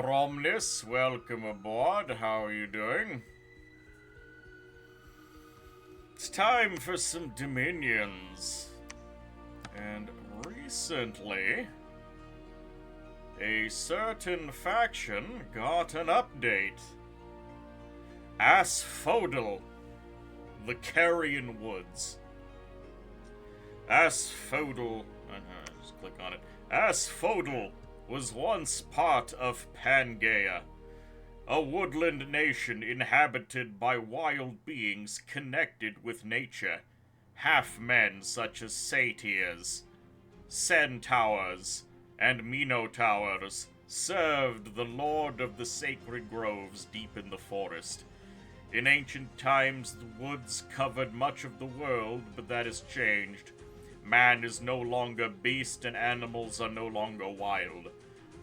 Romnus, welcome aboard. How are you doing? It's time for some Dominions. And recently, a certain faction got an update. Aspodel, the Carrion Woods. Aspodel, just click on it. Aspodel was once part of Pangaea, a woodland nation inhabited by wild beings connected with nature. Half-men such as satyrs, centaurs, and minotaurs served the lord of the sacred groves deep in the forest. In ancient times, the woods covered much of the world, but that has changed. Man is no longer beast and animals are no longer wild.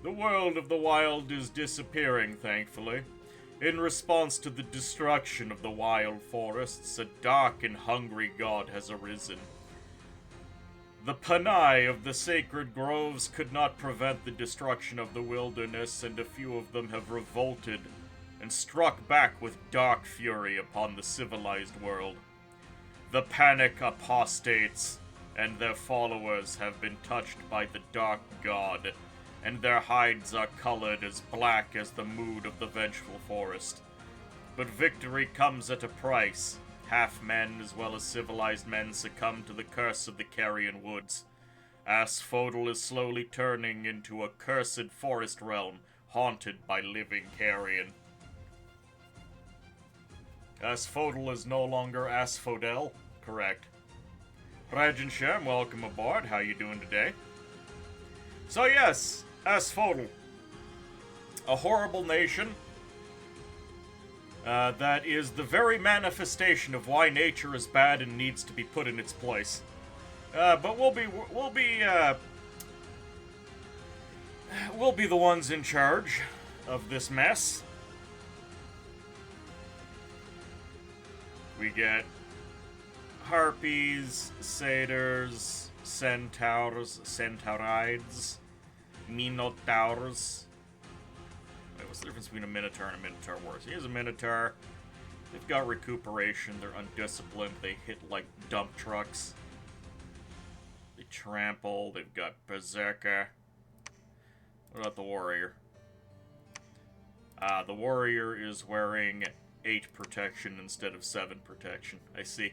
The world of the wild is disappearing, thankfully. In response to the destruction of the wild forests, a dark and hungry god has arisen. The Panai of the sacred groves could not prevent the destruction of the wilderness, and a few of them have revolted and struck back with dark fury upon the civilized world. The panic apostates and their followers have been touched by the dark god, and their hides are colored as black as the mood of the vengeful forest. But victory comes at a price. Half-men as well as civilized men succumb to the curse of the Carrion Woods. Aspodel is slowly turning into a cursed forest realm haunted by living carrion. Aspodel is no longer Aspodel, correct. Regensham, welcome aboard. How you doing today? So yes, Aspodel. A horrible nation that is the very manifestation of why nature is bad and needs to be put in its place. But we'll be the ones in charge of this mess. We get harpies, satyrs, centaurs, centaurides, minotaurs. Wait, what's the difference between a minotaur and a minotaur horse? Here's a minotaur. They've got recuperation. They're undisciplined. They hit like dump trucks. They trample. They've got berserker. What about the warrior? The warrior is wearing 8 protection instead of 7 protection. I see.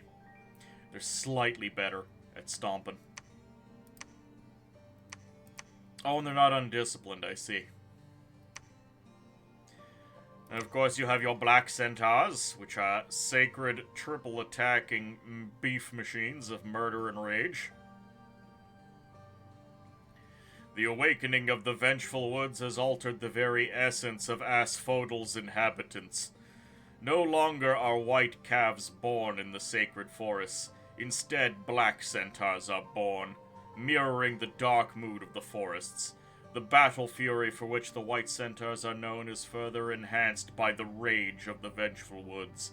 They're slightly better at stomping. Oh, and they're not undisciplined, I see. And of course you have your black centaurs, which are sacred triple attacking beef machines of murder and rage. The awakening of the vengeful woods has altered the very essence of Aspodel's inhabitants. No longer are white calves born in the sacred forests. Instead, black centaurs are born, mirroring the dark mood of the forests. The battle fury for which the white centaurs are known is further enhanced by the rage of the vengeful woods.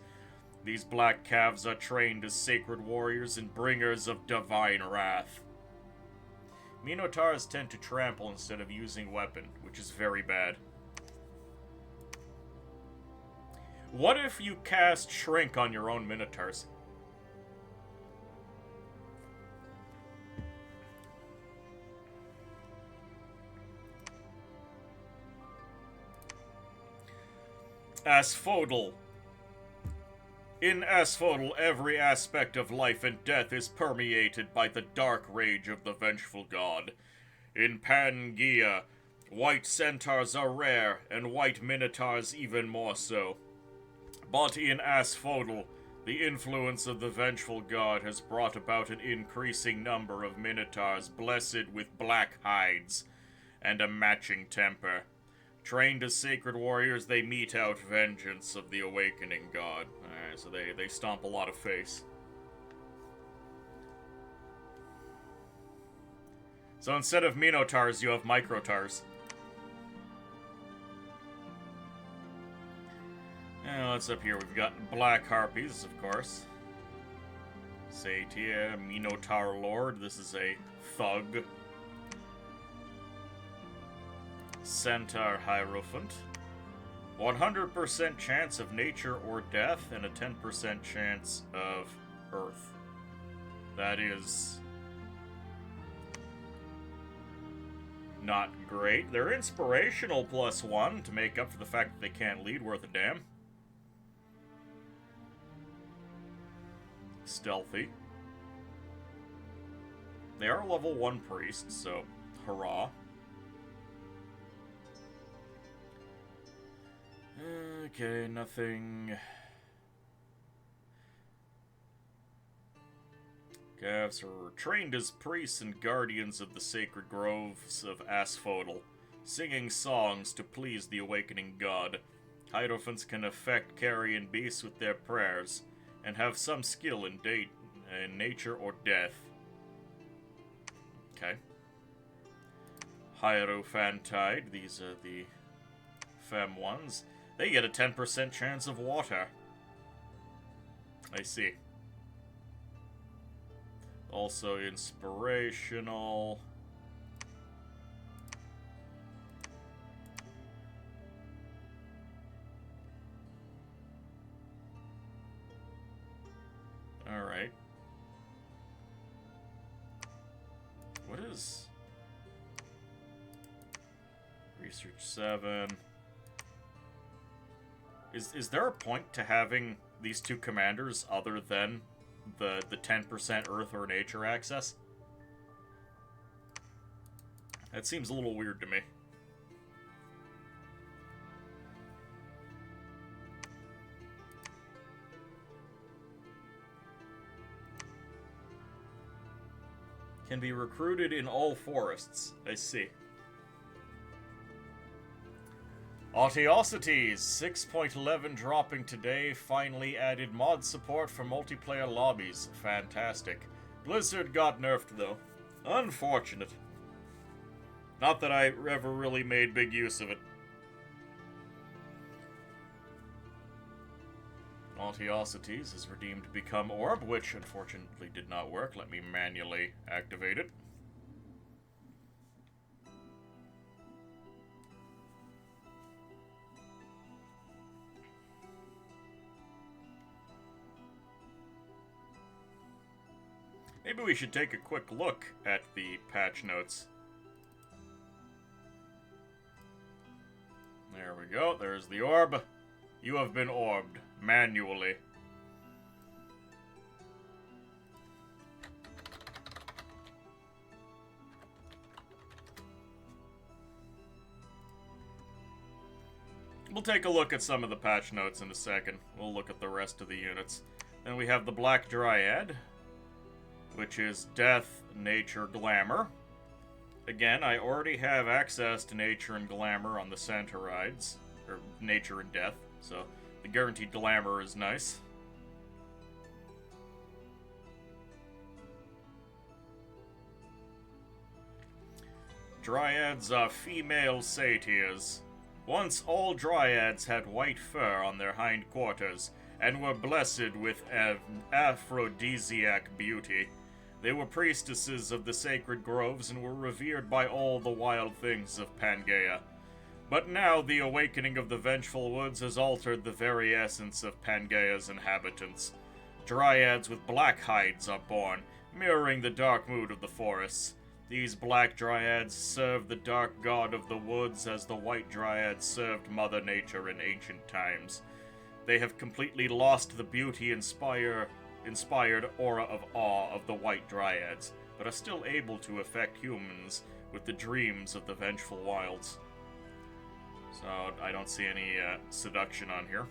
These black calves are trained as sacred warriors and bringers of divine wrath. Minotaurs tend to trample instead of using weapon, which is very bad. What if you cast Shrink on your own Minotaurs? Aspodel. In Aspodel, every aspect of life and death is permeated by the dark rage of the vengeful god. In Pangaea, white centaurs are rare, and white minotaurs even more so. But in Aspodel, the influence of the vengeful god has brought about an increasing number of minotaurs blessed with black hides and a matching temper. Trained as sacred warriors, they mete out vengeance of the awakening god. Alright, so they stomp a lot of face. So instead of minotaurs, you have microtars. And what's up here? We've got black harpies, of course. Satyr, Minotaur Lord. This is a thug. Centaur Hierophant. 100% chance of nature or death, and a 10% chance of earth. That is not great. They're inspirational +1 to make up for the fact that they can't lead worth a damn. Stealthy. They are level 1 priests, so hurrah. Okay, nothing. Calves are trained as priests and guardians of the sacred groves of Aspodel, singing songs to please the awakening god. Hierophants can affect carrion beasts with their prayers, and have some skill in nature or death. Okay. Hierophantide, these are the fem ones. They get a 10% chance of water. I see. Also inspirational. Alright. What is... Research 7... Is there a point to having these two commanders other than the 10% Earth or Nature access? That seems a little weird to me. Can be recruited in all forests. I see. Autiosities, 6.11 dropping today, finally added mod support for multiplayer lobbies. Fantastic. Blizzard got nerfed though. Unfortunate. Not that I ever really made big use of it. Autiosities is redeemed to become Orb, which unfortunately did not work. Let me manually activate it. Maybe we should take a quick look at the patch notes. There we go. There's the orb. You have been orbed manually. We'll take a look at some of the patch notes in a second. We'll look at the rest of the units. Then we have the Black Dryad, which is Death, Nature, Glamour. Again, I already have access to Nature and Glamour on the Centaurides, or Nature and Death, so the guaranteed Glamour is nice. Dryads are female satyrs. Once all dryads had white fur on their hindquarters, and were blessed with an aphrodisiac beauty. They were priestesses of the sacred groves and were revered by all the wild things of Pangaea. But now the awakening of the vengeful woods has altered the very essence of Pangaea's inhabitants. Dryads with black hides are born, mirroring the dark mood of the forests. These black dryads serve the dark god of the woods as the white dryads served Mother Nature in ancient times. They have completely lost the beauty inspired aura of awe of the white dryads, but are still able to affect humans with the dreams of the vengeful wilds. So, I don't see any seduction on here.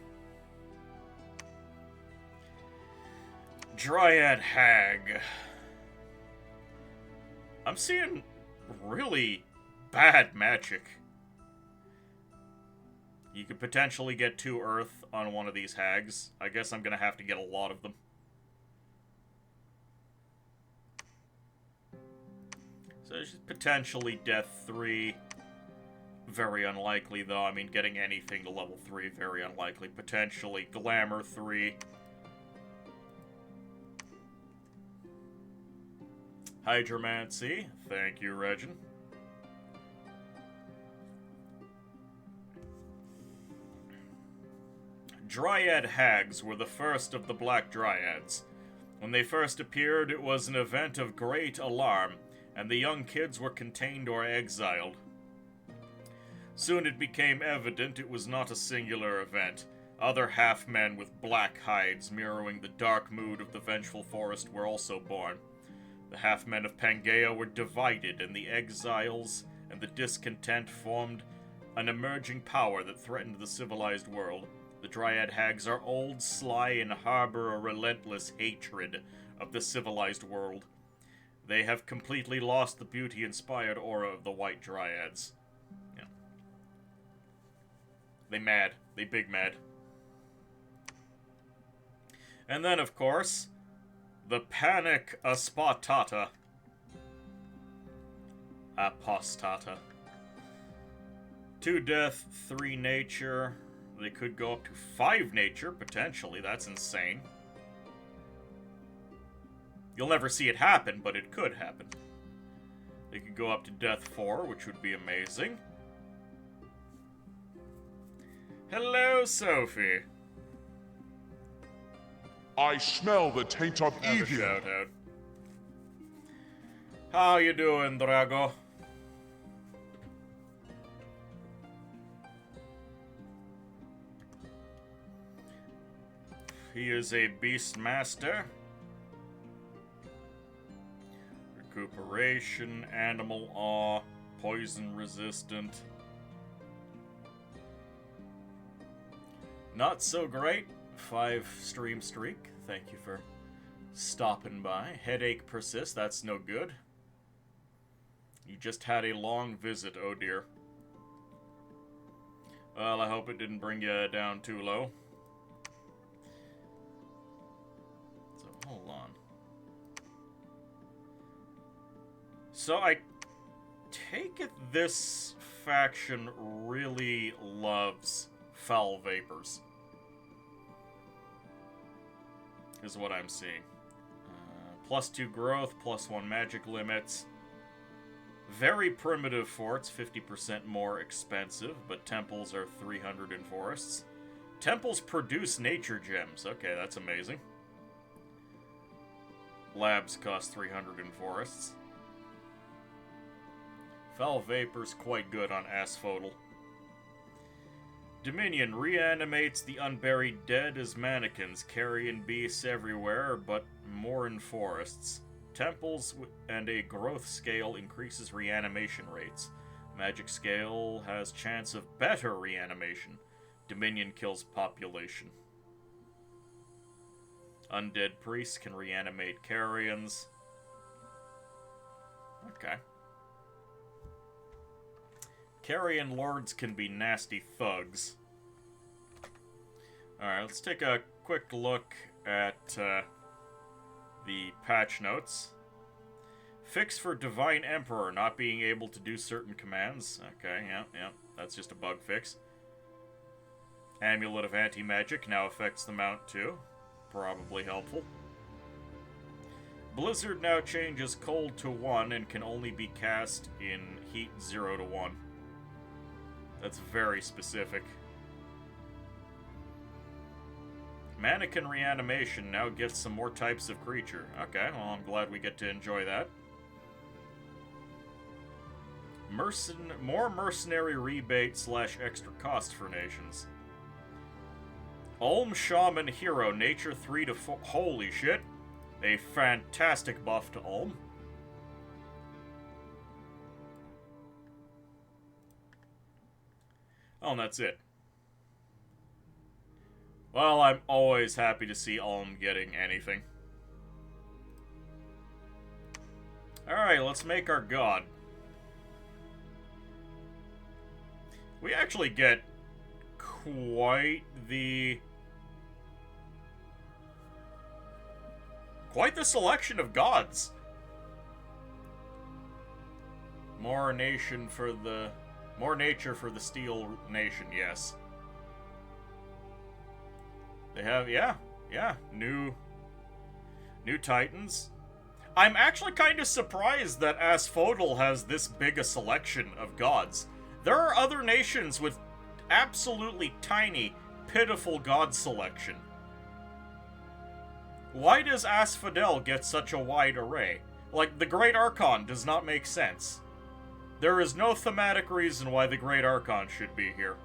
Dryad Hag. I'm seeing really bad magic. You could potentially get 2 Earth on one of these hags. I guess I'm gonna have to get a lot of them. So there's potentially Death 3. Very unlikely, though. I mean, getting anything to level 3, very unlikely. Potentially Glamour 3. Hydromancy. Thank you, Regin. Dryad hags were the first of the Black Dryads. When they first appeared, it was an event of great alarm, and the young kids were contained or exiled. Soon it became evident it was not a singular event. Other half-men with black hides mirroring the dark mood of the vengeful forest were also born. The half-men of Pangaea were divided, and the exiles and the discontent formed an emerging power that threatened the civilized world. The Dryad hags are old, sly, and harbor a relentless hatred of the civilized world. They have completely lost the beauty-inspired aura of the White Dryads. Yeah. They mad. They big mad. And then, of course, the Panic Apostata. Apostata. 2 death, 3 nature. They could go up to 5 nature, potentially. That's insane. You'll never see it happen, but it could happen. They could go up to death 4, which would be amazing. Hello, Sophie. I smell the taint of Have a evil. shout out. How you doing, Drago? He is a beast master. Recuperation, animal awe, poison resistant. Not so great. 5 stream streak. Thank you for stopping by. Headache persists. That's no good. You just had a long visit, oh dear. Well, I hope it didn't bring you down too low. So, hold on. So, I take it this faction really loves foul vapors. Is what I'm seeing. +2 growth, +1 magic limits. Very primitive forts, 50% more expensive, but temples are 300 in forests. Temples produce nature gems. Okay, that's amazing. Labs cost 300 in forests. Foul Vapor's quite good on Aspodel. Dominion reanimates the unburied dead as mannequins, carrion beasts everywhere, but more in forests. Temples and a growth scale increases reanimation rates. Magic scale has chance of better reanimation. Dominion kills population. Undead priests can reanimate carrions. Okay. Carrion lords can be nasty thugs. Alright, let's take a quick look at the patch notes. Fix for Divine Emperor not being able to do certain commands. Okay, yeah, that's just a bug fix. Amulet of Anti-Magic now affects the mount too. Probably helpful. Blizzard now changes cold to 1 and can only be cast in heat 0 to 1. That's very specific. Mannequin reanimation now gets some more types of creature. Okay, well, I'm glad we get to enjoy that. More mercenary rebate / extra cost for nations. Ulm Shaman Hero, Nature 3 to 4. Holy shit! A fantastic buff to Ulm. Oh, and that's it. Well, I'm always happy to see Ulm getting anything. Alright, let's make our god. We actually get quite the selection of gods. More nature for the Steel Nation, yes. They have, yeah, new titans. I'm actually kind of surprised that Aspodel has this big a selection of gods. There are other nations with absolutely tiny pitiful god selection. Why does Aspodel get such a wide array? Like, the Great Archon does not make sense. There is no thematic reason why the Great Archon should be here.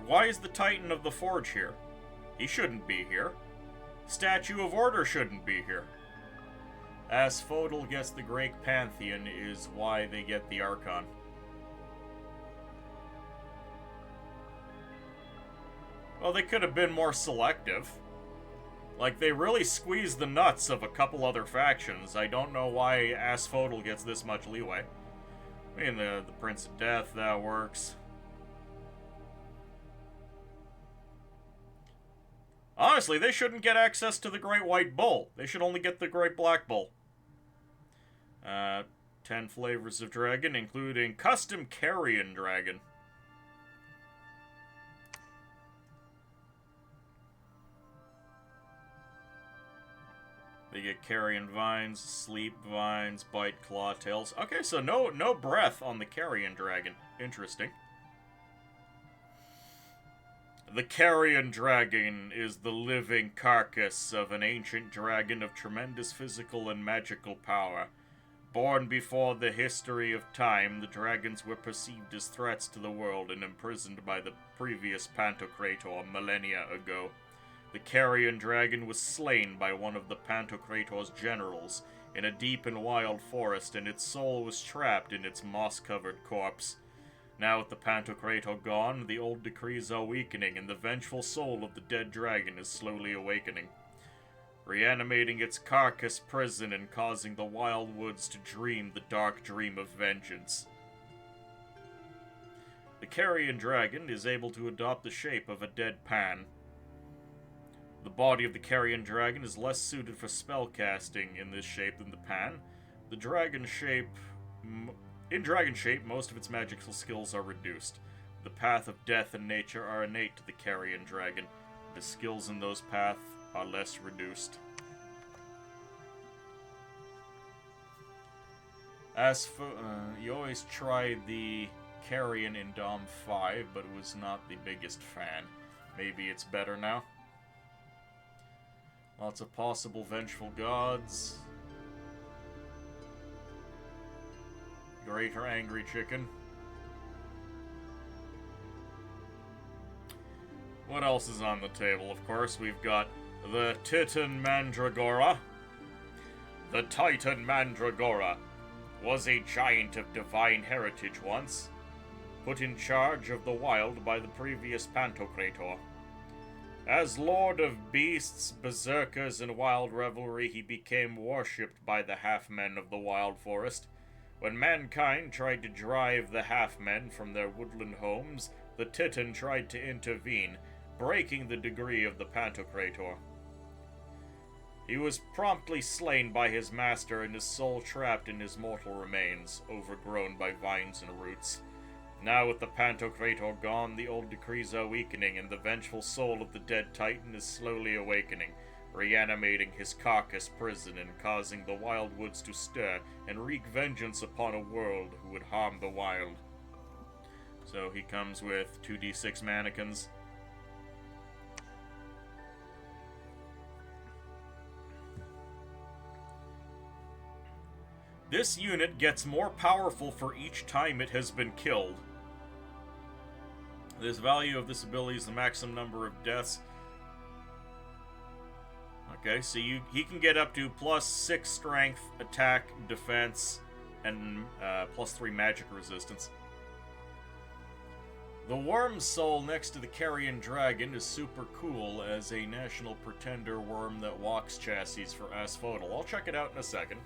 Why is the Titan of the Forge here? He shouldn't be here. Statue of Order shouldn't be here. Aspodel gets the Great Pantheon is why they get the Archon. Well, they could have been more selective. Like, they really squeezed the nuts of a couple other factions. I don't know why Aspodel gets this much leeway. I mean, the Prince of Death, that works. Honestly, they shouldn't get access to the Great White Bull. They should only get the Great Black Bull. 10 flavors of dragon, including custom carrion dragon. They get carrion vines, sleep vines, bite claw tails. Okay, so no breath on the carrion dragon. Interesting. The carrion dragon is the living carcass of an ancient dragon of tremendous physical and magical power. Born before the history of time, the dragons were perceived as threats to the world and imprisoned by the previous Pantocrator millennia ago. The carrion dragon was slain by one of the Pantocrator's generals in a deep and wild forest, and its soul was trapped in its moss-covered corpse. Now with the Pantocrator gone, the old decrees are weakening, and the vengeful soul of the dead dragon is slowly awakening, reanimating its carcass prison and causing the wild woods to dream the dark dream of vengeance. The carrion dragon is able to adopt the shape of a dead pan. The body of the carrion dragon is less suited for spellcasting in this shape than the pan. The dragon shape... In dragon shape, most of its magical skills are reduced. The path of death and nature are innate to the carrion dragon. The skills in those paths are less reduced. As for, you always tried the carrion in Dom 5, but was not the biggest fan. Maybe it's better now? Lots of possible vengeful gods. Greater angry chicken. What else is on the table? Of course, we've got the Titan Mandragora. The Titan Mandragora was a giant of divine heritage once, put in charge of the wild by the previous Pantocrator. As Lord of Beasts, Berserkers, and Wild Revelry, he became worshipped by the half-men of the Wild Forest. When mankind tried to drive the half-men from their woodland homes, the Titan tried to intervene, breaking the degree of the Pantocrator. He was promptly slain by his master and his soul trapped in his mortal remains, overgrown by vines and roots. Now with the Pantocrator gone, the old decrees are weakening, and the vengeful soul of the dead Titan is slowly awakening, reanimating his carcass prison and causing the wild woods to stir and wreak vengeance upon a world who would harm the wild. So he comes with 2d6 mannequins. This unit gets more powerful for each time it has been killed. This value of this ability is the maximum number of deaths. Okay, so he can get up to +6 strength, attack, defense, and +3 magic resistance. The worm soul next to the carrion dragon is super cool as a national pretender worm that walks chassis for Aspodel. I'll check it out in a second.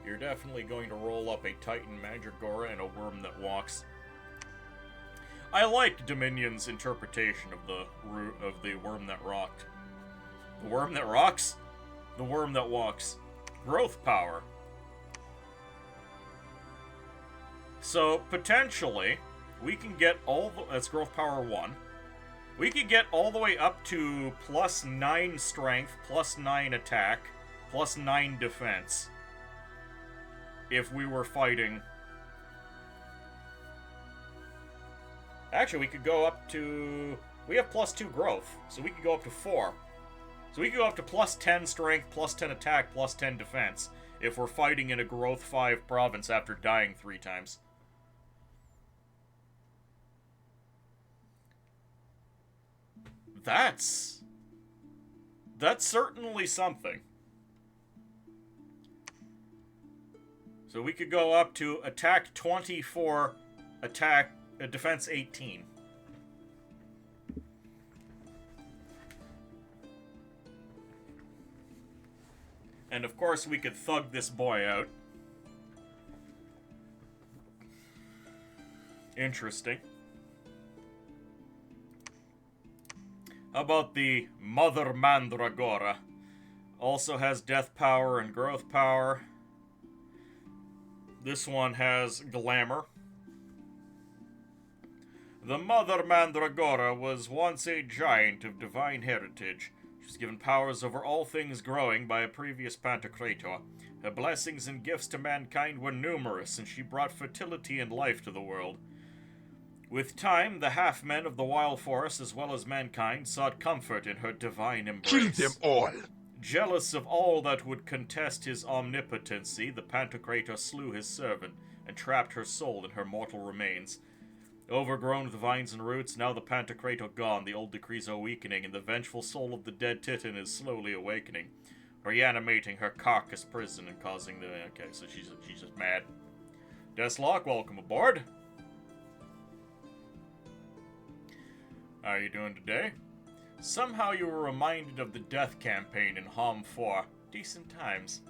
You're definitely going to roll up a Titan Mandragora and a worm that walks. I like Dominion's interpretation of the worm that rocked. The worm that rocks? The worm that walks. Growth power. So, potentially, we can get all the... That's growth power 1. We could get all the way up to +9 strength, +9 attack, +9 defense. If we were fighting... Actually, we could go up to... We have +2 growth, so we could go up to 4. So we could go up to +10 strength, +10 attack, +10 defense, if we're fighting in a growth 5 province after dying 3 times. That's certainly something. So we could go up to attack 24, defense 18. And of course we could thug this boy out. Interesting. How about the Mother Mandragora? Also has death power and growth power. This one has glamour. The Mother Mandragora was once a giant of divine heritage. She was given powers over all things growing by a previous Pantocrator. Her blessings and gifts to mankind were numerous, and she brought fertility and life to the world. With time, the half-men of the wild forest, as well as mankind, sought comfort in her divine embrace. Kill them all! Jealous of all that would contest his omnipotency, the Pantocrator slew his servant, and trapped her soul in her mortal remains. Overgrown with vines and roots, now the Pantocrator gone, the old decrees are weakening, and the vengeful soul of the dead Titan is slowly awakening, reanimating her carcass prison and causing the... Okay, so she's just mad. Deathlock, welcome aboard. How are you doing today? Somehow you were reminded of the death campaign in Hom 4. Decent times.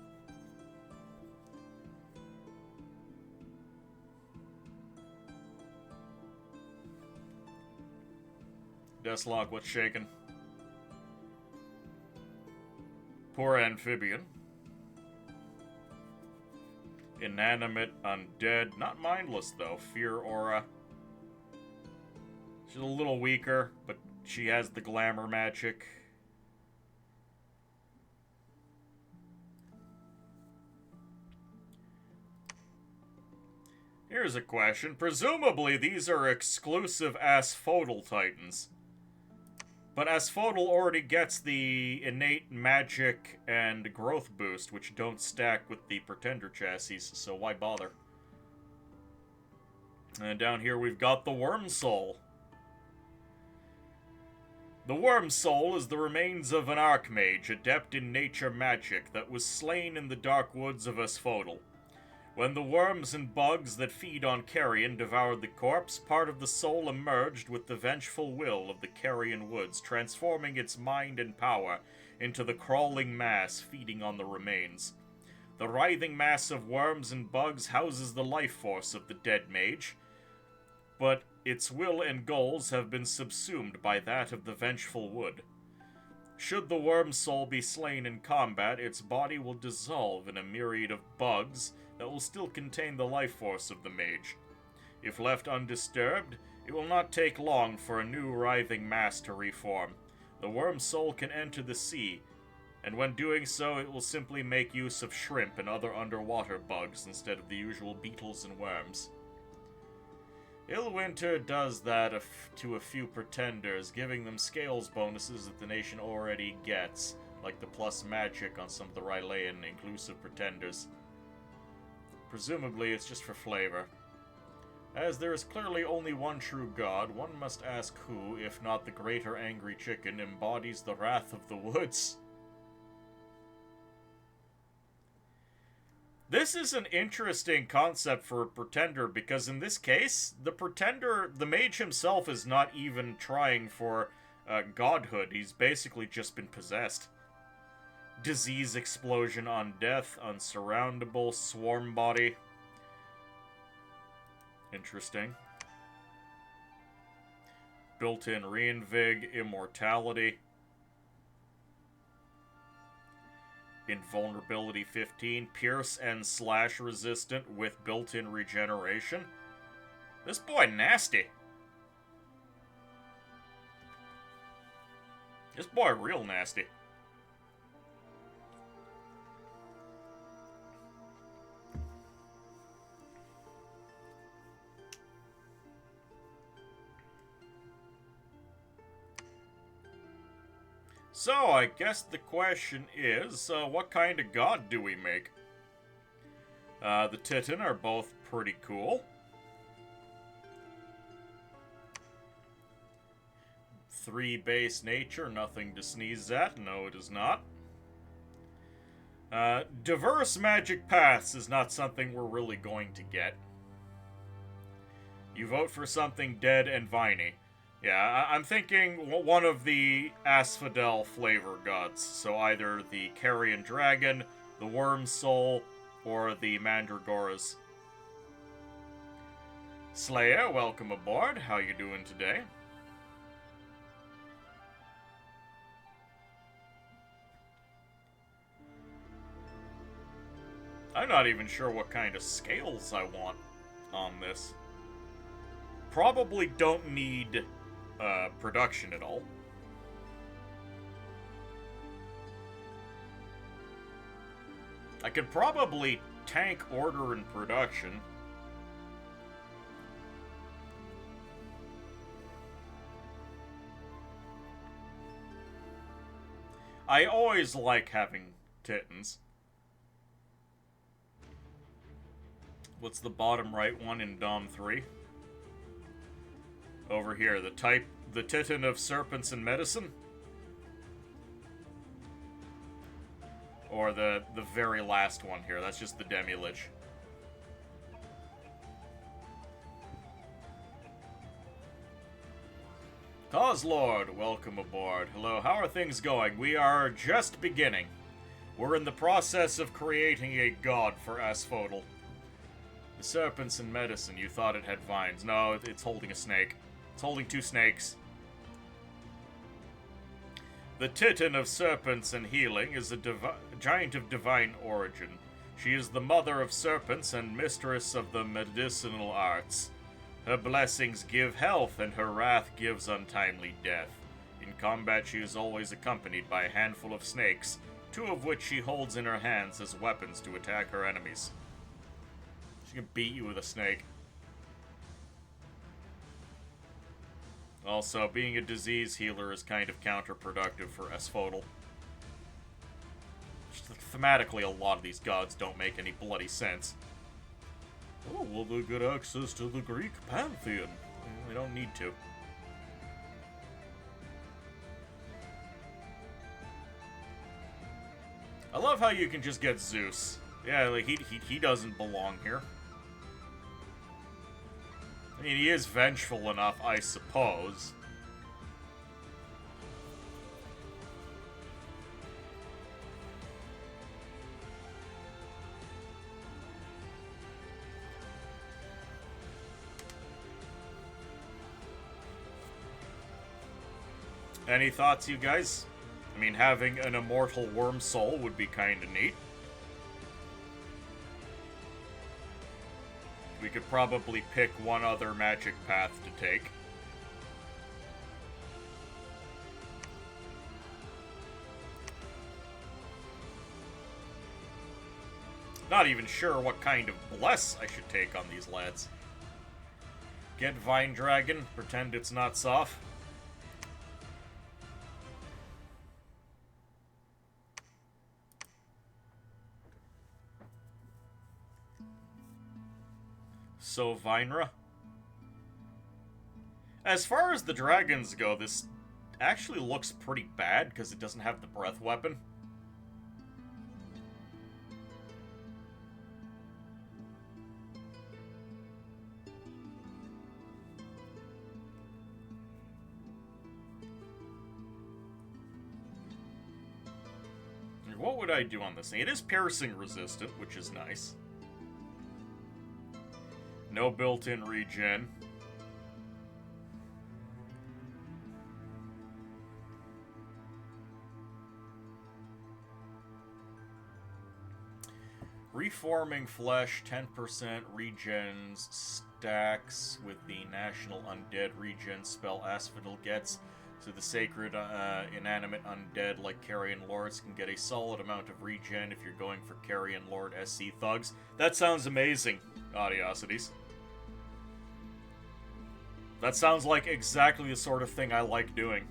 Deathlock, what's shaking? Poor amphibian. Inanimate, undead. Not mindless, though. Fear aura. She's a little weaker, but she has the glamour magic. Here's a question. Presumably, these are exclusive Aspodel Titans. But Aspodel already gets the innate magic and growth boost, which don't stack with the Pretender chassis, so why bother? And down here we've got the Worm Soul. The Worm Soul is the remains of an Archmage, adept in nature magic, that was slain in the dark woods of Aspodel. When the worms and bugs that feed on carrion devoured the corpse, part of the soul emerged with the vengeful will of the carrion woods, transforming its mind and power into the crawling mass feeding on the remains. The writhing mass of worms and bugs houses the life force of the dead mage, but its will and goals have been subsumed by that of the vengeful wood. Should the worm soul be slain in combat, its body will dissolve in a myriad of bugs that will still contain the life force of the mage. If left undisturbed, it will not take long for a new writhing mass to reform. The worm soul can enter the sea, and when doing so, it will simply make use of shrimp and other underwater bugs instead of the usual beetles and worms. Illwinter does that to a few pretenders, giving them scales bonuses that the nation already gets, like the plus magic on some of the Rylean inclusive pretenders. Presumably, it's just for flavor. As there is clearly only one true god, one must ask who, if not the greater angry chicken, embodies the wrath of the woods. This is an interesting concept for a pretender, because in this case, the pretender, the mage himself, is not even trying for godhood. He's basically just been possessed. Disease, explosion, on death, unsurroundable, swarm body. Interesting. Built-in reinvig, immortality. Invulnerability 15, pierce and slash resistant with built-in regeneration. This boy nasty. This boy real nasty. So, I guess the question is, what kind of god do we make? The Titan are both pretty cool. 3 base nature, nothing to sneeze at. No, it is not. Diverse magic paths is not something we're really going to get. You vote for something dead and viney. Yeah, I'm thinking one of the Aspodel flavor gods. So either the Carrion Dragon, the Worm Soul, or the Mandragoras. Slayer, welcome aboard. How you doing today? I'm not even sure what kind of scales I want on this. Probably don't need production at all. I could probably tank order and production. I always like having Titans. What's the bottom right one in Dom 3? Over here, the Titan of Serpents and Medicine? Or the very last one here, that's just the Demi-Lich. Causelord, welcome aboard. Hello, how are things going? We are just beginning. We're in the process of creating a god for Aspodel. The Serpents and Medicine, you thought it had vines. No, it's holding a snake. It's holding 2 snakes. The Titan of Serpents and Healing is a giant of divine origin. She is the mother of serpents and mistress of the medicinal arts. Her blessings give health, and her wrath gives untimely death. In combat, she is always accompanied by a handful of snakes, 2 of which she holds in her hands as weapons to attack her enemies. She can beat you with a snake. Also, being a disease healer is kind of counterproductive for Aspodel. Thematically, a lot of these gods don't make any bloody sense. Oh, well, they get access to the Greek pantheon. They don't need to. I love how you can just get Zeus. Yeah, like, he doesn't belong here. I mean, he is vengeful enough, I suppose. Any thoughts, you guys? I mean, having an immortal worm soul would be kinda neat. We could probably pick one other magic path to take. Not even sure what kind of bless I should take on these lads. Get Vine Dragon, pretend it's not soft. So, Vinra. As far as the dragons go, this actually looks pretty bad because it doesn't have the breath weapon. What would I do on this thing? It is piercing resistant, which is nice. No built-in regen. Reforming Flesh, 10% regens stacks with the National Undead regen spell Asphodel gets. So the sacred, inanimate undead like Carrion Lords can get a solid amount of regen if you're going for Carrion Lord SC thugs. That sounds amazing, Audiosities. That sounds like exactly the sort of thing I like doing.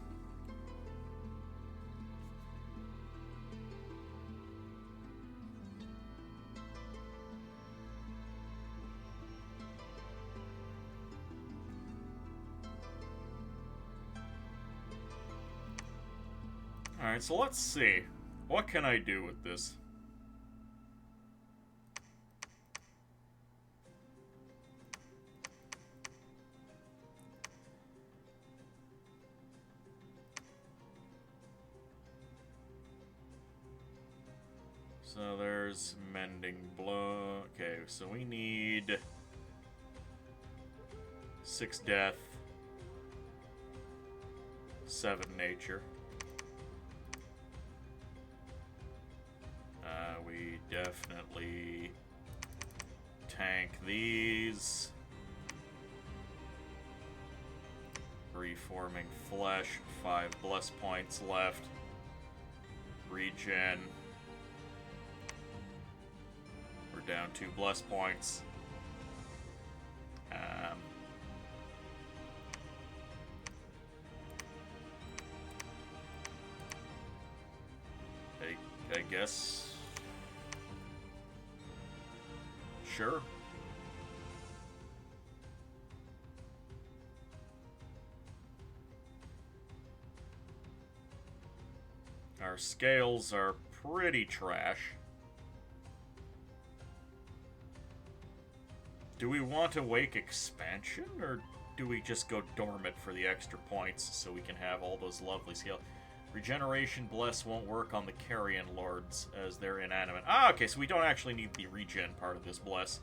Alright, so let's see. What can I do with this? So there's Mending Blow. Okay, so we need 6 death, 7 nature. We definitely tank these. Reforming Flesh, 5 bless points left. Regen. We're down 2 bless points. I guess. Sure. Our scales are pretty trash. Do we want to wake expansion, or do we just go dormant for the extra points so we can have all those lovely scales? Regeneration Bless won't work on the Carrion Lords as they're inanimate. Ah, okay, so we don't actually need the regen part of this Bless.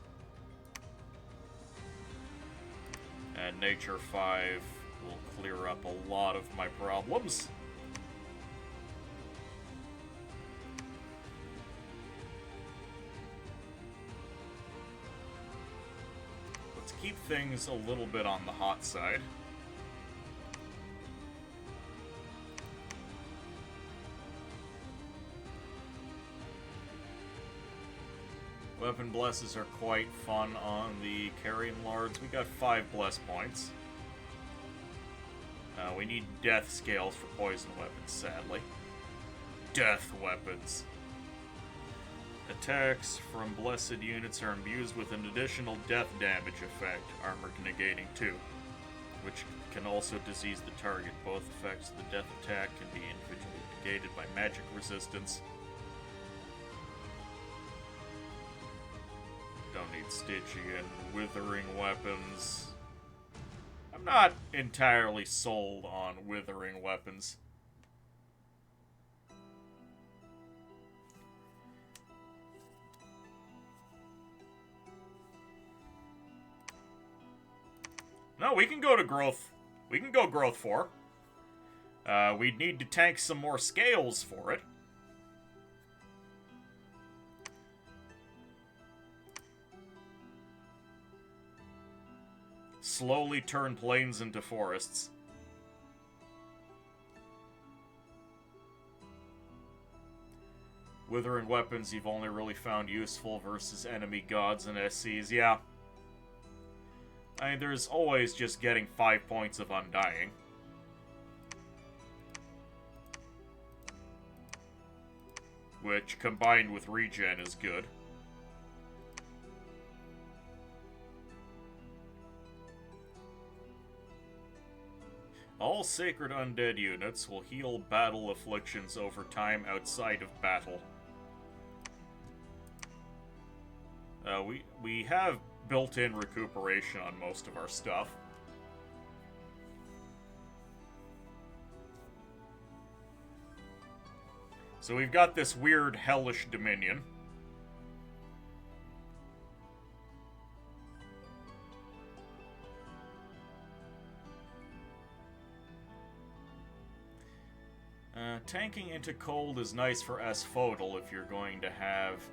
And Nature 5 will clear up a lot of my problems. Let's keep things a little bit on the hot side. Weapon blesses are quite fun on the Carrion Lords. We got 5 bless points. We need death scales for poison weapons, sadly. Death weapons. Attacks from blessed units are imbued with an additional death damage effect, armor negating 2, which can also disease the target. Both effects of the death attack can be individually negated by magic resistance. Don't need Stygian. Withering weapons. I'm not entirely sold on withering weapons. No, we can go to growth. We can go growth 4. We'd need to tank some more scales for it. Slowly turn plains into forests. Withering weapons you've only really found useful versus enemy gods and SCs. Yeah. I mean, there's always just getting 5 points of Undying. Which, combined with regen, is good. All Sacred Undead units will heal battle afflictions over time outside of battle. We have built-in recuperation on most of our stuff. So we've got this weird hellish dominion. Tanking into cold is nice for Aspodel if you're going to have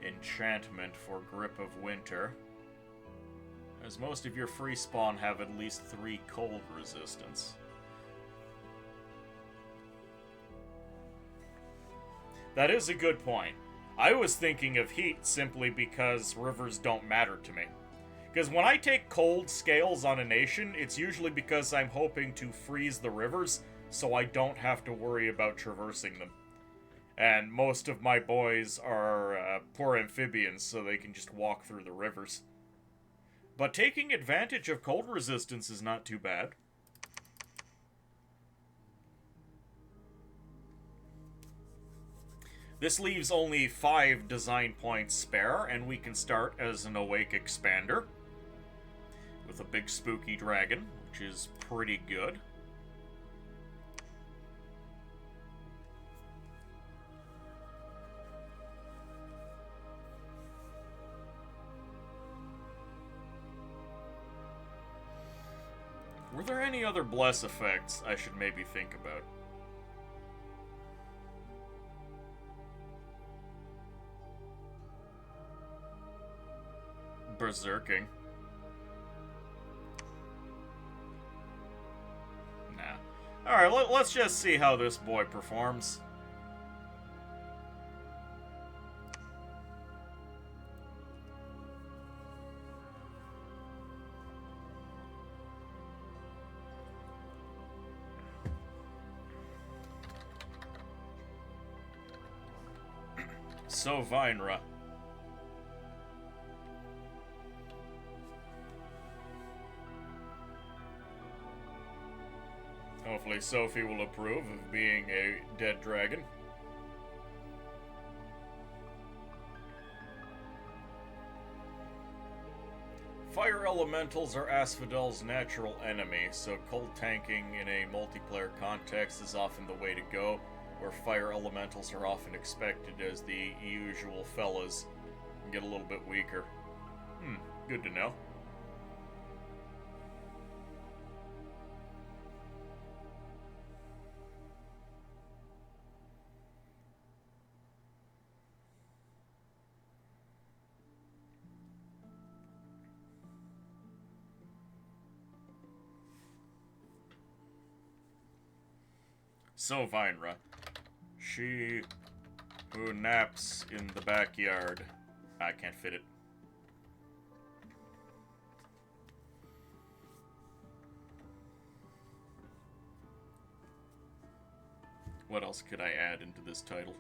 enchantment for Grip of Winter, as most of your free spawn have at least 3 cold resistance. That is a good point. I was thinking of heat simply because rivers don't matter to me. Because when I take cold scales on a nation, it's usually because I'm hoping to freeze the rivers so I don't have to worry about traversing them. And most of my boys are poor amphibians, so they can just walk through the rivers. But taking advantage of cold resistance is not too bad. This leaves only 5 design points spare, and we can start as an Awake Expander with a big spooky dragon, which is pretty good. Were there any other bless effects I should maybe think about? Berserking. Nah. Alright, let's just see how this boy performs. So, Vinra. Hopefully Sophie will approve of being a dead dragon. Fire elementals are Asphodel's natural enemy, so cold tanking in a multiplayer context is often the way to go, where fire elementals are often expected as the usual fellas and get a little bit weaker. Good to know. So, Vinra. She who naps in the backyard. I can't fit it. What else could I add into this title?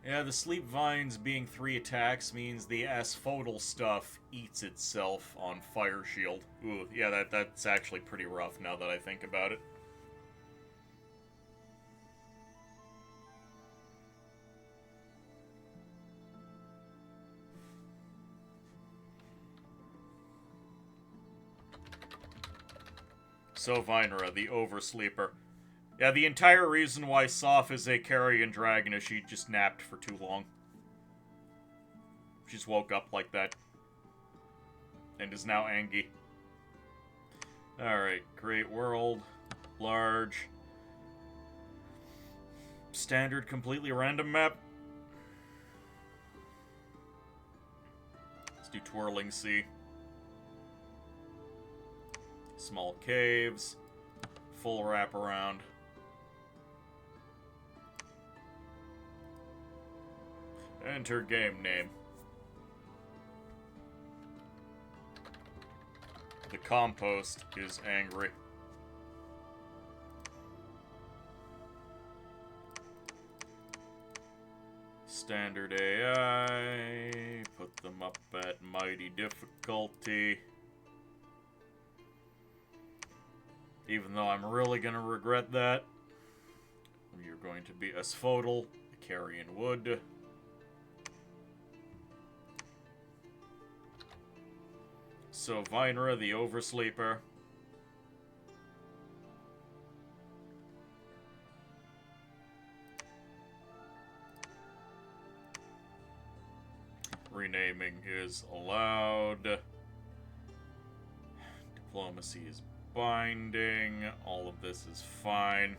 Yeah, the Sleep Vines being 3 attacks means the Aspodel stuff eats itself on Fire Shield. Ooh, yeah, that's actually pretty rough now that I think about it. So Vinra, the Oversleeper. Yeah, the entire reason why Soph is a carrion dragon is she just napped for too long. She's woke up like that. And is now Angie. Alright, Great World. Large. Standard completely random map. Let's do Twirling Sea. Small caves. Full wraparound. Enter game name. The compost is angry. Standard AI. Put them up at mighty difficulty. Even though I'm really gonna regret that. You're going to be Asphodel, the carrion wood. So Vinra, the Oversleeper. Renaming is allowed. Diplomacy is binding. All of this is fine.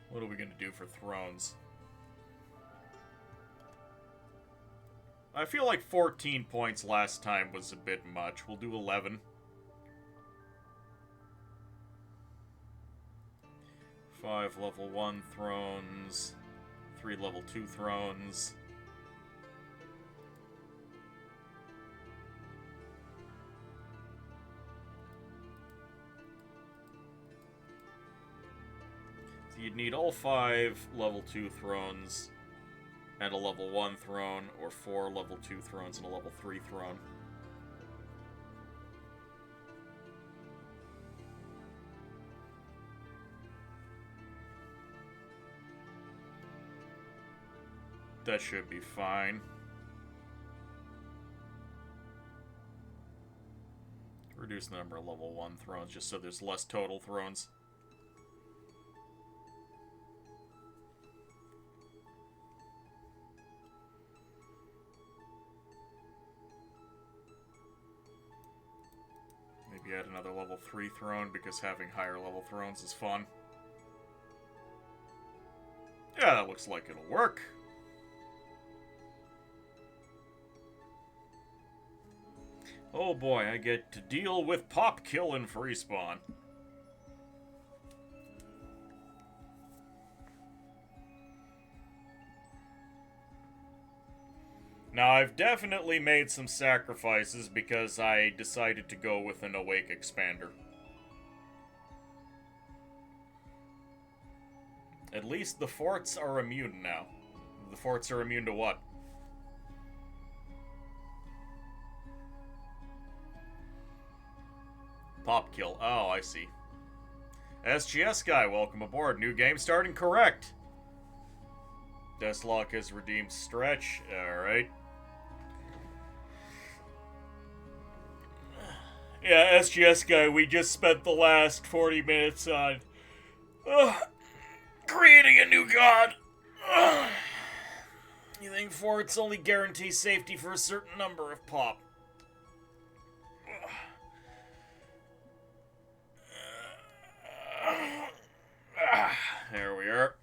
What are we going to do for thrones? I feel like 14 points last time was a bit much. We'll do 11. 5 level 1 thrones. 3 level 2 thrones. So you'd need all 5 level 2 thrones and a level 1 throne, or 4 level 2 thrones and a level 3 throne. That should be fine. Reduce the number of level 1 thrones just so there's less total thrones. Maybe add another level 3 throne because having higher level thrones is fun. Yeah, that looks like it'll work. Oh boy, I get to deal with pop, kill, and free spawn. Now, I've definitely made some sacrifices because I decided to go with an Awake Expander. At least the forts are immune now. The forts are immune to what? Pop kill. Oh, I see. SGS guy, welcome aboard. New game starting correct. Deathlock has redeemed stretch. Alright. Yeah, SGS guy, we just spent the last 40 minutes on creating a new god. You think forts only guarantee safety for a certain number of pop? There we are.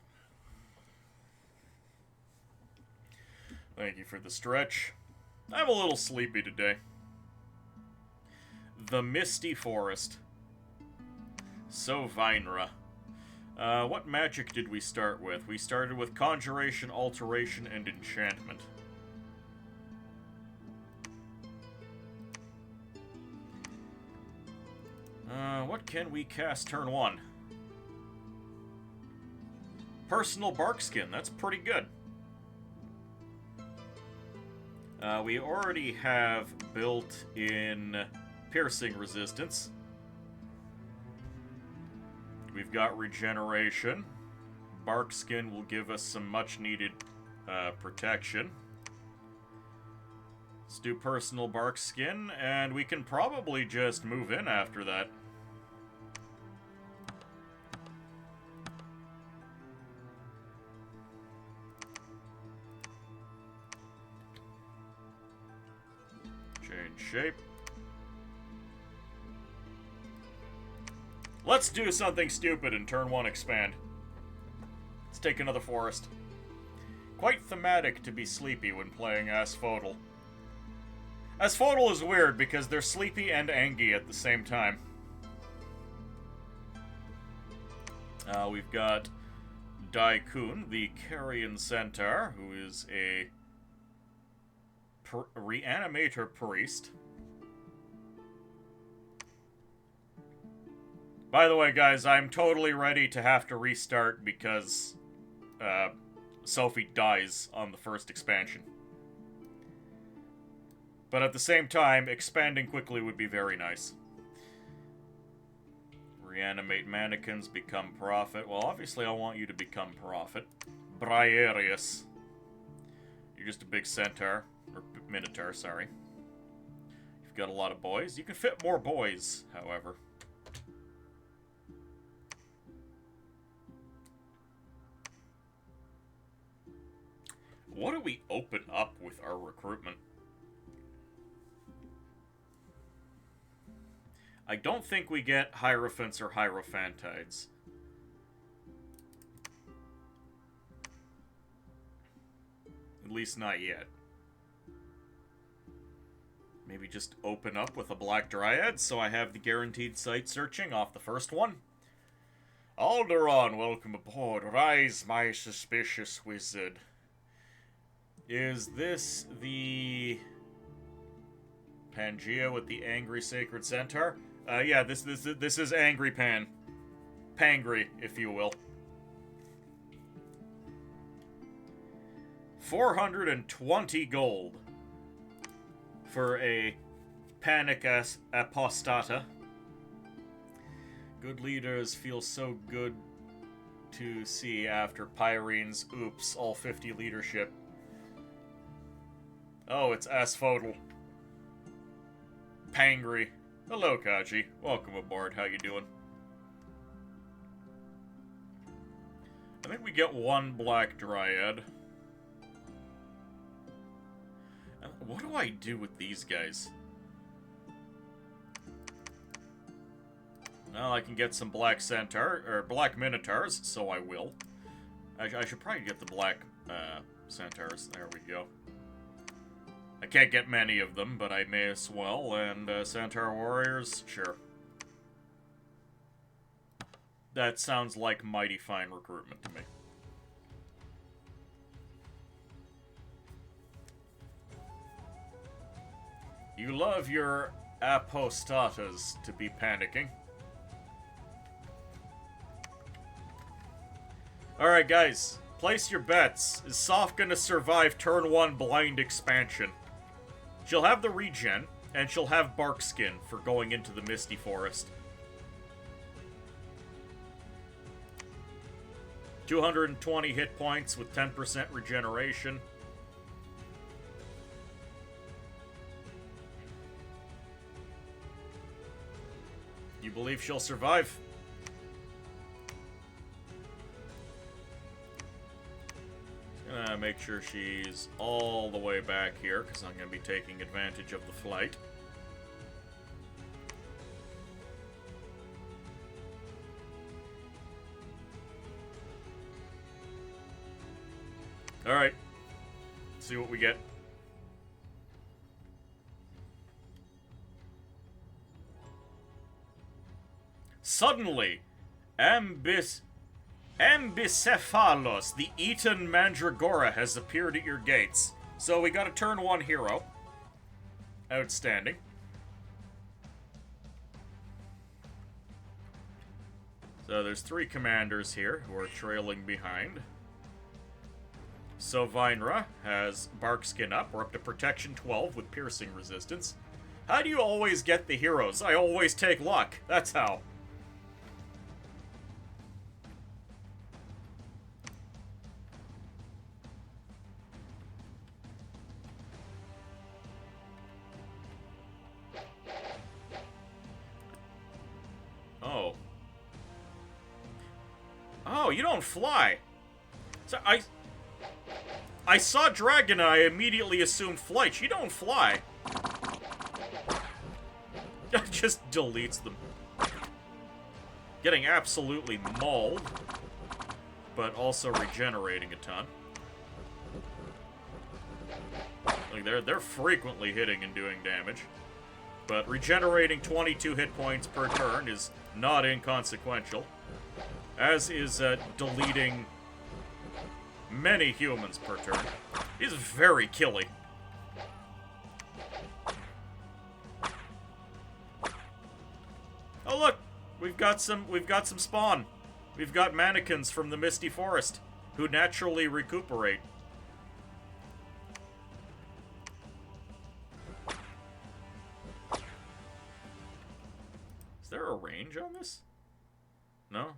Thank you for the stretch. I'm a little sleepy today. The Misty Forest. So Vinra. What magic did we start with? We started with Conjuration, Alteration, and Enchantment. What can we cast turn 1? Personal Barkskin, that's pretty good. We already have built-in piercing resistance. We've got regeneration. Barkskin will give us some much-needed protection. Let's do personal Barkskin, and we can probably just move in after that. Change shape. Let's do something stupid and turn 1 expand. Let's take another forest. Quite thematic to be sleepy when playing Aspodel. Aspodel is weird because they're sleepy and angry at the same time. We've got Daikun, the Carrion Centaur, who is a reanimator priest. By the way, guys, I'm totally ready to have to restart because Sophie dies on the first expansion. But at the same time, expanding quickly would be very nice. Reanimate mannequins, become prophet. Well, obviously I want you to become prophet. Briarius. You're just a big centaur. Or minotaur, sorry. You've got a lot of boys. You can fit more boys, however. What do we open up with our recruitment? I don't think we get Hierophants or Hierophantides. At least not yet. maybe just open up with a Black Dryad so I have the guaranteed site searching off the first one. Alderon, welcome aboard. Rise, my suspicious wizard. Is this the Pangea with the angry sacred centaur? Yeah, this is Angry Pan. Pangry, if you will. 420 gold for a Panic Apostata. Good leaders feel so good to see after Pyrene's oops, all 50 leadership. Oh, it's Aspodel. Pangry. Hello, Kaji. Welcome aboard. How you doing? I think we get one Black Dryad. What do I do with these guys? Well, I can get some Black Centaur, or Black Minotaurs, so I will. I should probably get the Black Centaurs. There we go. I can't get many of them, but I may as well. And Centaur Warriors, sure. That sounds like mighty fine recruitment to me. You love your apostatas to be panicking. Alright, guys. Place your bets. Is Soph gonna survive turn 1 blind expansion? She'll have the regen, and she'll have bark skin for going into the Misty Forest. 220 hit points with 10% regeneration. You believe she'll survive? Make sure she's all the way back here, because I'm going to be taking advantage of the flight. Alright. See what we get. Suddenly, Ambicephalos, the Eton Mandragora, has appeared at your gates. So we got a turn 1 hero. Outstanding. So there's 3 commanders here who are trailing behind. So Vinra has bark skin up. We're up to protection 12 with piercing resistance. How do you always get the heroes? I always take luck. That's how. Oh, you don't fly. So I saw Dragon and I immediately assumed flight. You don't fly. Just deletes them. Getting absolutely mauled, but also regenerating a ton. Like they're frequently hitting and doing damage. But regenerating 22 hit points per turn is not inconsequential. As is deleting many humans per turn. He's very killy. Oh look, we've got some spawn. We've got mannequins from the Misty Forest who naturally recuperate. Is there a range on this? No?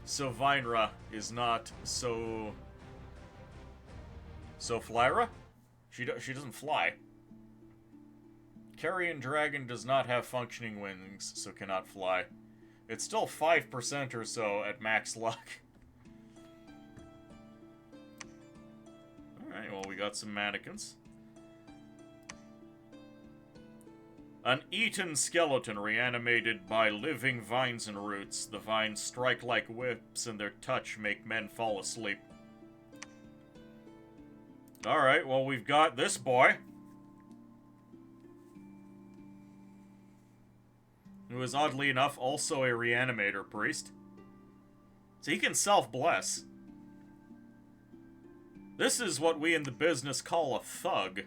So Vinra is not so Flyra? She doesn't fly. Carrion Dragon does not have functioning wings, so cannot fly. It's still 5% or so at max luck. Alright, well we got some mannequins. An eaten skeleton reanimated by living vines and roots. The vines strike like whips, and their touch make men fall asleep. Alright, well, we've got this boy. Who is, oddly enough, also a reanimator priest. So he can self-bless. This is what we in the business call a thug.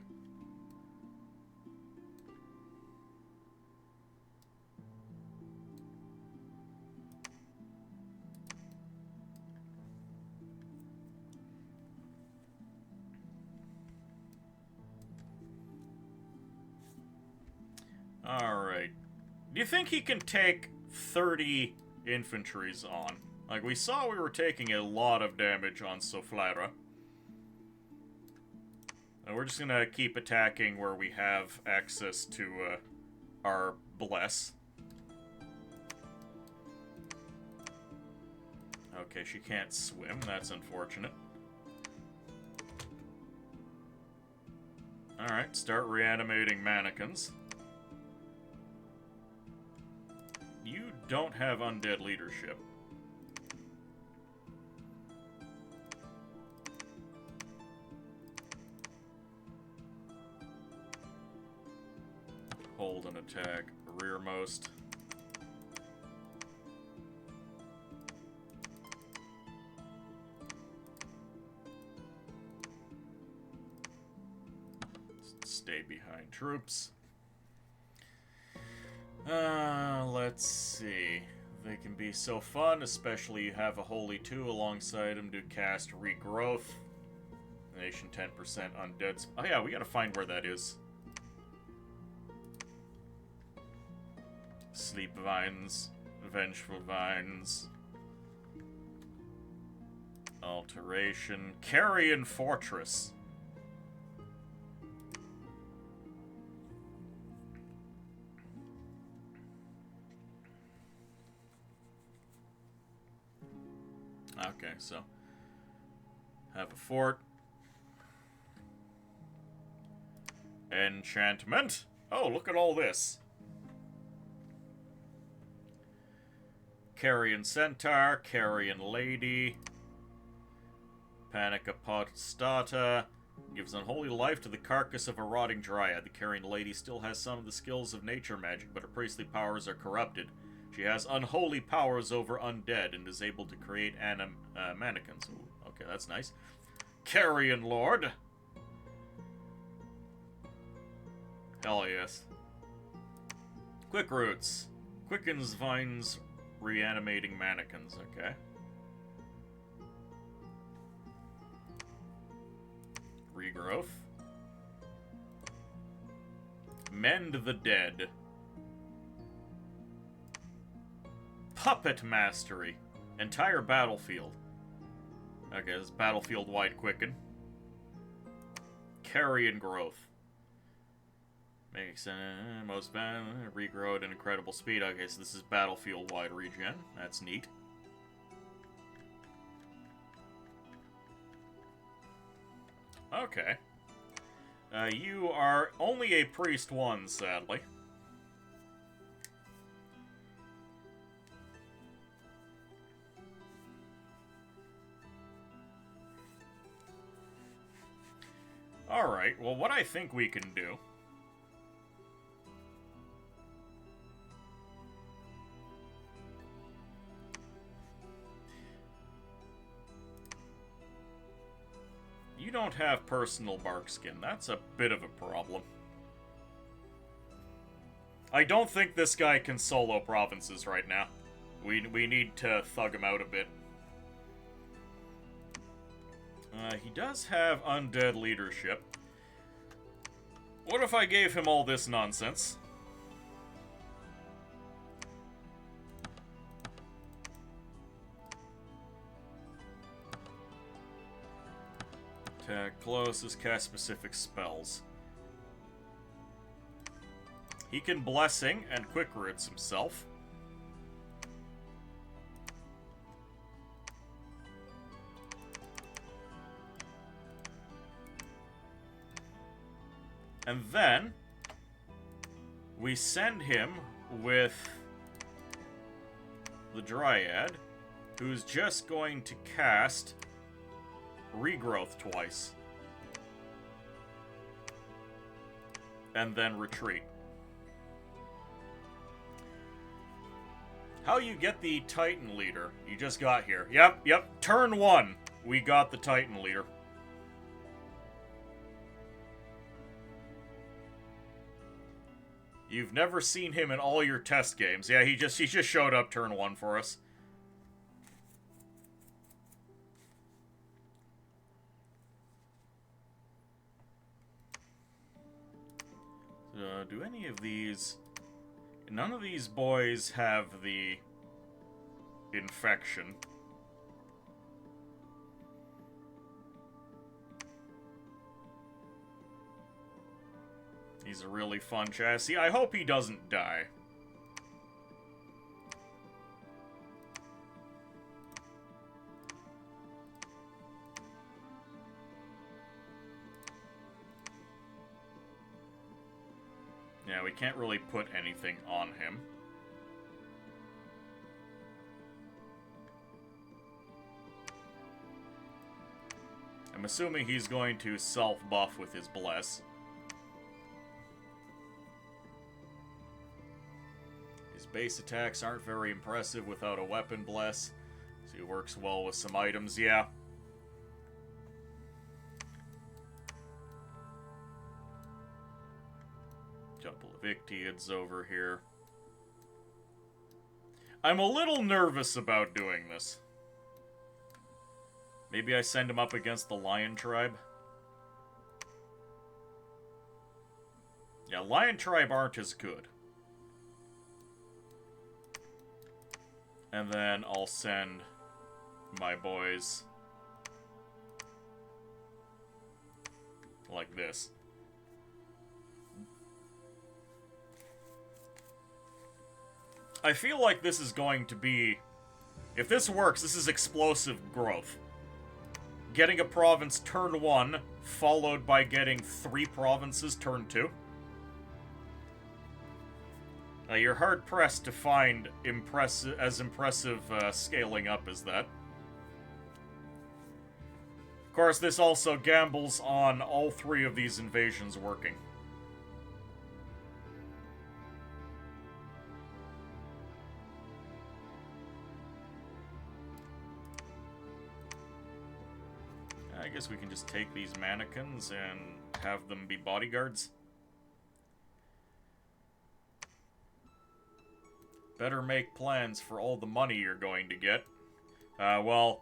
Alright. Do you think he can take 30 infantries on? Like, we saw we were taking a lot of damage on Soflara. And we're just gonna keep attacking where we have access to our bless. Okay, she can't swim. That's unfortunate. Alright, start reanimating mannequins. You don't have undead leadership. Hold and attack, rearmost. Stay behind troops. Let's see. They can be so fun, especially you have a Holy 2 alongside them to cast Regrowth. Nation 10% undead. Oh yeah, we gotta find where that is. Sleep Vines. Vengeful Vines. Alteration. Carrion Fortress. Okay, so have a fort. Enchantment. Oh, look at all this. Carrion Centaur, Carrion Lady, Panica Potstata, gives unholy life to the carcass of a rotting dryad. The Carrion Lady still has some of the skills of nature magic, but her priestly powers are corrupted. She has unholy powers over undead and is able to create mannequins. Ooh, okay, that's nice. Carrion Lord. Hell yes. Quick Roots. Quickens vines, reanimating mannequins. Okay. Regrowth. Mend the Dead. Puppet Mastery. Entire battlefield. Okay, this is battlefield-wide quicken. Carrion Growth. Makes most regrow at an incredible speed. Okay, so this is battlefield-wide regen. That's neat. Okay. You are only a priest 1, sadly. Alright, well, what I think we can do... You don't have personal bark skin. That's a bit of a problem. I don't think this guy can solo provinces right now. We need to thug him out a bit. He does have undead leadership. What if I gave him all this nonsense? Attack closest, cast specific spells. He can Blessing and Quick Roots himself. And then we send him with the Dryad, who's just going to cast Regrowth twice. and then retreat. How you get the Titan leader? You just got here. Yep. Turn 1. We got the Titan leader. You've never seen him in all your test games. Yeah, he just showed up turn 1 for us. Do any of these... None of these boys have the infection. He's a really fun chassis. I hope he doesn't die. Yeah, we can't really put anything on him. I'm assuming he's going to self-buff with his Bless. His base attacks aren't very impressive without a weapon Bless, so he works well with some items, yeah. Couple of Ictiids over here. I'm a little nervous about doing this. Maybe I send him up against the Lion Tribe? Yeah, Lion Tribe aren't as good. And then I'll send my boys like this. I feel like this is going to be... If this works, this is explosive growth. Getting a province turn 1, followed by getting 3 provinces turn 2. Now, you're hard-pressed to find as impressive scaling up as that. Of course, this also gambles on all 3 of these invasions working. I guess we can just take these mannequins and have them be bodyguards. Better make plans for all the money you're going to get. Well...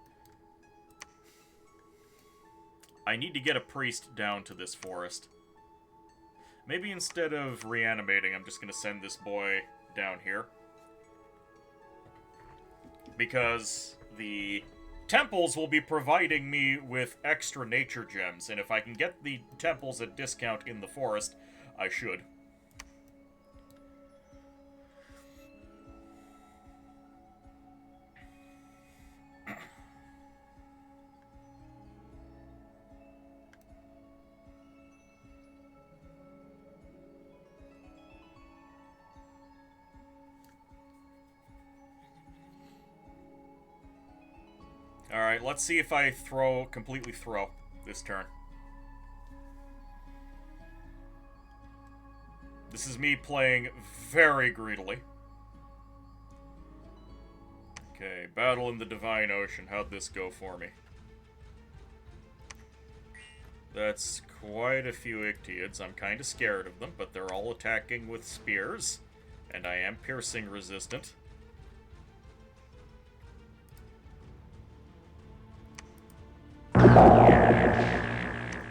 I need to get a priest down to this forest. Maybe instead of reanimating, I'm just going to send this boy down here. Because the temples will be providing me with extra nature gems, and if I can get the temples at discount in the forest, I should. Alright, let's see if I completely throw this turn. This is me playing very greedily. Okay, battle in the Divine Ocean. How'd this go for me? That's quite a few Ictiids. I'm kind of scared of them, but they're all attacking with spears, and I am piercing resistant.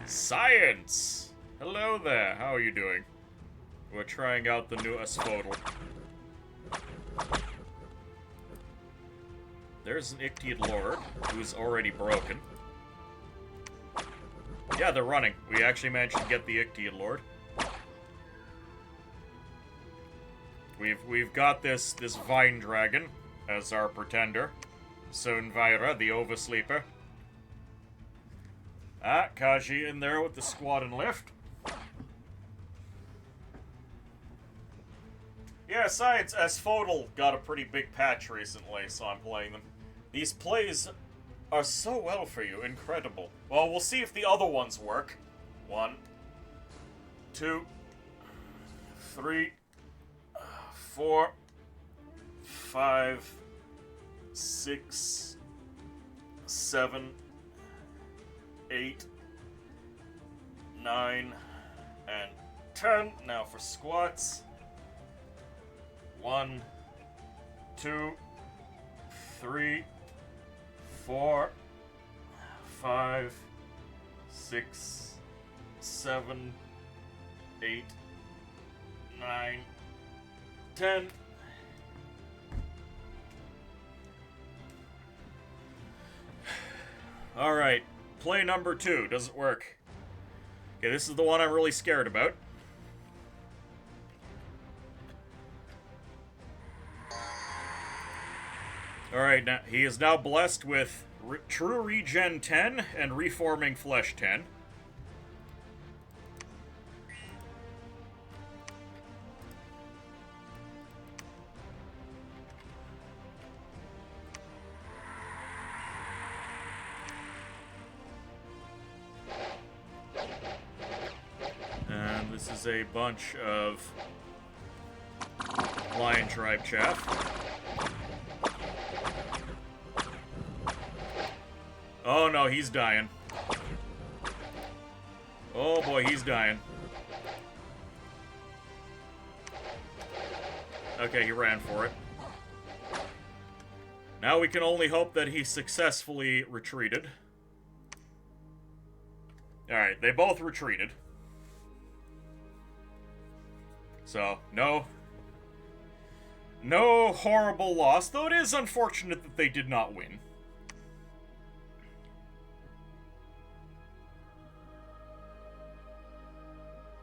Science! Hello there, how are you doing? We're trying out the new Aspodel. There's an Ictiid Lord, who's already broken. Yeah, they're running. We actually managed to get the Ictiid Lord. We've got this Vine Dragon as our pretender. Soonvira, the Oversleeper. Ah, Kaji in there with the squad and lift. Yeah, science, Aspodel got a pretty big patch recently, so I'm playing them. These plays are so well for you, incredible. Well, we'll see if the other ones work. 1, 2, 3, 4, 5, 6, 7, 8, 9, and 10. Now for squats. 1, 2, 3, 4, 5, 6, 7, 8, 9, 10. Alright, play number 2. Does it work? Okay, this is the one I'm really scared about. Alright, now he is now blessed with True Regen 10 and Reforming Flesh 10. And this is a bunch of Lion Tribe chaff. Oh no, he's dying. Oh boy, he's dying. Okay, he ran for it. Now we can only hope that he successfully retreated. Alright, they both retreated. So, no horrible loss, though it is unfortunate that they did not win.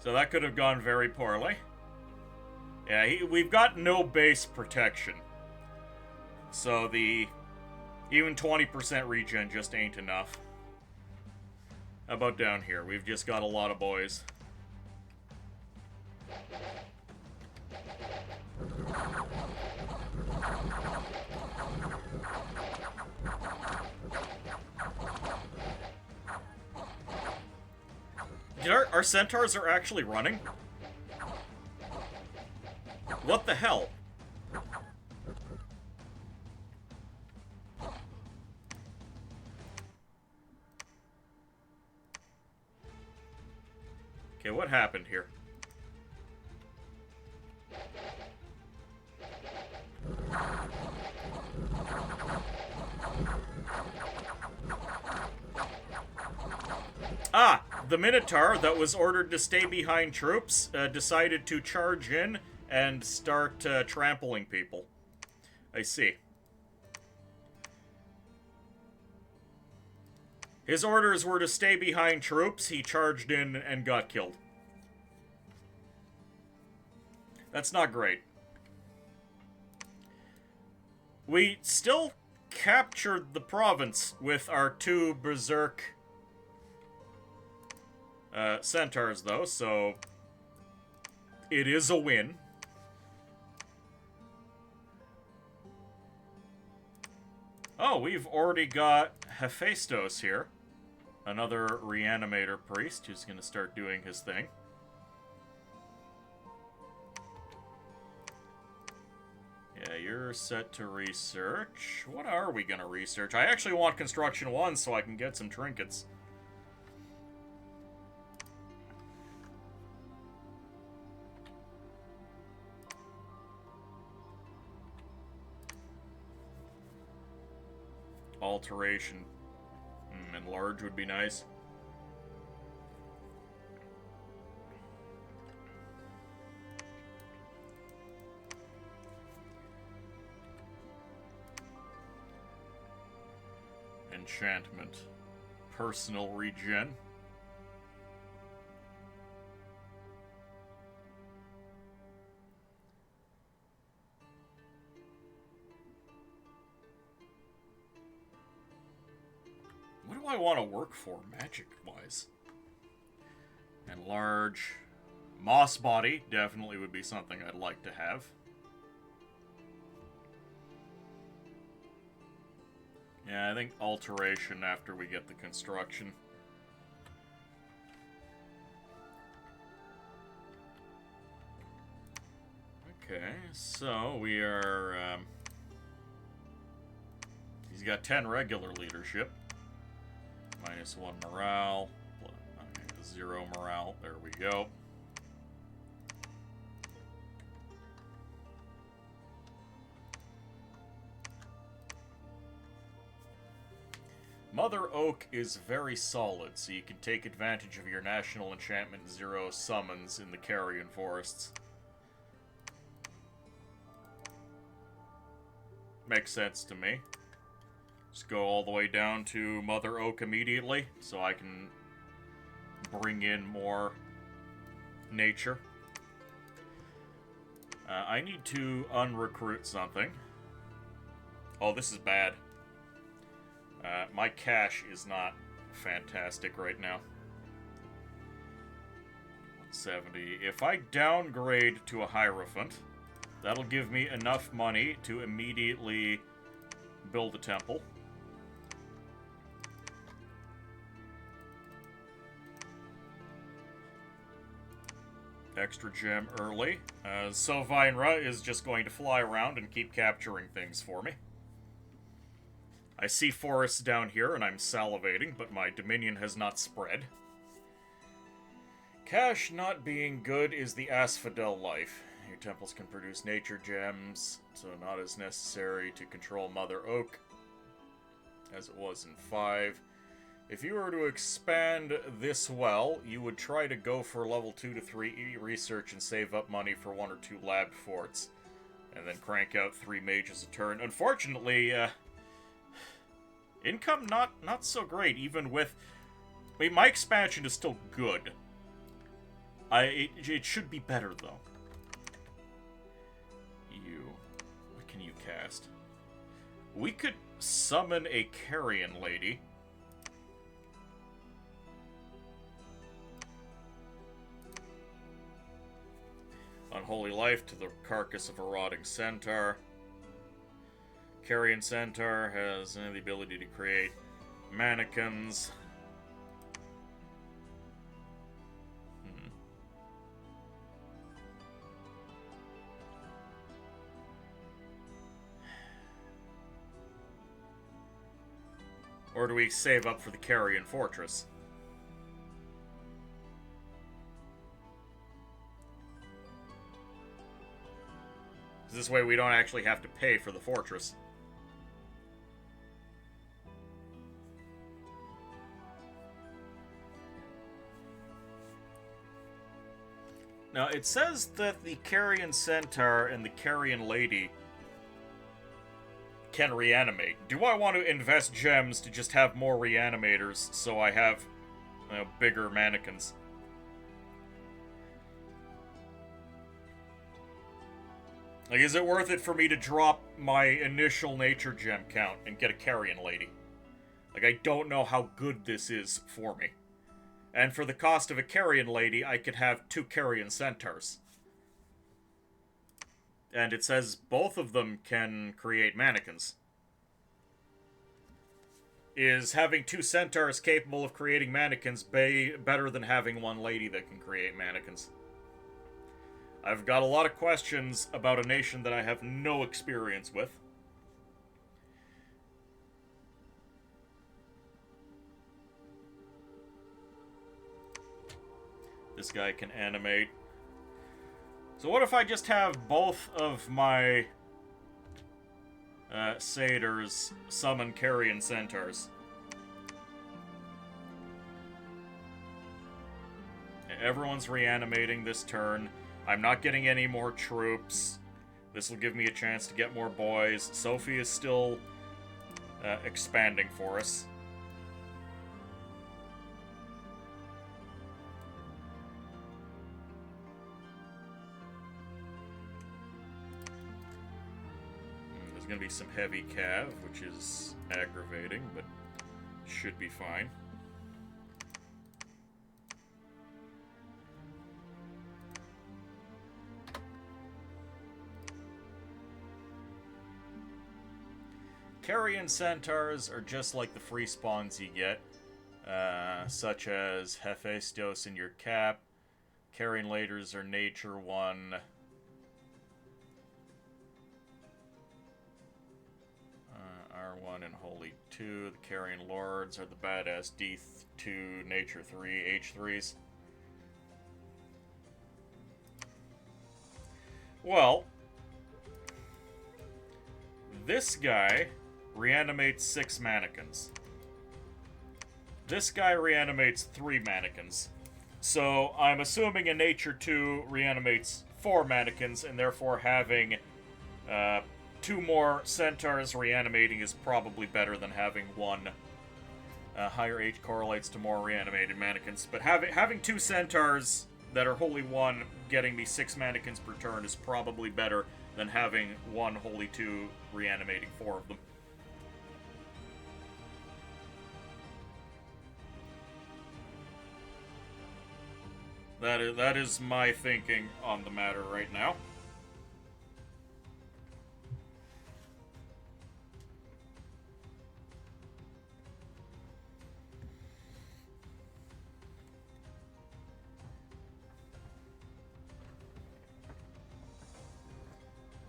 So that could have gone very poorly. Yeah, we've got no base protection. So even 20% regen just ain't enough. How about down here? We've just got a lot of boys. Our centaurs are actually running? What the hell? Okay, what happened here? Ah! The Minotaur that was ordered to stay behind troops decided to charge in and start trampling people. I see. His orders were to stay behind troops. He charged in and got killed. That's not great. We still captured the province with our 2 berserk centaurs, though, so it is a win. Oh, we've already got Hephaestus here. Another reanimator priest who's going to start doing his thing. Yeah, you're set to research. What are we going to research? I actually want Construction 1 so I can get some trinkets. Alteration. Enlarge would be nice. Enchantment. Personal regen. What do I want to work for, magic-wise? Enlarge. Moss body definitely would be something I'd like to have. Yeah, I think alteration after we get the construction. So, we are, he's got 10 regular leadership. -1 morale. 0 morale. There we go. Mother Oak is very solid, so you can take advantage of your National Enchantment 0 summons in the Carrion Forests. Makes sense to me. Just go all the way down to Mother Oak immediately, so I can bring in more nature. I need to unrecruit something. Oh, this is bad. My cash is not fantastic right now. 170. If I downgrade to a Hierophant, that'll give me enough money to immediately build a temple. Extra gem early. Sylvainra is just going to fly around and keep capturing things for me. I see forests down here, and I'm salivating, but my dominion has not spread. Cash not being good is the Aspodel life. Your temples can produce nature gems, so not as necessary to control Mother Oak as it was in 5. If you were to expand this well, you would try to go for level 2 to 3 research and save up money for 1 or 2 lab forts, and then crank out 3 mages a turn. Unfortunately, income not so great, even with... Wait, my expansion is still good. It should be better, though. What can you cast? We could summon a Carrion Lady. Unholy Life to the carcass of a rotting centaur. Carrion Centaur has the ability to create mannequins. Or do we save up for the Carrion Fortress? This way we don't actually have to pay for the fortress. Now, it says that the Carrion Centaur and the Carrion Lady can reanimate. Do I want to invest gems to just have more reanimators so I have, bigger mannequins? Like, is it worth it for me to drop my initial nature gem count and get a Carrion Lady? Like, I don't know how good this is for me. And for the cost of a Carrion Lady, I could have 2 Carrion Centaurs. And it says both of them can create mannequins. Is having 2 centaurs capable of creating mannequins better than having 1 lady that can create mannequins? I've got a lot of questions about a nation that I have no experience with. This guy can animate. So what if I just have both of my satyrs summon Carrion Centaurs? Everyone's reanimating this turn. I'm not getting any more troops. This will give me a chance to get more boys. Sophie is still expanding for us. There's going to be some heavy cav, which is aggravating, but should be fine. Carrion Centaurs are just like the free spawns you get, such as Hephaestos in your cap. Carrion Laders are Nature 1. R1 and Holy 2. The Carrion Lords are the badass D2, Nature 3, H3s. Well, this guy reanimates 6 mannequins. This guy reanimates 3 mannequins. So I'm assuming a Nature 2 reanimates 4 mannequins, and therefore having 2 more centaurs reanimating is probably better than having 1. Higher H correlates to more reanimated mannequins, but having 2 centaurs that are Holy 1 getting me 6 mannequins per turn is probably better than having 1 Holy 2 reanimating 4 of them. That is my thinking on the matter right now.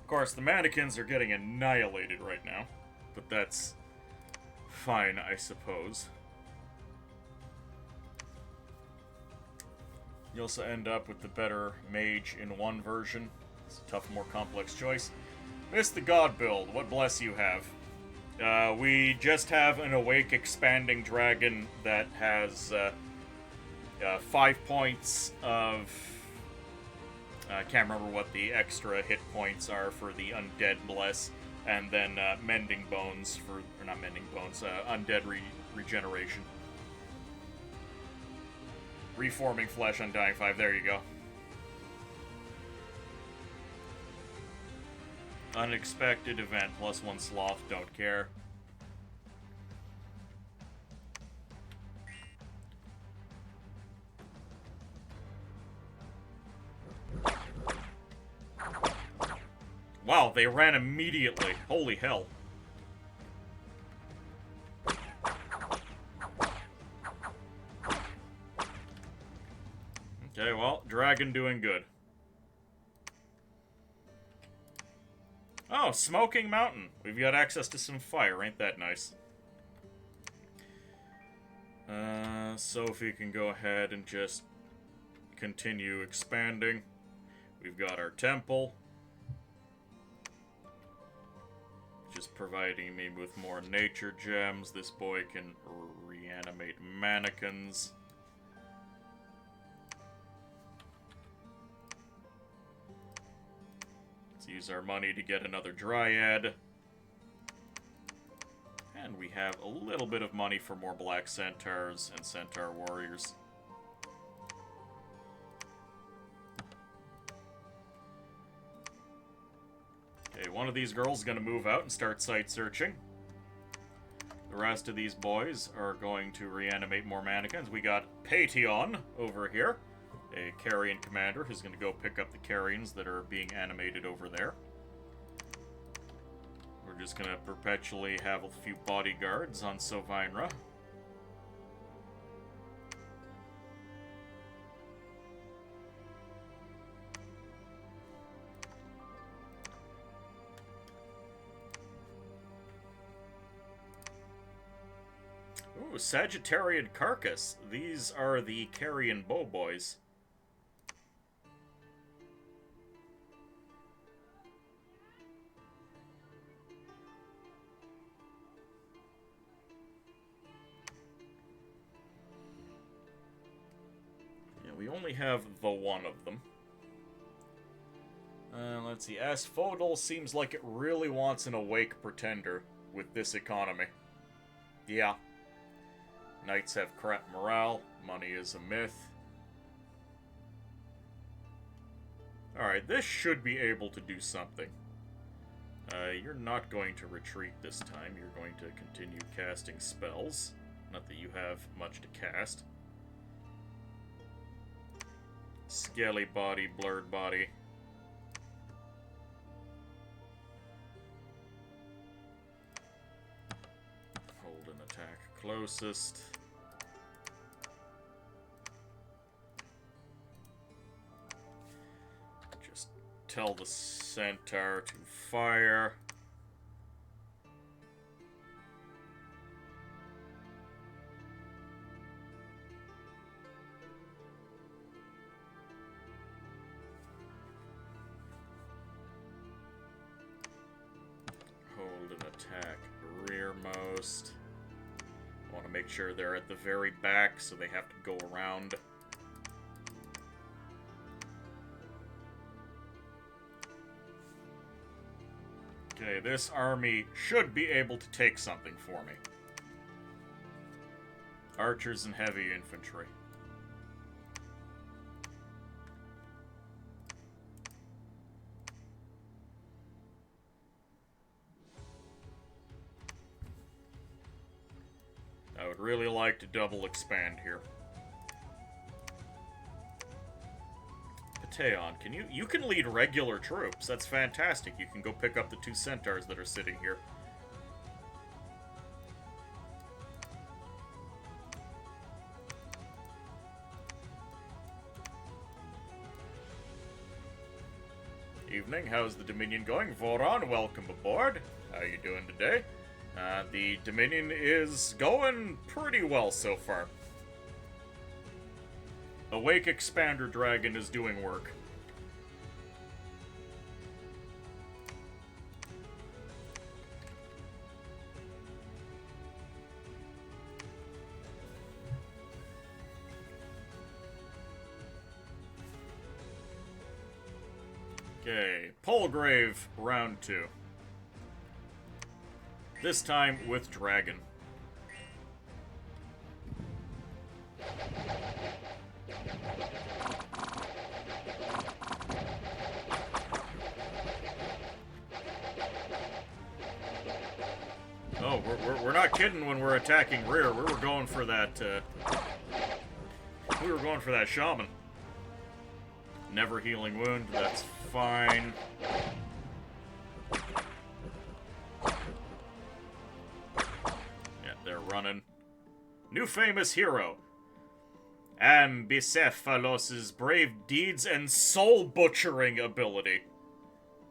Of course, the mannequins are getting annihilated right now, but that's fine, I suppose. You also end up with the better mage in 1 version. It's a tough, more complex choice. Miss the God build. What bless you have? We just have an awake expanding dragon that has 5 points of... I can't remember what the extra hit points are for the undead bless, and then mending bones for... or not mending bones, undead regeneration. Reforming flesh, undying 5, there you go. Unexpected event, +1 sloth, don't care. Wow, they ran immediately. Holy hell. Okay, well, dragon doing good. Oh, Smoking Mountain. We've got access to some fire. Ain't that nice? Sophie can go ahead and just continue expanding. We've got our temple. Just providing me with more nature gems. This boy can reanimate mannequins. Let's use our money to get another dryad. And we have a little bit of money for more black centaurs and centaur warriors. Okay, one of these girls is going to move out and start site searching. The rest of these boys are going to reanimate more mannequins. We got Pateon over here, a carrion commander who's going to go pick up the carrions that are being animated over there. We're just going to perpetually have a few bodyguards on Sovinra. Ooh, Sagittarian Carcass. These are the carrion bow boys. Yeah, we only have the one of them. Let's see. Aspodel seems like it really wants an awake pretender with this economy. Yeah. Knights have crap morale. Money is a myth. Alright, this should be able to do something. You're not going to retreat this time. You're going to continue casting spells. Not that you have much to cast. Skelly body, blurred body. Hold an attack closest. Just tell the centaur to fire. attack rearmost. I want to make sure they're at the very back, so they have to go around. Okay, this army should be able to take something for me. Archers and heavy infantry. I would really like to double expand here. Pateon, you can lead regular troops. That's fantastic. You can go pick up the 2 centaurs that are sitting here. Evening, how's the Dominion going? Voron, welcome aboard. How you doing today? The Dominion is going pretty well so far. Awake Expander Dragon is doing work. Okay, Polgrave, round 2. This time with Dragon. Oh, we're not kidding when we're attacking rear. We were going for that, we were going for that shaman. Never healing wound, that's fine. Yeah, they're running. New famous hero. Ambicephalos's brave deeds and soul butchering ability.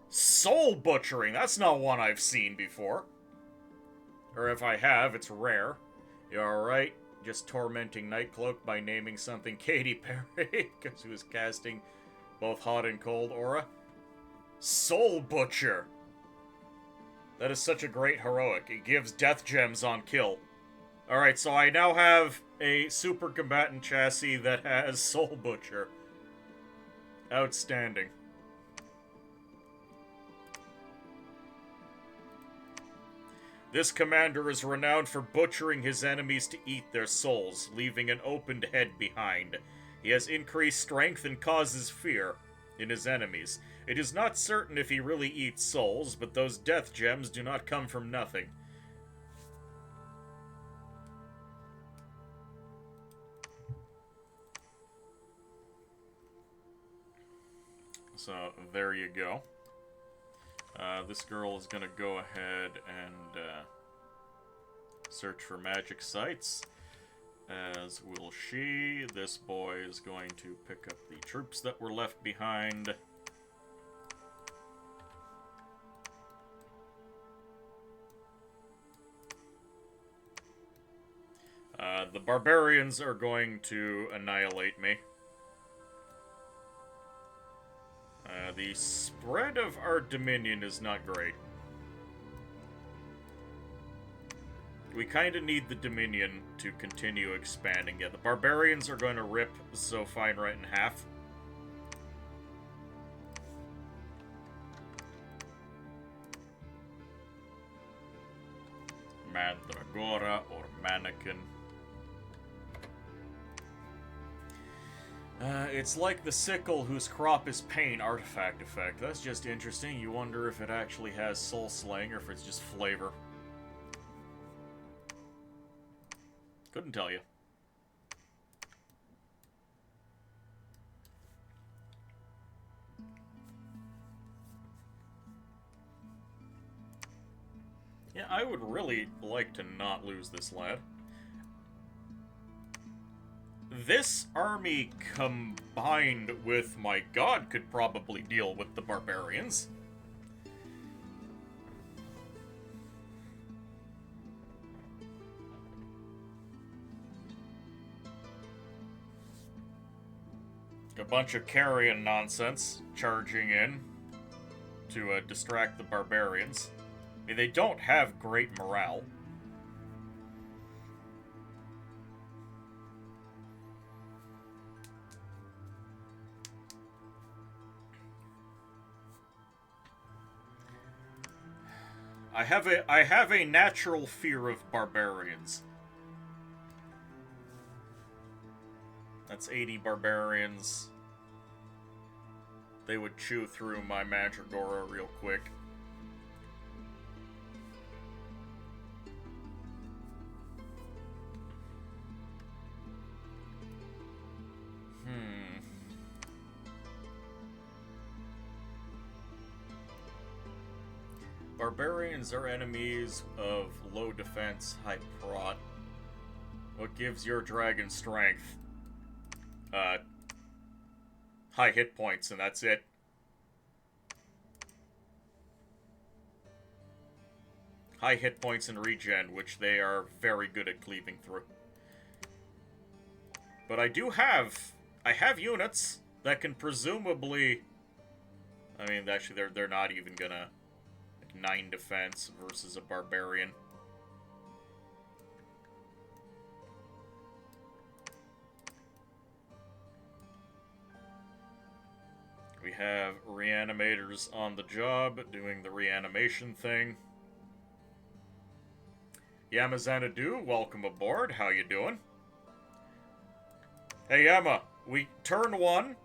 Soul butchering, that's not one I've seen before. Or if I have, it's rare. You alright? Just tormenting Nightcloak by naming something Katy Perry, because he was casting both hot and cold aura. Soul Butcher! That is such a great heroic. It gives death gems on kill. Alright, so I now have a super combatant chassis that has Soul Butcher. Outstanding. This commander is renowned for butchering his enemies to eat their souls, leaving an opened head behind. He has increased strength and causes fear in his enemies. It is not certain if he really eats souls, but those death gems do not come from nothing. So, there you go. This girl is going to go ahead and search for magic sites, as will she. This boy is going to pick up the troops that were left behind. The barbarians are going to annihilate me. The spread of our dominion is not great. We kind of need the dominion to continue expanding. Yeah, the barbarians are going to rip Zophine right in half. Mandragora or Mannequin. It's like the sickle whose crop is pain artifact effect. That's just interesting. You wonder if it actually has soul slaying or if it's just flavor. Couldn't tell you. Yeah, I would really like to not lose this lad. This army combined with my god could probably deal with the barbarians. A bunch of carrion nonsense charging in to distract the barbarians. mean, they don't have great morale. I have a natural fear of barbarians. That's 80 barbarians. They would chew through my Mandragora real quick. Barbarians are enemies of low defense, high prot. What gives your dragon strength? High hit points, and that's it. High hit points and regen, which they are very good at cleaving through. But I have units that can presumably, I mean, actually, they're not even gonna, like, 9 defense versus a barbarian. We have reanimators on the job, doing the reanimation thing. Yamazanadu, welcome aboard. How you doing? Hey, Yama, turn 1,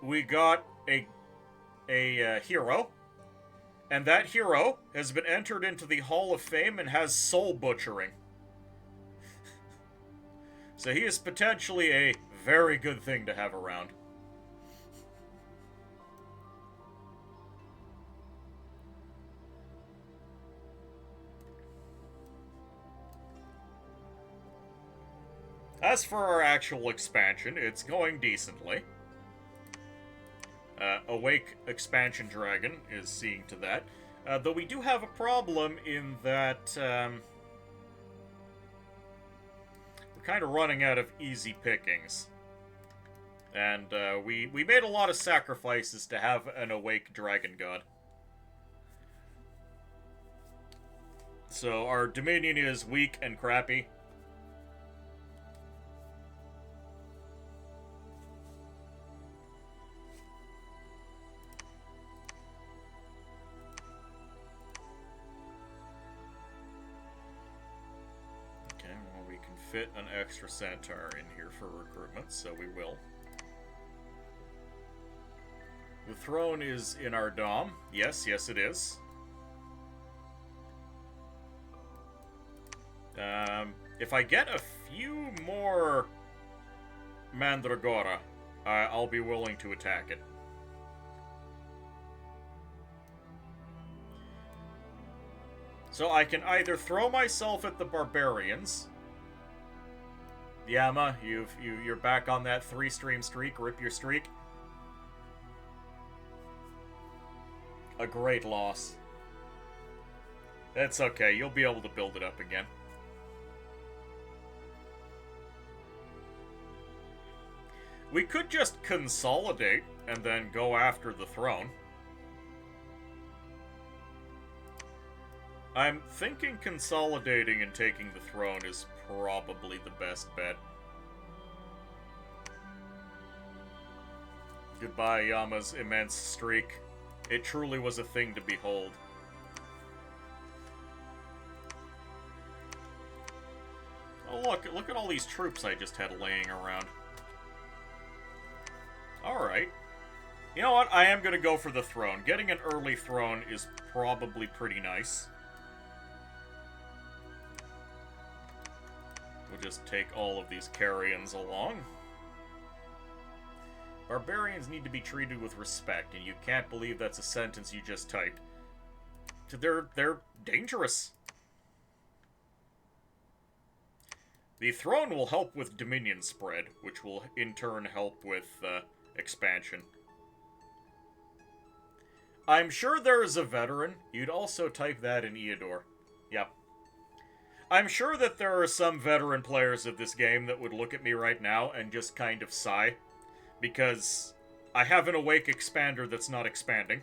we got a hero, and that hero has been entered into the Hall of Fame and has soul butchering. So he is potentially a very good thing to have around. As for our actual expansion, it's going decently. Awake Expansion Dragon is seeing to that. Though we do have a problem in that we're kind of running out of easy pickings. And we made a lot of sacrifices to have an Awake Dragon God. So our Dominion is weak and crappy. Fit an extra centaur in here for recruitment, so we will. The throne is in our dom. Yes, it is. If I get a few more Mandragora, I'll be willing to attack it. So I can either throw myself at the barbarians. Yama, you're back on that 3-stream streak. Rip your streak. A great loss. That's okay. You'll be able to build it up again. We could just consolidate and then go after the throne. I'm thinking consolidating and taking the throne is probably the best bet. Goodbye, Yama's immense streak. It truly was a thing to behold. Oh, look at all these troops I just had laying around. Alright. You know what? I am going to go for the throne. Getting an early throne is probably pretty nice. We'll just take all of these carrions along. Barbarians need to be treated with respect, and you can't believe that's a sentence you just typed. They're dangerous. The throne will help with dominion spread, which will in turn help with expansion. I'm sure there is a veteran. You'd also type that in Eodor. Yep. I'm sure that there are some veteran players of this game that would look at me right now and just kind of sigh, because I have an Awake Expander that's not expanding.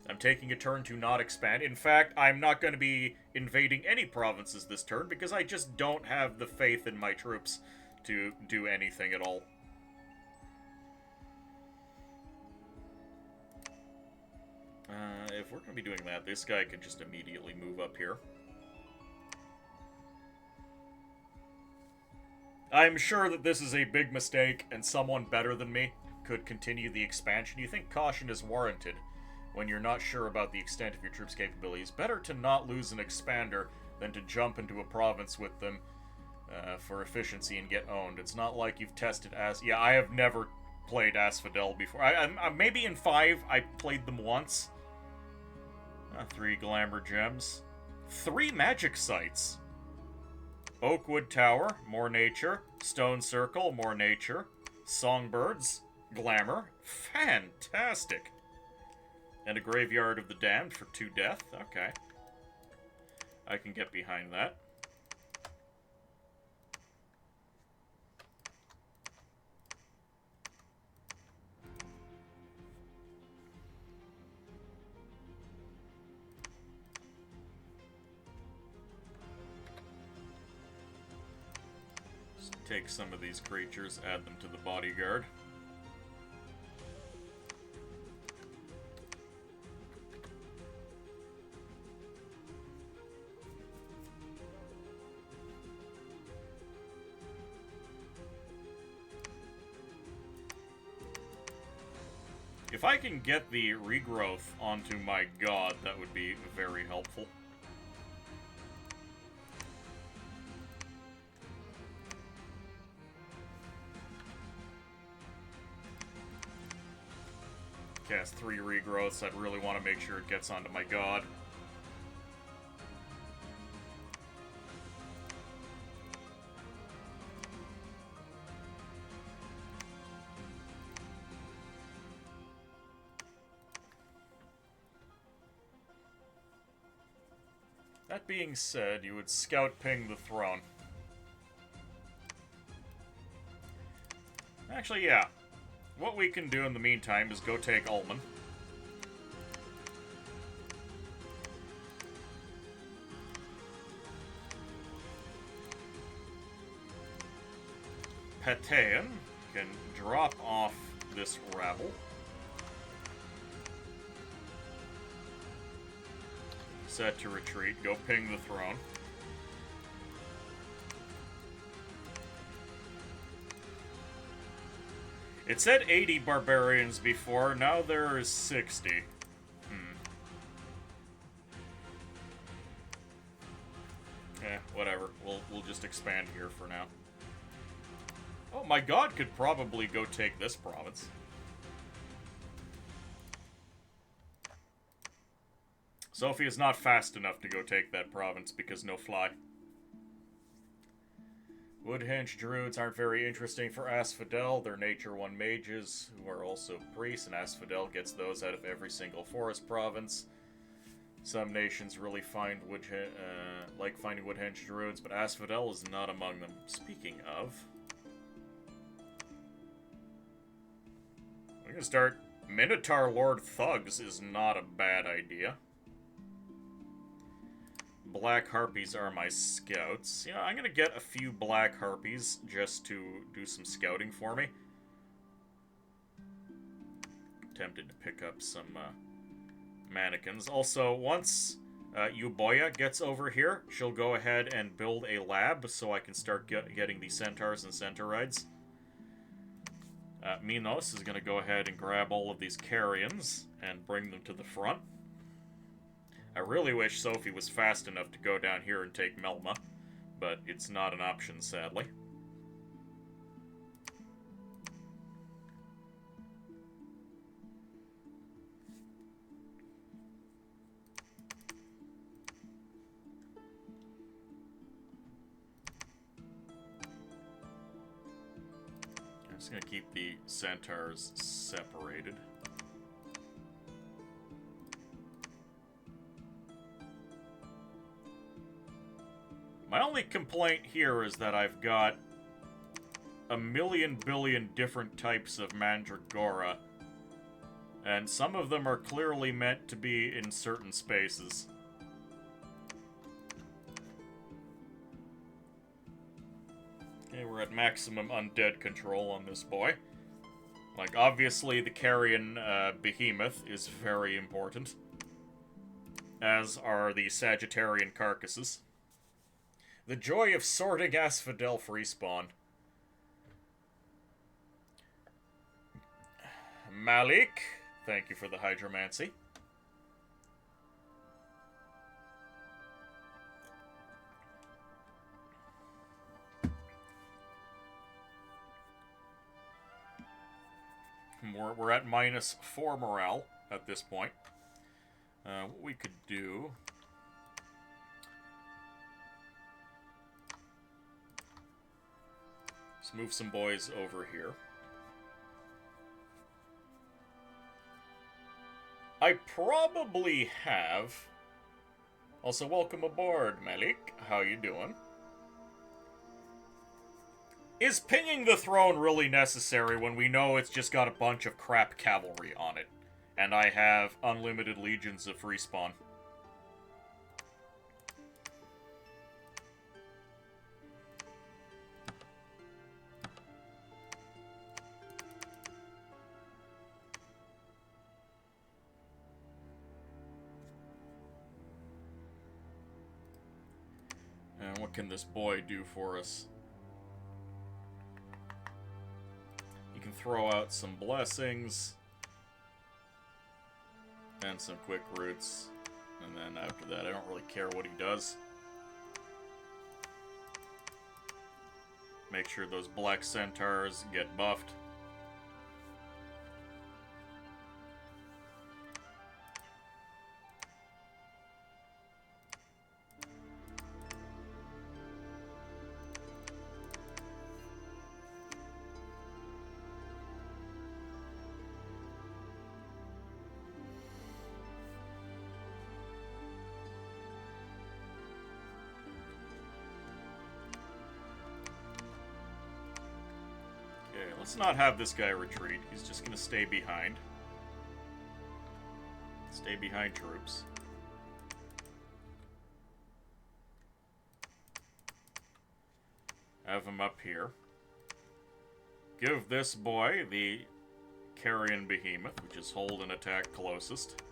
I'm taking a turn to not expand. In fact, I'm not going to be invading any provinces this turn because I just don't have the faith in my troops to do anything at all. If we're going to be doing that, this guy could just immediately move up here. I'm sure that this is a big mistake, and someone better than me could continue the expansion. You think caution is warranted when you're not sure about the extent of your troops' capabilities. Better to not lose an expander than to jump into a province with them for efficiency and get owned. It's not like you've tested Yeah, I have never played Aspodel before. Maybe in 5 I played them once. 3 glamour gems. 3 magic sites. Oakwood Tower, more nature. Stone Circle, more nature. Songbirds, glamour. Fantastic. And a Graveyard of the Damned for 2 death. Okay. I can get behind that. Take some of these creatures, add them to the bodyguard. If I can get the regrowth onto my god, that would be very helpful. Cast 3 regrowths. I'd really want to make sure it gets onto my god. That being said, you would scout ping the throne. Actually, yeah. What we can do in the meantime is go take Ulman. Petean can drop off this rabble. Set to retreat. Go ping the throne. It said 80 barbarians before, now there is 60. Whatever. We'll just expand here for now. Oh, my god could probably go take this province. Sophie is not fast enough to go take that province because no fly. Woodhenge druids aren't very interesting for Aspodel. They're Nature 1 mages, who are also priests, and Aspodel gets those out of every single forest province. Some nations really find like finding Woodhenge druids, but Aspodel is not among them. Speaking of... we're gonna start... Minotaur Lord Thugs is not a bad idea. Black Harpies are my scouts. You know, I'm gonna get a few Black Harpies just to do some scouting for me. Tempted to pick up some mannequins. Also, once Euboya gets over here, she'll go ahead and build a lab so I can start getting the centaurs and centaurides. Minos is gonna go ahead and grab all of these carrions and bring them to the front. I really wish Sophie was fast enough to go down here and take Melma, but it's not an option, sadly. I'm just going to keep the centaurs separated. My only complaint here is that I've got a million billion different types of Mandragora, And some of them are clearly meant to be in certain spaces. Okay, we're at maximum undead control on this boy. Like, obviously the carrion behemoth is very important. As are the Sagittarian carcasses. The joy of sorting Aspodel free spawn. Malik, thank you for the hydromancy. We're at -4 morale at this point. What we could do... Let's move some boys over here. I probably have... Also, welcome aboard, Malik. How you doing? Is pinging the throne really necessary when we know it's just got a bunch of crap cavalry on it? And I have unlimited legions of free spawn. And what can this boy do for us? He can throw out some blessings. And some quick roots. And then after that, I don't really care what he does. Make sure those black centaurs get buffed. Let's not have this guy retreat. He's just gonna stay behind. Stay behind troops. Have him up here. Give this boy the carrion behemoth, which is hold and attack closest.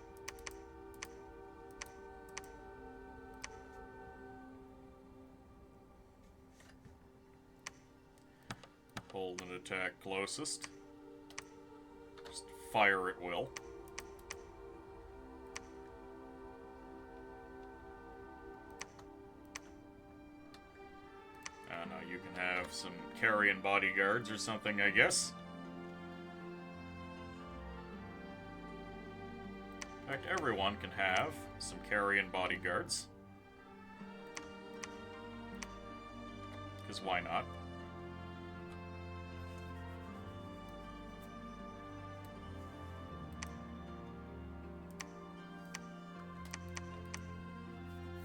Hold and attack closest. Just fire at will. I don't know, you can have some carrion bodyguards or something, I guess. In fact, everyone can have some carrion bodyguards. Because why not?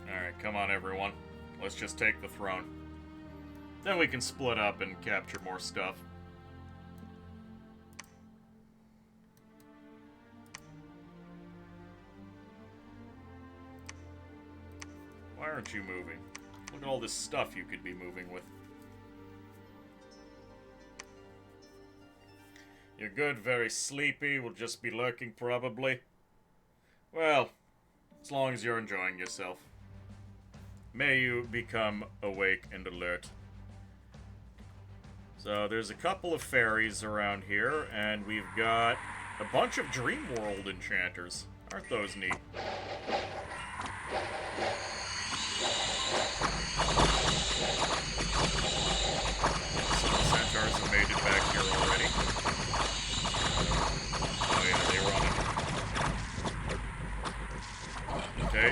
Alright, come on everyone. Let's just take the throne. Then we can split up and capture more stuff. Why aren't you moving? Look at all this stuff you could be moving with. You're good, very sleepy, will just be lurking probably. Well, as long as you're enjoying yourself. May you become awake and alert. So there's a couple of fairies around here, and we've got a bunch of Dream World enchanters. Aren't those neat? Some of the centaurs have made it back here already. Oh yeah, they run. Okay,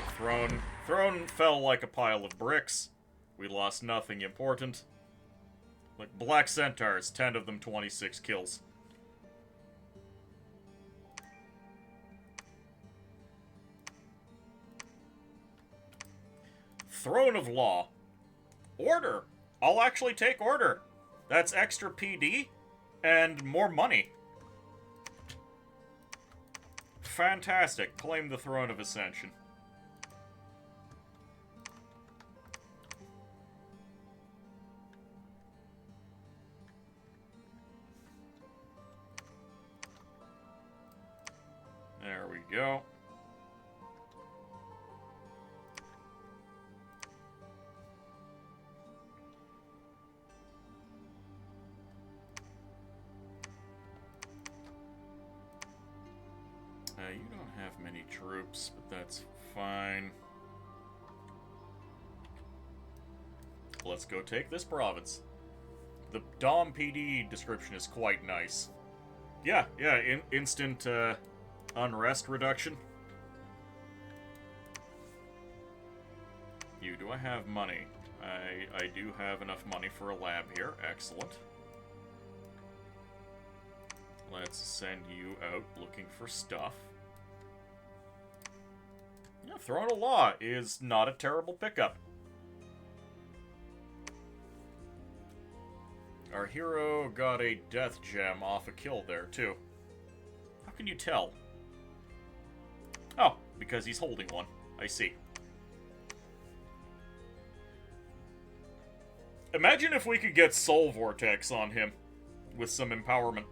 Throne fell like a pile of bricks. We lost nothing important. Like, black centaurs, 10 of them, 26 kills. Throne of Law. Order! I'll actually take order. That's extra PD and more money. fantastic. Claim the Throne of Ascension. There we go. You don't have many troops, but that's fine. Let's go take this province. The Dom PD description is quite nice. Yeah, instant unrest reduction. Do I have money? I do have enough money for a lab here. Excellent. Let's send you out looking for stuff. Yeah, Throne of Law is not a terrible pickup. Our hero got a death gem off a kill there, too. How can you tell? Oh, because he's holding one. I see. Imagine if we could get Soul Vortex on him with some empowerment.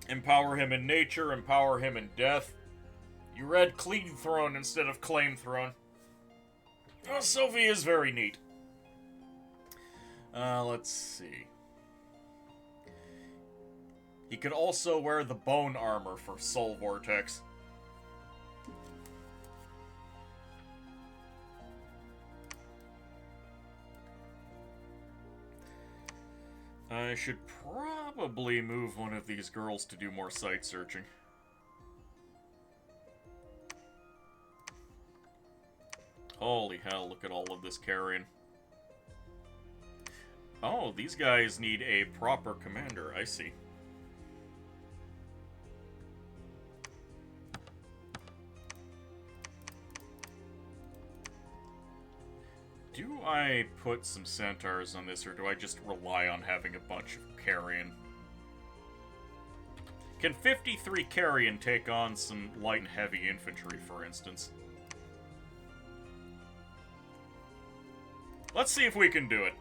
Empower him in nature, empower him in death. You read Clean Throne instead of Claim Throne. Oh, Sophie is very neat. Let's see. He could also wear the bone armor for Soul Vortex. I should probably move one of these girls to do more site searching. Holy hell, look at all of this carrion. Oh, these guys need a proper commander, I see. Do I put some centaurs on this, or do I just rely on having a bunch of carrion? Can 53 carrion take on some light and heavy infantry, for instance? Let's see if we can do it.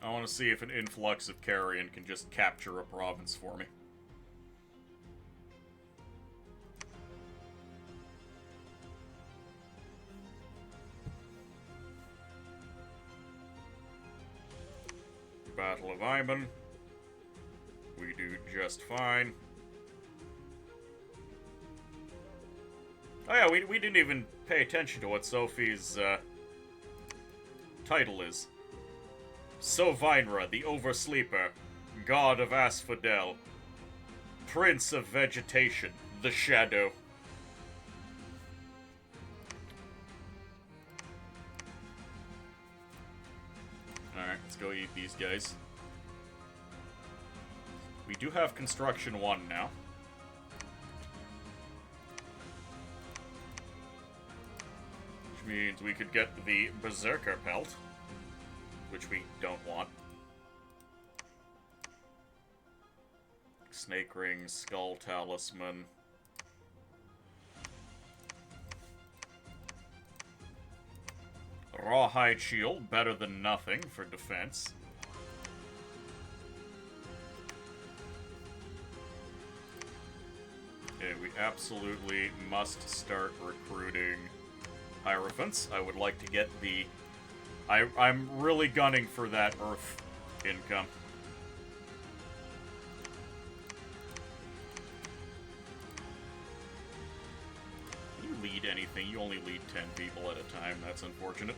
I want to see if an influx of carrion can just capture a province for me. Battle of Iman. We do just fine. Oh yeah, we didn't even pay attention to what Sophie's title is. Sovinra, the Oversleeper, God of Aspodel, Prince of Vegetation, the Shadow. Alright, let's go eat these guys. We do have Construction 1 now. Which means we could get the Berserker Pelt. Which we don't want. Snake Ring, Skull Talisman. Rawhide Shield, better than nothing for defense. Okay, we absolutely must start recruiting Hierophants. I would like to get the... I'm really gunning for that Earth income. Can you lead anything? You only lead 10 people at a time. That's unfortunate.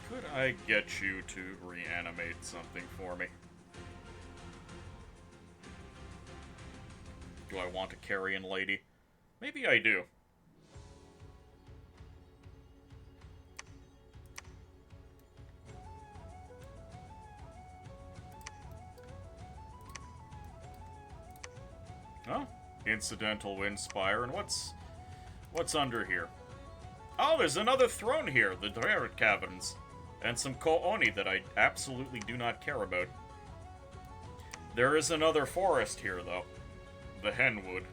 Could I get you to reanimate something for me? Do I want a carrion lady? Maybe I do. Oh, incidental wind spire, and what's under here? Oh, there's another throne here, the Dwerit Caverns, and some Ko'oni that I absolutely do not care about. There is another forest here, though, the Henwood.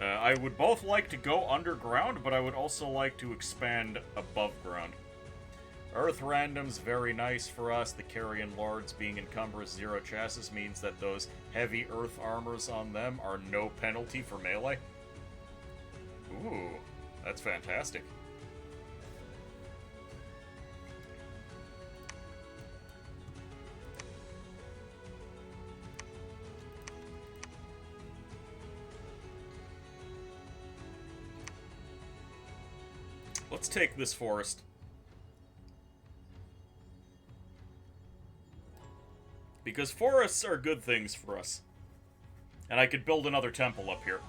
I would both like to go underground, but I would also like to expand above ground. Earth random's very nice for us. The Carrion Lords being encumbrous 0 chassis means that those heavy earth armors on them are no penalty for melee. Ooh, that's fantastic. Let's take this forest. Because forests are good things for us. And I could build another temple up here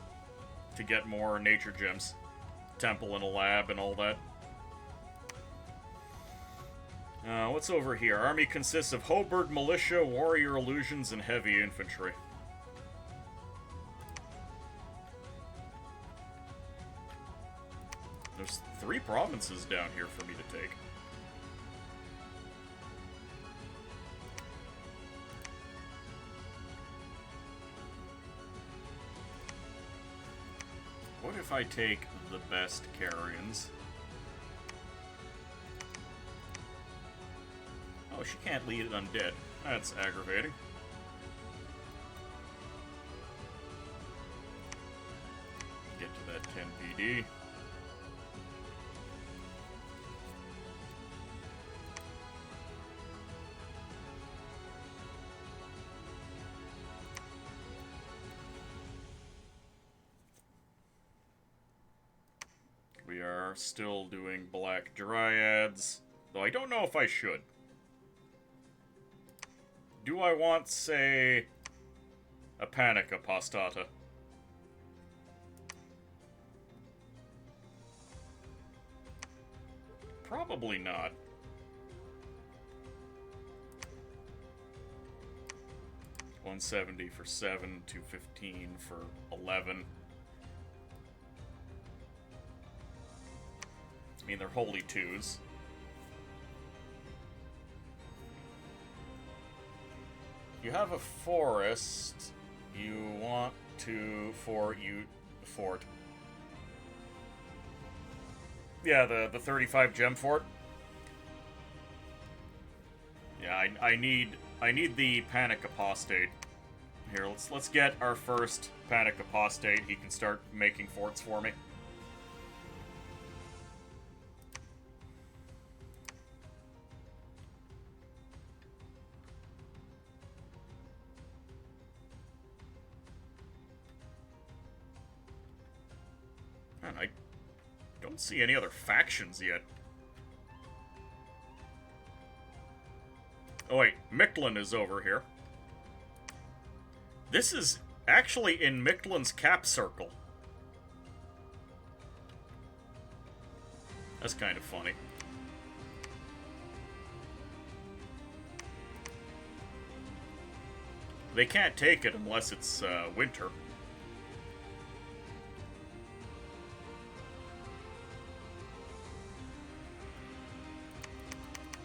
to get more nature gems. Temple and a lab and all that. What's over here? Army consists of Hobart militia, warrior illusions, and heavy infantry. There's 3 provinces down here for me to take. What if I take the best Carrions? Oh, she can't lead undead. That's aggravating. Get to that 10 PD. We are still doing Black Dryads, though I don't know if I should. Do I want, say, a Panic Apostata? Probably not. $170 for 7, $215 for 11. I mean, they're holy twos. You have a forest. You want to fort. Yeah, the 35 gem fort. Yeah, I need the Panic Apostate. Here, let's get our first Panic Apostate. He can start making forts for me. Man, I don't see any other factions yet. Oh wait, Mictlan is over here. This is actually in Mictlan's cap circle. That's kind of funny. They can't take it unless it's winter.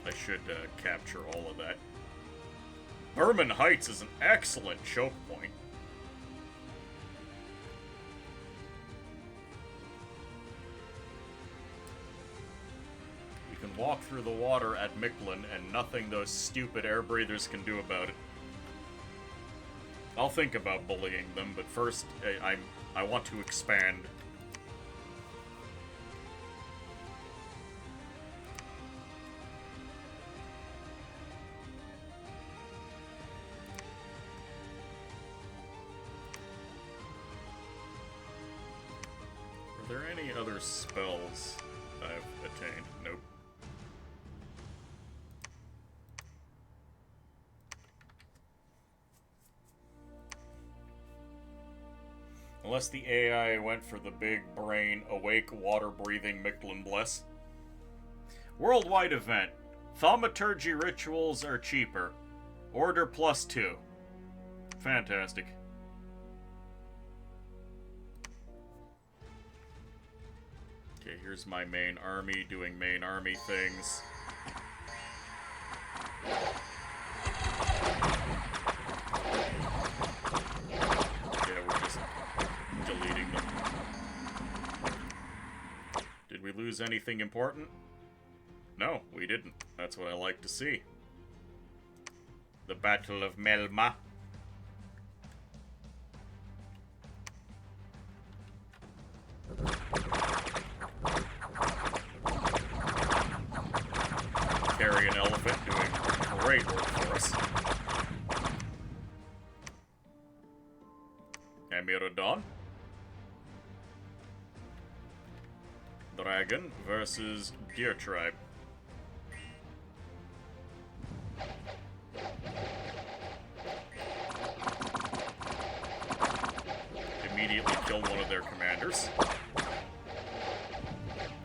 I should capture all of that. Berman Heights is an excellent choke point. We can walk through the water at Mictlan and nothing those stupid air breathers can do about it. I'll think about bullying them, but first I want to expand. Are there any other spells I've attained? Nope. Unless the AI went for the big brain, awake, water-breathing Mictlan Bliss. Worldwide event. Thaumaturgy rituals are cheaper. Order +2. Fantastic. Okay, here's my main army doing main army things. Yeah, we're just deleting them. Did we lose anything important? No, we didn't. That's what I like to see. The Battle of Melma. Carry an elephant doing great work for us. Amirodon. Dragon versus Deer Tribe. Immediately killed one of their commanders.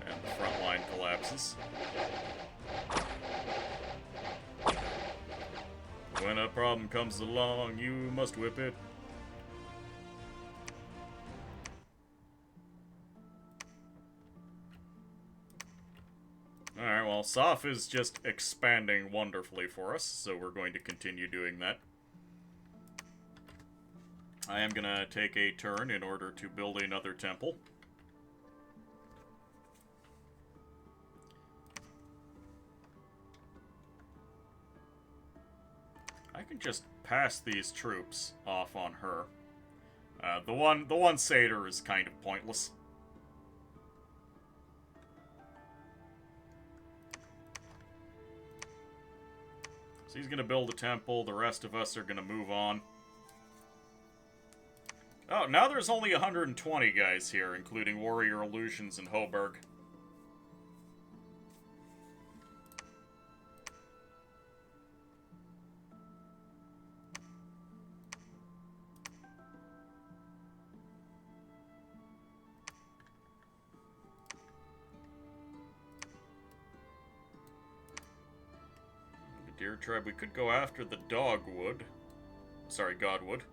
And the front line collapses. When a problem comes along, you must whip it. Alright, well, Soph is just expanding wonderfully for us, so we're going to continue doing that. I am going to take a turn in order to build another temple. I can just pass these troops off on her. The one satyr is kind of pointless. So he's gonna build a temple, the rest of us are gonna move on. Oh, now there's only 120 guys here, including Warrior Illusions and Hoberg. Deer Tribe, we could go after the Dogwood. Sorry, Godwood.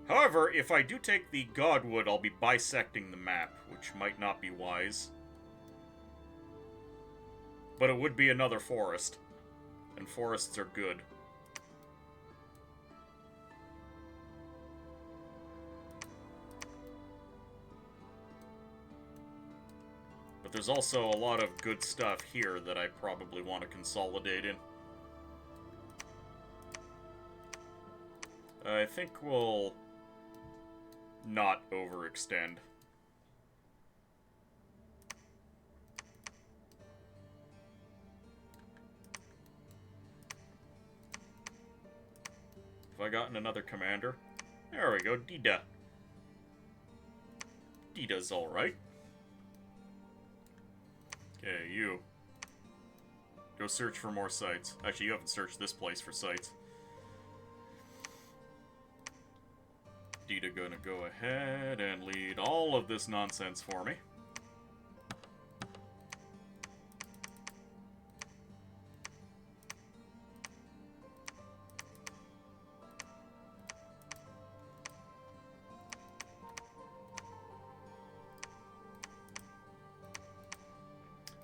However, if I do take the Godwood, I'll be bisecting the map, which might not be wise. But it would be another forest. And forests are good. But there's also a lot of good stuff here that I probably want to consolidate in. I think we'll not overextend. Have I gotten another commander? There we go, Dida. Dida's alright. Okay, you. Go search for more sites. Actually, you haven't searched this place for sites. Dita gonna go ahead and lead all of this nonsense for me.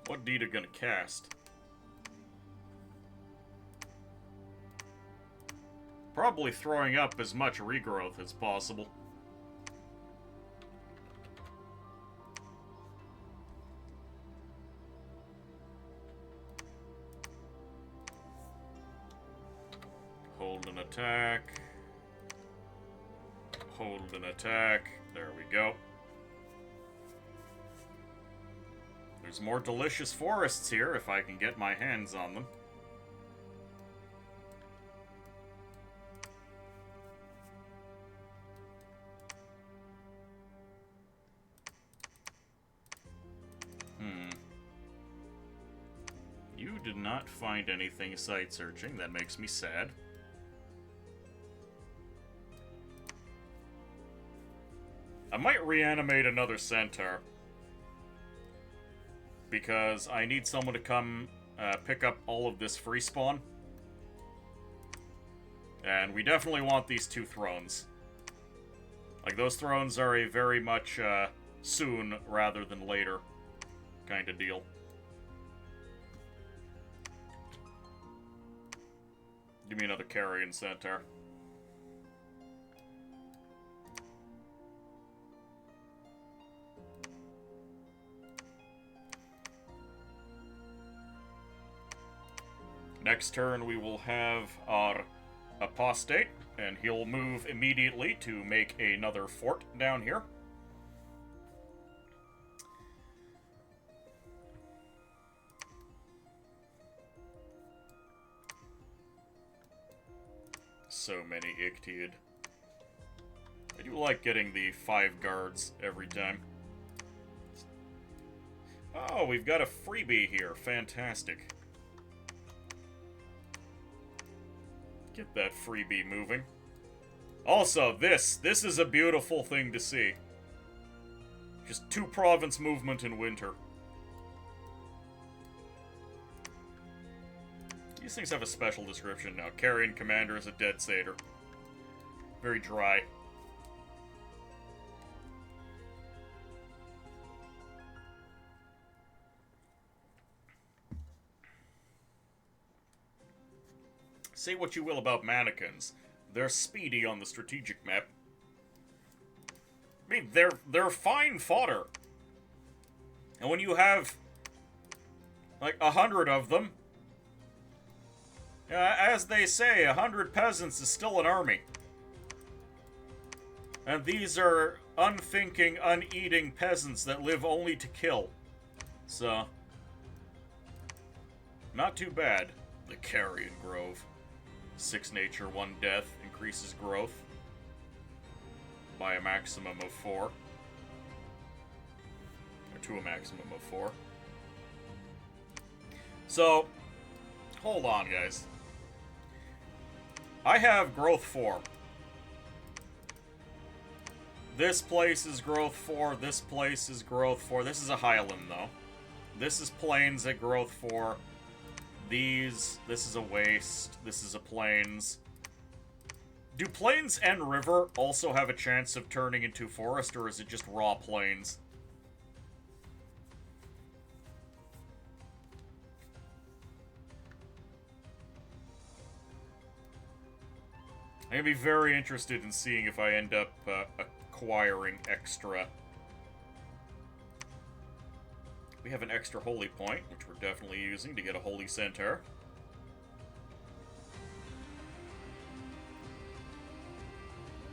What Dita gonna cast? Probably throwing up as much regrowth as possible. Hold an attack. Hold an attack. There we go. There's more delicious forests here if I can get my hands on them. You did not find anything site searching. That makes me sad. I might reanimate another centaur. Because I need someone to come pick up all of this free spawn. And we definitely want these 2 thrones. Like, those thrones are a very much soon rather than later kind of deal. Give me another carrion centaur. Next turn we will have our apostate, and he'll move immediately to make another fort down here. So many Ictiid. I do like getting the 5 guards every time. Oh, we've got a freebie here. Fantastic. Get that freebie moving. Also, this is a beautiful thing to see. Just 2 province movement in winter. These things have a special description now. Carrion Commander is a dead satyr. Very dry. Say what you will about mannequins. They're speedy on the strategic map. I mean, they're fine fodder. And when you have like 100 of them, as they say, 100 peasants is still an army. And these are unthinking, uneating peasants that live only to kill. So, not too bad. The Carrion Grove. 6 nature, 1 death, increases growth by a maximum of 4. Or to a maximum of 4. So, hold on, guys. I have growth 4. This place is growth 4, this place is growth 4. This is a highland, though. This is plains at growth 4. This is a waste. This is a plains. Do plains and river also have a chance of turning into forest, or is it just raw plains? I'm gonna be very interested in seeing if I end up acquiring extra. We have an extra holy point, which we're definitely using to get a holy centaur.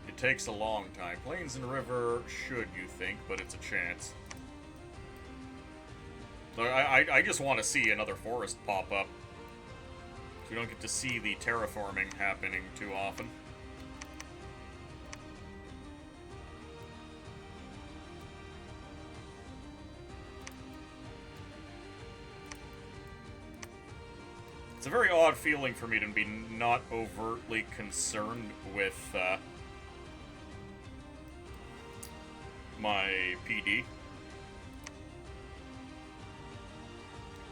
It takes a long time. Plains and river should, you think, but it's a chance. So I just want to see another forest pop up. We don't get to see the terraforming happening too often. It's a very odd feeling for me to be not overtly concerned with my PD.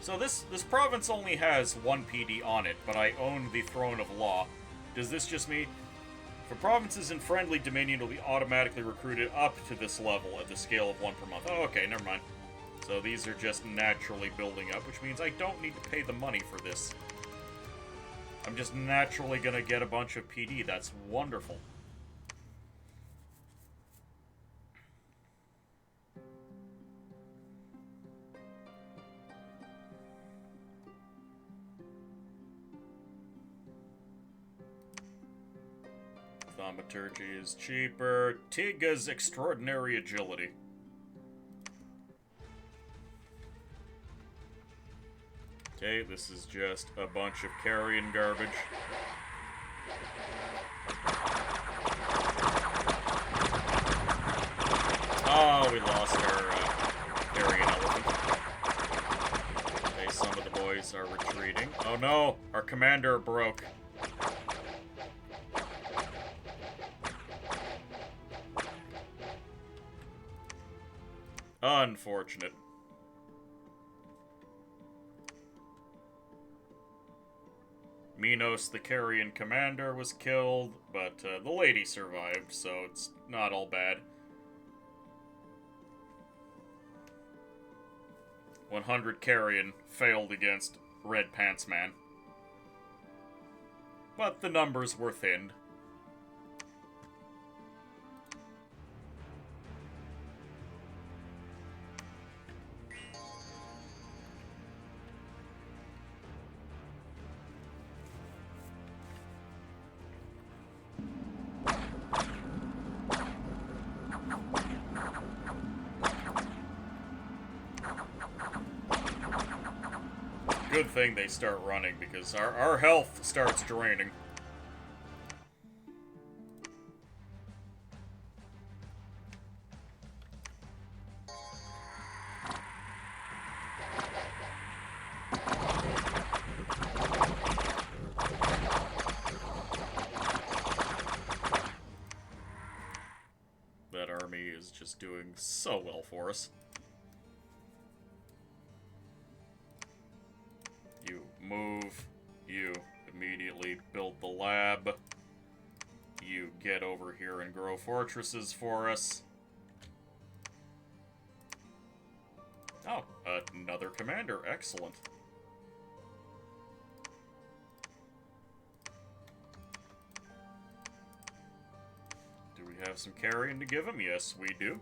So this province only has 1 PD on it, but I own the Throne of Law. Does this just mean for provinces in friendly dominion will be automatically recruited up to this level at the scale of 1 per month? Oh, okay, never mind. So these are just naturally building up, which means I don't need to pay the money for this. I'm just naturally gonna get a bunch of PD. That's wonderful. Thaumaturgy is cheaper. Tiga's extraordinary agility. Okay, this is just a bunch of carrion garbage. Oh, we lost our carrion elephant. Okay, some of the boys are retreating. Oh no, our commander broke. Unfortunate. Minos, the Carian commander, was killed, but the lady survived, so it's not all bad. 100 Carian failed against Red Pants Man. But the numbers were thinned. Good thing they start running, because our health starts draining. That army is just doing so well for us. You move, you immediately build the lab, you get over here and grow fortresses for us. Oh, another commander, excellent. Do we have some carrion to give him? Yes, we do.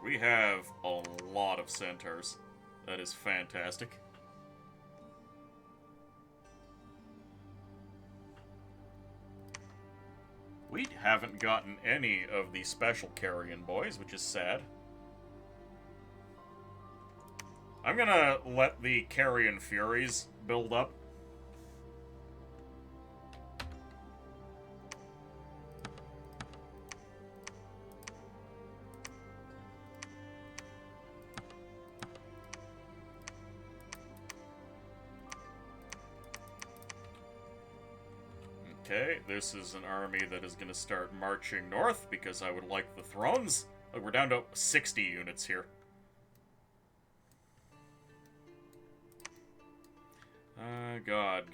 We have a lot of centaurs. That is fantastic. We haven't gotten any of the special carrion boys, which is sad. I'm gonna let the carrion furies build up. Okay, this is an army that is going to start marching north because I would like the thrones. Look, we're down to 60 units here. God.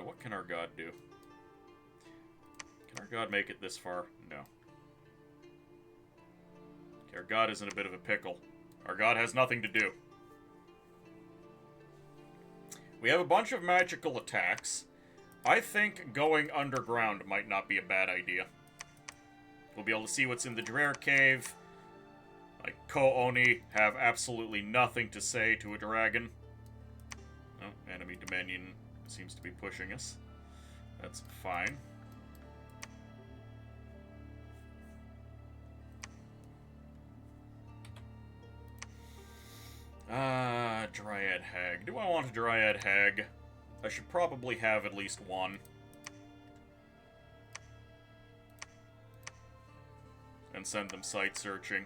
What can our god do? Can our god make it this far? No. Okay, our god is in a bit of a pickle. Our god has nothing to do. We have a bunch of magical attacks. I think going underground might not be a bad idea. We'll be able to see what's in the Dreher Cave. Like, Ko-Oni have absolutely nothing to say to a dragon. Oh, enemy Dominion seems to be pushing us. That's fine. Dryad Hag. Do I want a Dryad Hag? I should probably have at least one. And send them site searching.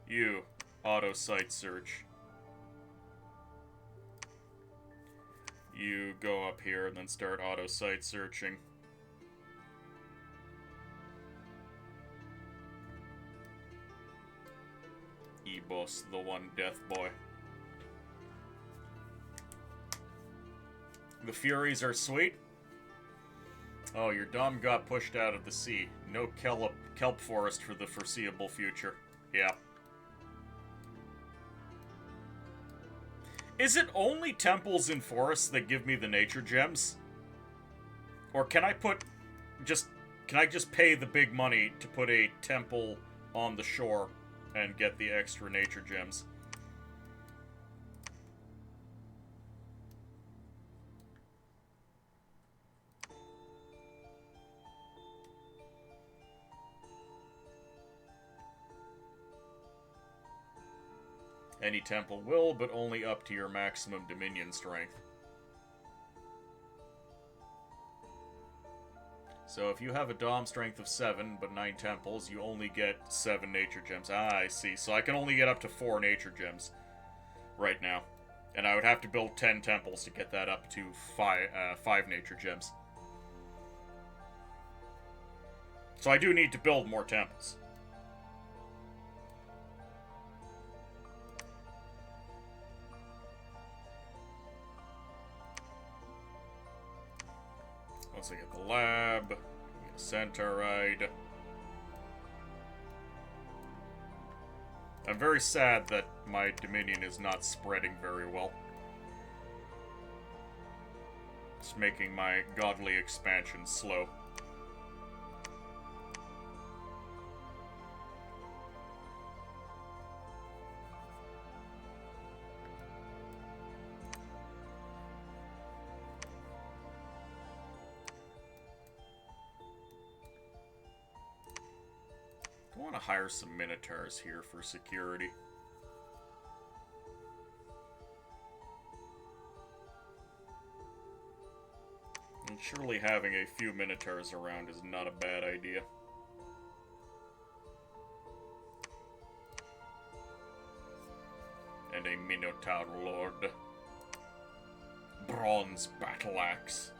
You, auto site search. You go up here and then start auto site searching. Ebos, the one death boy. The Furies are sweet. Oh, your Dom got pushed out of the sea. No kelp forest for the foreseeable future. Yeah. Is it only temples in forests that give me the nature gems? Or can I just pay the big money to put a temple on the shore and get the extra nature gems? Any temple will, but only up to your maximum dominion strength. So if you have a Dom strength of 7, but 9 temples, you only get 7 nature gems. Ah, I see. So I can only get up to 4 nature gems right now. And I would have to build 10 temples to get that up to 5 nature gems. So I do need to build more temples. Once I get the lab, get a Centauride. I'm very sad that my Dominion is not spreading very well. It's making my godly expansion slow. I want to hire some Minotaurs here for security. And surely having a few Minotaurs around is not a bad idea. And a Minotaur Lord. Bronze Battle Axe.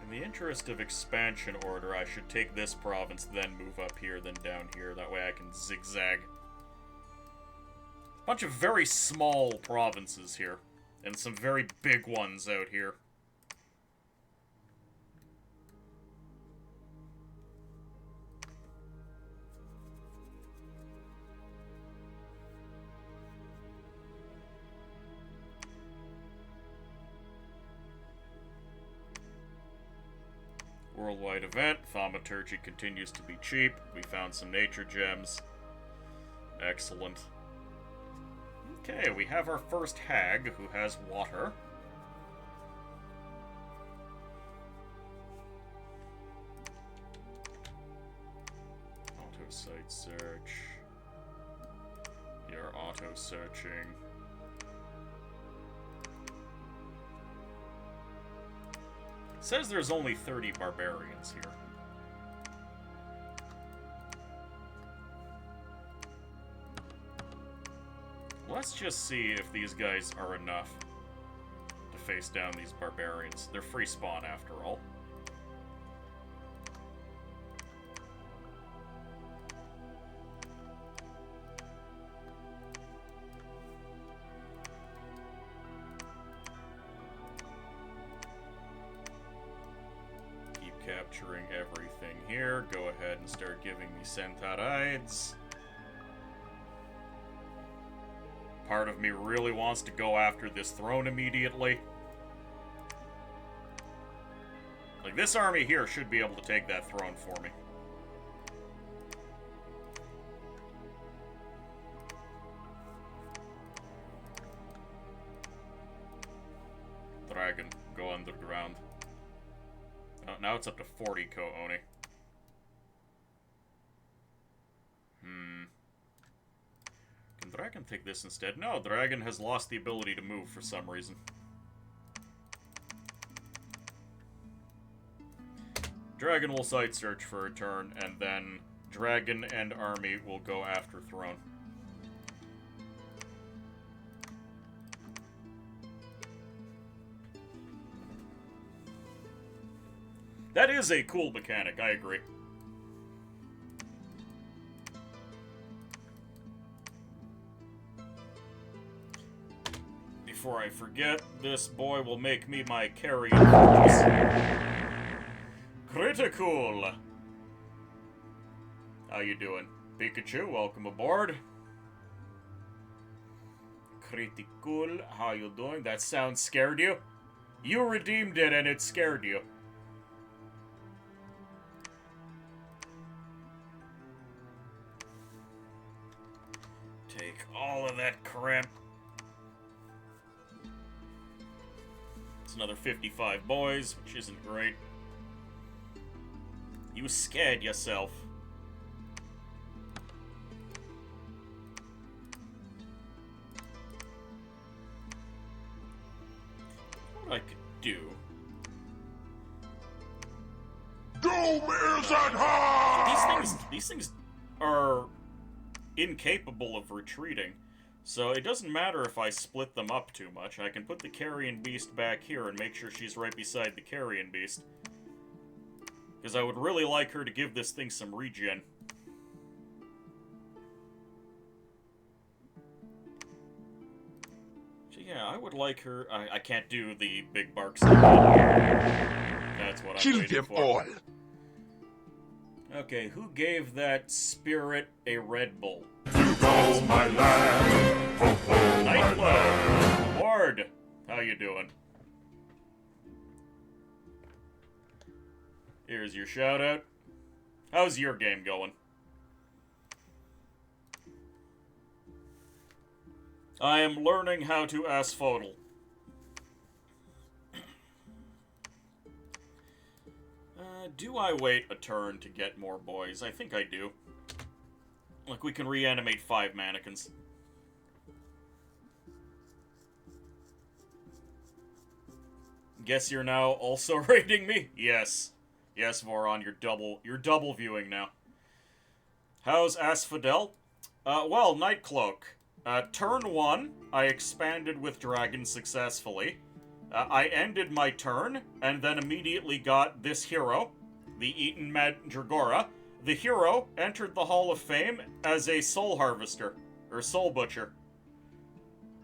In the interest of expansion order, I should take this province, then move up here, then down here. That way I can zigzag. A bunch of very small provinces here, and some very big ones out here. Worldwide event. Thaumaturgy continues to be cheap. We found some nature gems. Excellent. Okay, we have our first hag who has water. Auto site search. You're auto searching. It says there's only 30 barbarians here. Let's just see if these guys are enough to face down these barbarians. They're free spawn after all. Capturing everything here. Go ahead and start giving me Centaurides. Part of me really wants to go after this throne immediately. Like, this army here should be able to take that throne for me. Dragon, go underground. Oh, now it's up to 40 Ko-Oni. Can Dragon take this instead? No, Dragon has lost the ability to move for some reason. Dragon will site search for a turn, and then Dragon and army will go after throne. That is a cool mechanic, I agree. Before I forget, this boy will make me my carrion. Critical! How you doing? Pikachu, welcome aboard. Critical, how you doing? That sound scared you? You redeemed it and it scared you. Take all of that crap. It's another 55 boys, which isn't great. You scared yourself. I could do. Doom is at hand! These things are incapable of retreating, so it doesn't matter if I split them up too much. I can put the carrion beast back here and make sure she's right beside the carrion beast. Because I would really like her to give this thing some regen. So yeah, I would like her... I can't do the big barks. That's what I'm Kill waiting them for. all. Okay, who gave that spirit a Red Bull? You go, my land. Ho, ho, Nightclub! Lord! How you doing? Here's your shout-out. How's your game going? I am learning how to Aspodel. Do I wait a turn to get more boys? I think I do. Like, we can reanimate 5 mannequins. Guess you're now also rating me? Yes. Yes, Voron, you're double viewing now. How's Aspodel? Well, Nightcloak. Turn 1, I expanded with dragons successfully. I ended my turn, and then immediately got this hero, the Eaton Mandragora. The hero entered the Hall of Fame as a soul harvester, or soul butcher.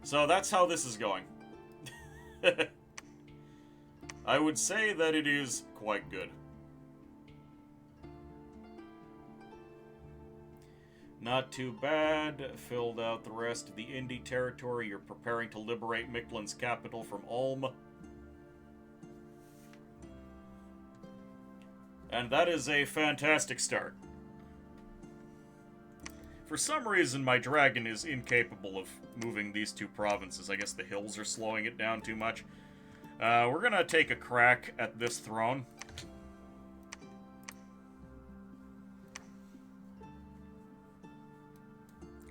So that's how this is going. I would say that it is quite good. Not too bad. Filled out the rest of the Indie territory. You're preparing to liberate Miklin's capital from Ulm. And that is a fantastic start. For some reason, my dragon is incapable of moving these 2 provinces. I guess the hills are slowing it down too much. We're gonna take a crack at this throne.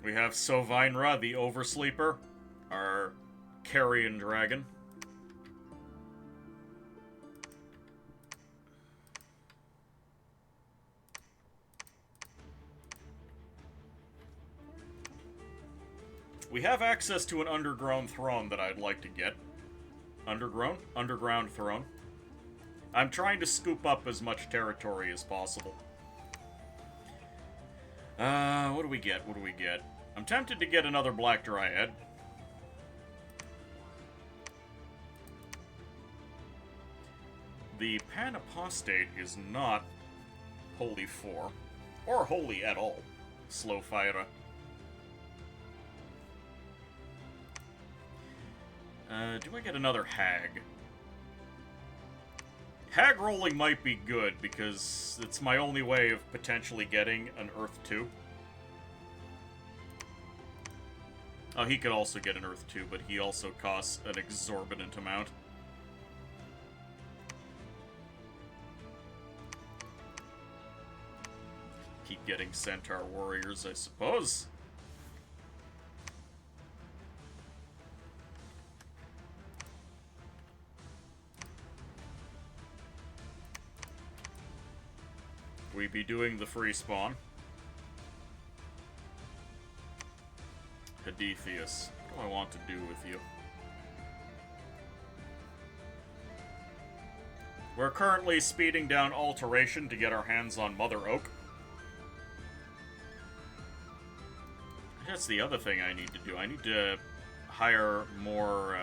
We have Sovinra, the Oversleeper, our carrion dragon. We have access to an underground throne that I'd like to get. Underground? Underground throne. I'm trying to scoop up as much territory as possible. What do we get? What do we get? I'm tempted to get another Black Dryad. The Pan Apostate is not Holy 4, or Holy at all. Slow Fire. Do I get another Hag? Hag rolling might be good, because it's my only way of potentially getting an Earth 2. Oh, he could also get an Earth 2, but he also costs an exorbitant amount. Keep getting Centaur Warriors, I suppose. We be doing the free spawn. Hadithius, what do I want to do with you? We're currently speeding down Alteration to get our hands on Mother Oak. That's the other thing I need to do. I need to hire more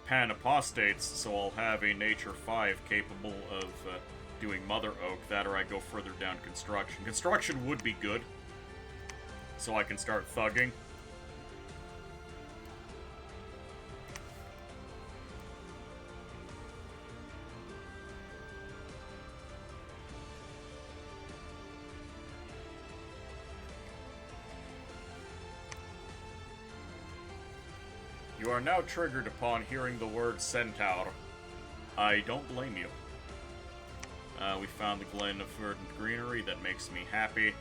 Pan Apostates, so I'll have a Nature 5 capable of doing Mother Oak. That or I go further down Construction. Construction would be good, so I can start thugging. You are now triggered upon hearing the word Centaur. I don't blame you. We found the Glen of Verdant Greenery. That makes me happy.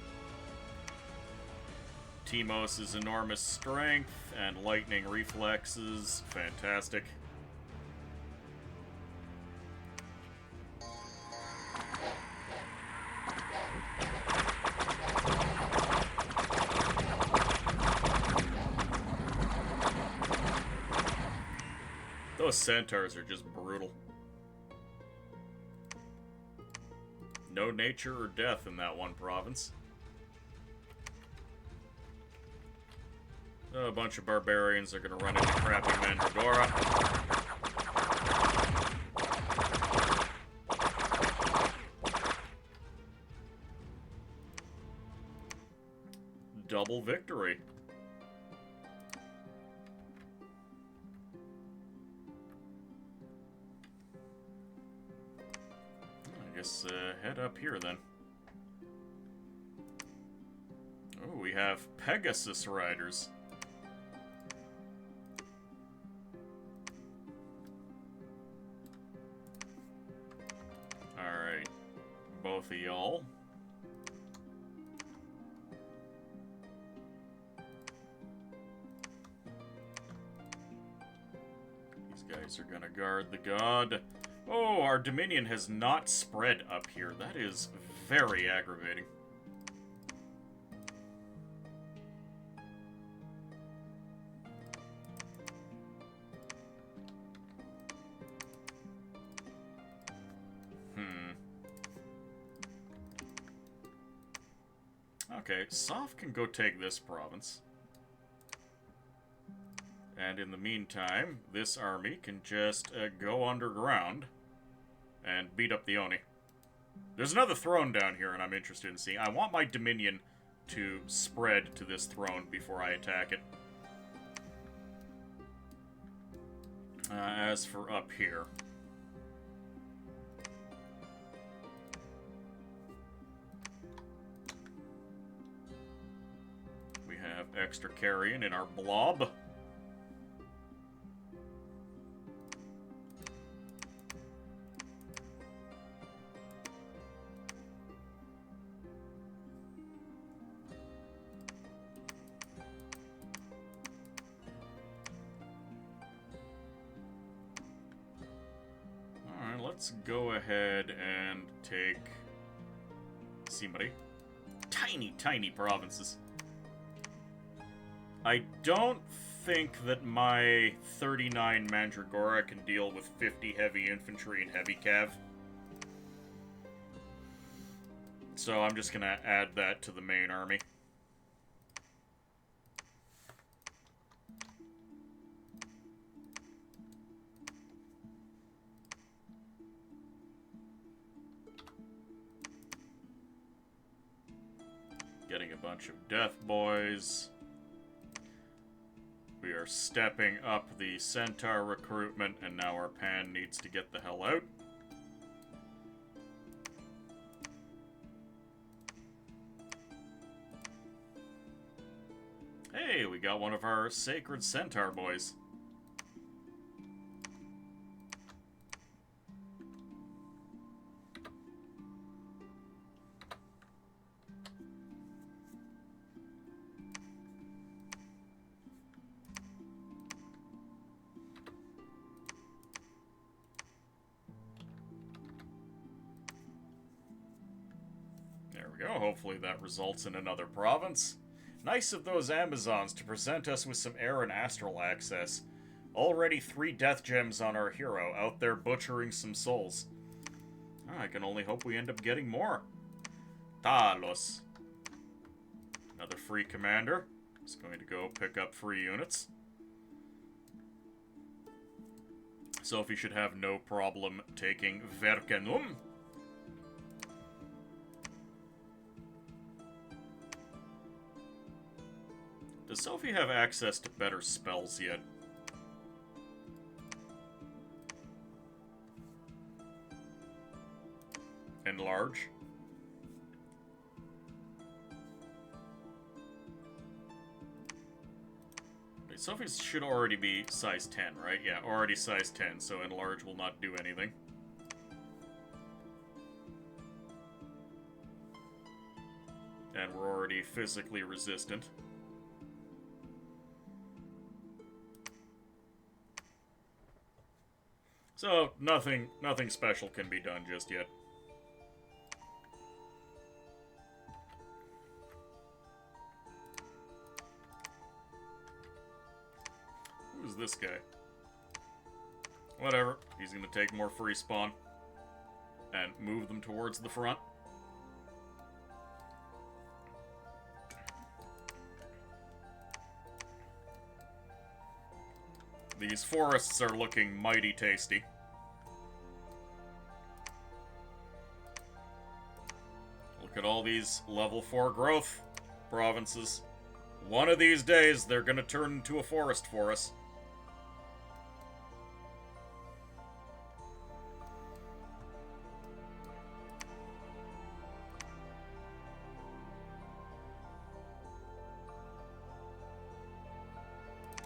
Timos' enormous strength and lightning reflexes. Fantastic. Those centaurs are just brutal. No nature or death in that one province. A bunch of barbarians are gonna run into crappy Mandragora. Double victory. I guess head up here then. Oh, we have Pegasus riders. Alright. Both of y'all. These guys are gonna guard the god. Oh, our dominion has not spread up here. That is very aggravating. Okay, Soph can go take this province. And in the meantime, this army can just go underground and beat up the Oni. There's another throne down here, and I'm interested in seeing. I want my dominion to spread to this throne before I attack it. As for up here... we have extra carrion in our blob. Let's go ahead and take Simari. Tiny, tiny provinces. I don't think that my 39 Mandragora can deal with 50 heavy infantry and heavy cav. So I'm just gonna add that to the main army. Getting a bunch of death boys. We are stepping up the centaur recruitment, and now our pan needs to get the hell out. Hey, we got one of our sacred centaur boys. Hopefully that results in another province. Nice of those Amazons to present us with some air and astral access. Already 3 death gems on our hero, out there butchering some souls. I can only hope we end up getting more. Talos. Another free commander. Is going to go pick up free units. Sophie should have no problem taking Verkenum. Does Sophie have access to better spells yet? Enlarge? Wait, Sophie should already be size 10, right? Yeah, already size 10, so enlarge will not do anything. And we're already physically resistant. So, nothing special can be done just yet. Who's this guy? Whatever. He's gonna take more free spawn. And move them towards the front. These forests are looking mighty tasty. Look at all these level 4 growth provinces. One of these days, they're gonna turn into a forest for us.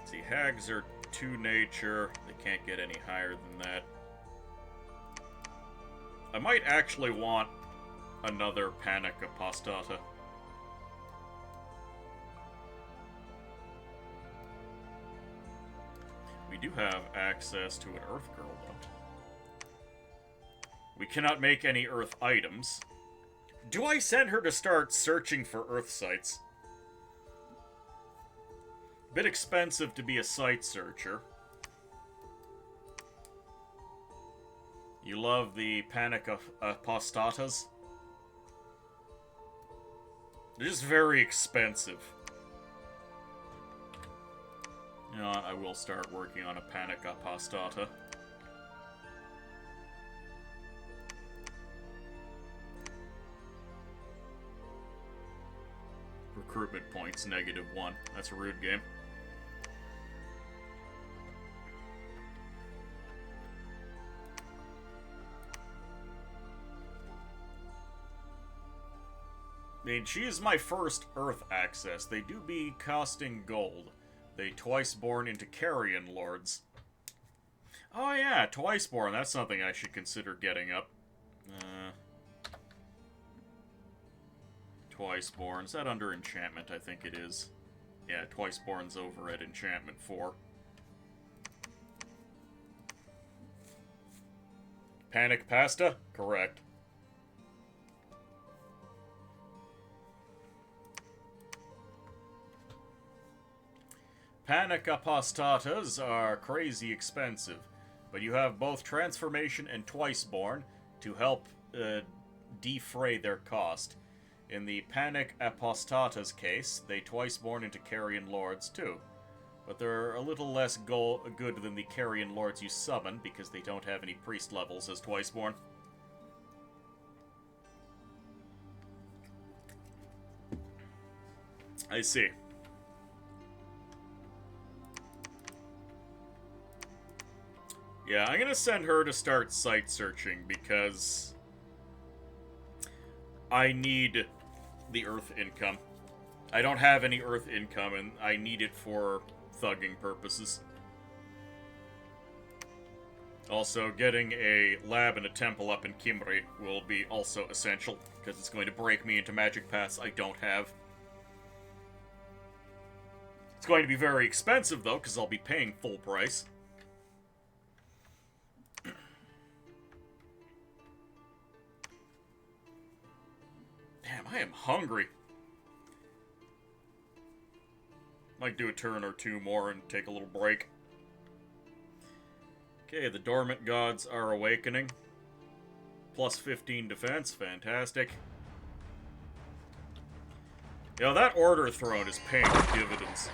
See, hags are 2 nature. They can't get any higher than that. I might actually want another Panic Apostata. We do have access to an Earth Girl, though. We cannot make any Earth items. Do I send her to start searching for Earth sites? Bit expensive to be a site searcher. You love the Panic Apostatas? They're just very expensive. You know what, I will start working on a Panic Apostata. Recruitment points, -1. That's a rude game. I mean, she is my first Earth access. They do be costing gold. They twice-born into Carrion Lords. Oh yeah, twice-born. That's something I should consider getting up. Twice-born. Is that under enchantment? I think it is. Yeah, twice-born's over at enchantment 4. Panic Pasta? Correct. Panic Apostatas are crazy expensive, but you have both Transformation and Twiceborn to help defray their cost. In the Panic Apostatas case, they Twiceborn into Carrion Lords too, but they're a little less good than the Carrion Lords you summon because they don't have any priest levels as Twiceborn. I see. Yeah, I'm gonna send her to start site searching because I need the Earth income. I don't have any Earth income and I need it for thugging purposes. Also, getting a lab and a temple up in Kimri will be also essential because it's going to break me into magic paths I don't have. It's going to be very expensive though because I'll be paying full price. Damn, I am hungry. Might do a turn or two more and take a little break. Okay, the dormant gods are awakening. Plus 15 defense, fantastic. You know, that order throne is paying dividends.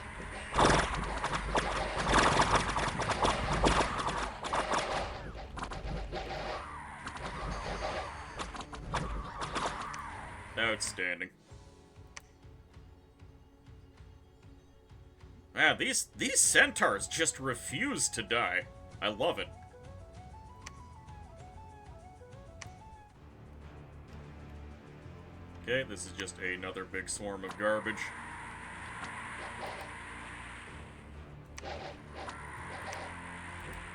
Outstanding. Man, these centaurs just refuse to die. I love it. Okay, this is just another big swarm of garbage.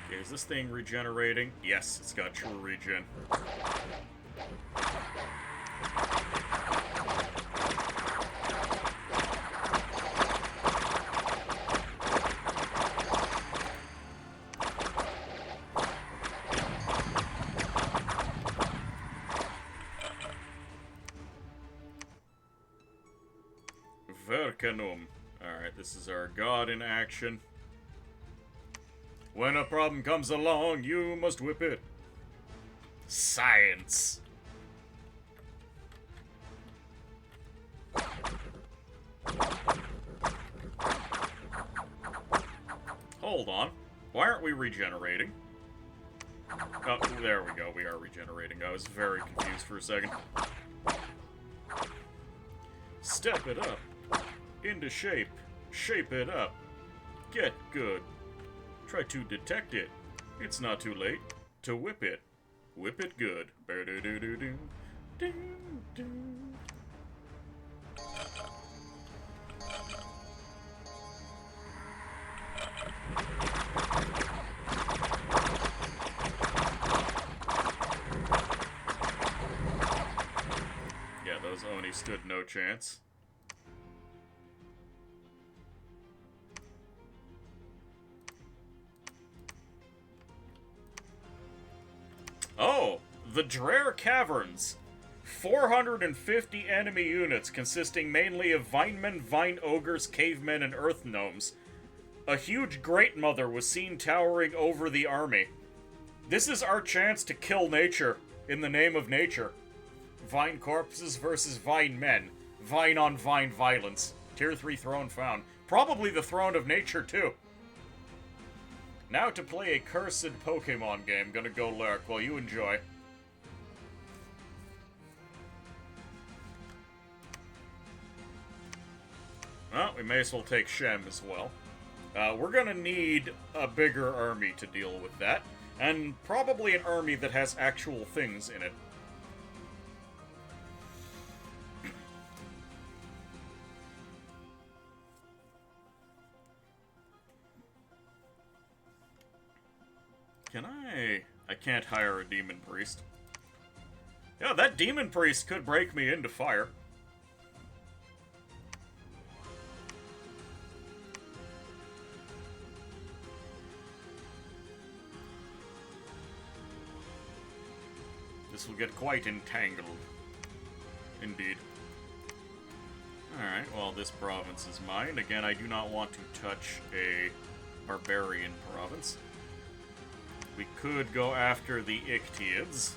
Okay, is this thing regenerating? Yes, it's got true regen. Verkanum. Alright, this is our god in action. When a problem comes along, you must whip it. Science. Hold on. Why aren't we regenerating? Oh, there we go. We are regenerating. I was very confused for a second. Step it up. Into shape. Shape it up. Get good. Try to detect it. It's not too late to whip it. Whip it good. Yeah, those Oni stood no chance. Oh, the Dreher Caverns. 450 enemy units consisting mainly of Vinemen, Vine Ogres, Cavemen, and Earth Gnomes. A huge Great Mother was seen towering over the army. This is our chance to kill nature in the name of nature. Vine corpses versus Vine men. Vine on Vine violence. Tier 3 throne found. Probably the throne of nature, too. Now to play a cursed Pokemon game. Gonna go lurk while you enjoy. Well, we may as well take Shem as well. We're gonna need a bigger army to deal with that. And probably an army that has actual things in it. Can I can't hire a demon priest. Yeah, that demon priest could break me into fire. This will get quite entangled. Indeed. Alright, well, this province is mine. Again, I do not want to touch a barbarian province. We could go after the Ictiids.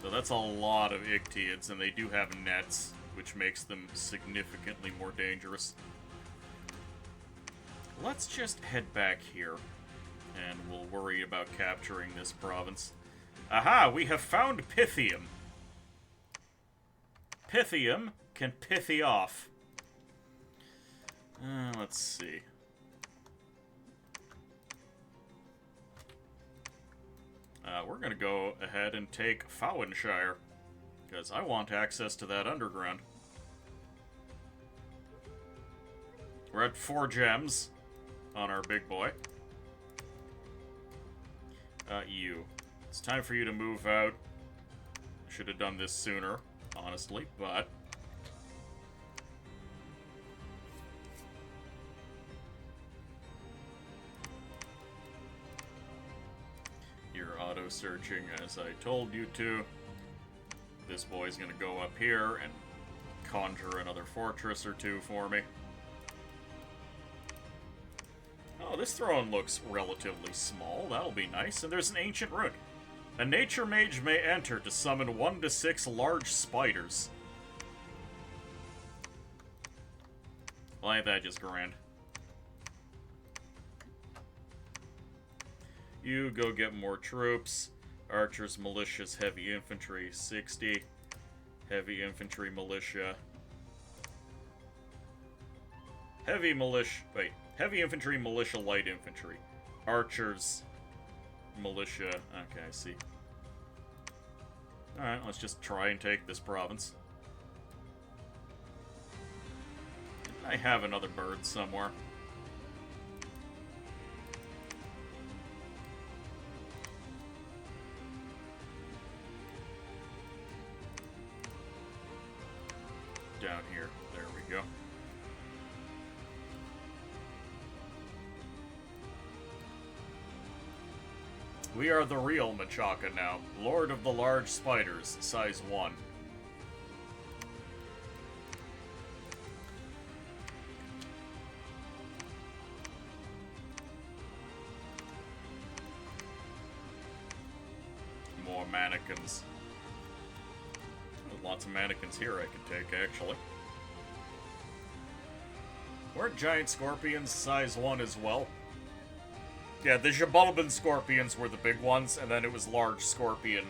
So that's a lot of Ictiids, and they do have nets, which makes them significantly more dangerous. Let's just head back here, and we'll worry about capturing this province. Aha! We have found Pythium. Pythium can pithy off. Let's see. We're gonna go ahead and take Fowenshire, because I want access to that underground. We're at 4 gems on our big boy. You. It's time for you to move out. Should have done this sooner, honestly, but... You're auto-searching as I told you to. This boy's gonna go up here and conjure another fortress or two for me. Oh, this throne looks relatively small. That'll be nice. And there's an ancient rune. A nature mage may enter to summon 1 to 6 large spiders. Well, ain't that just grand? You go get more troops. Archers, militias, heavy infantry, 60. Heavy infantry, militia. Heavy infantry, militia, light infantry. Archers, militia. Okay, I see. Alright, let's just try and take this province. I have another bird somewhere. Down here. There we go. We are the real Machaka now. Lord of the Large Spiders, size 1. of mannequins. There's lots of mannequins here I could take, actually. Weren't giant scorpions size 1 as well? Yeah, the Jabulban scorpions were the big ones, and then it was large scorpion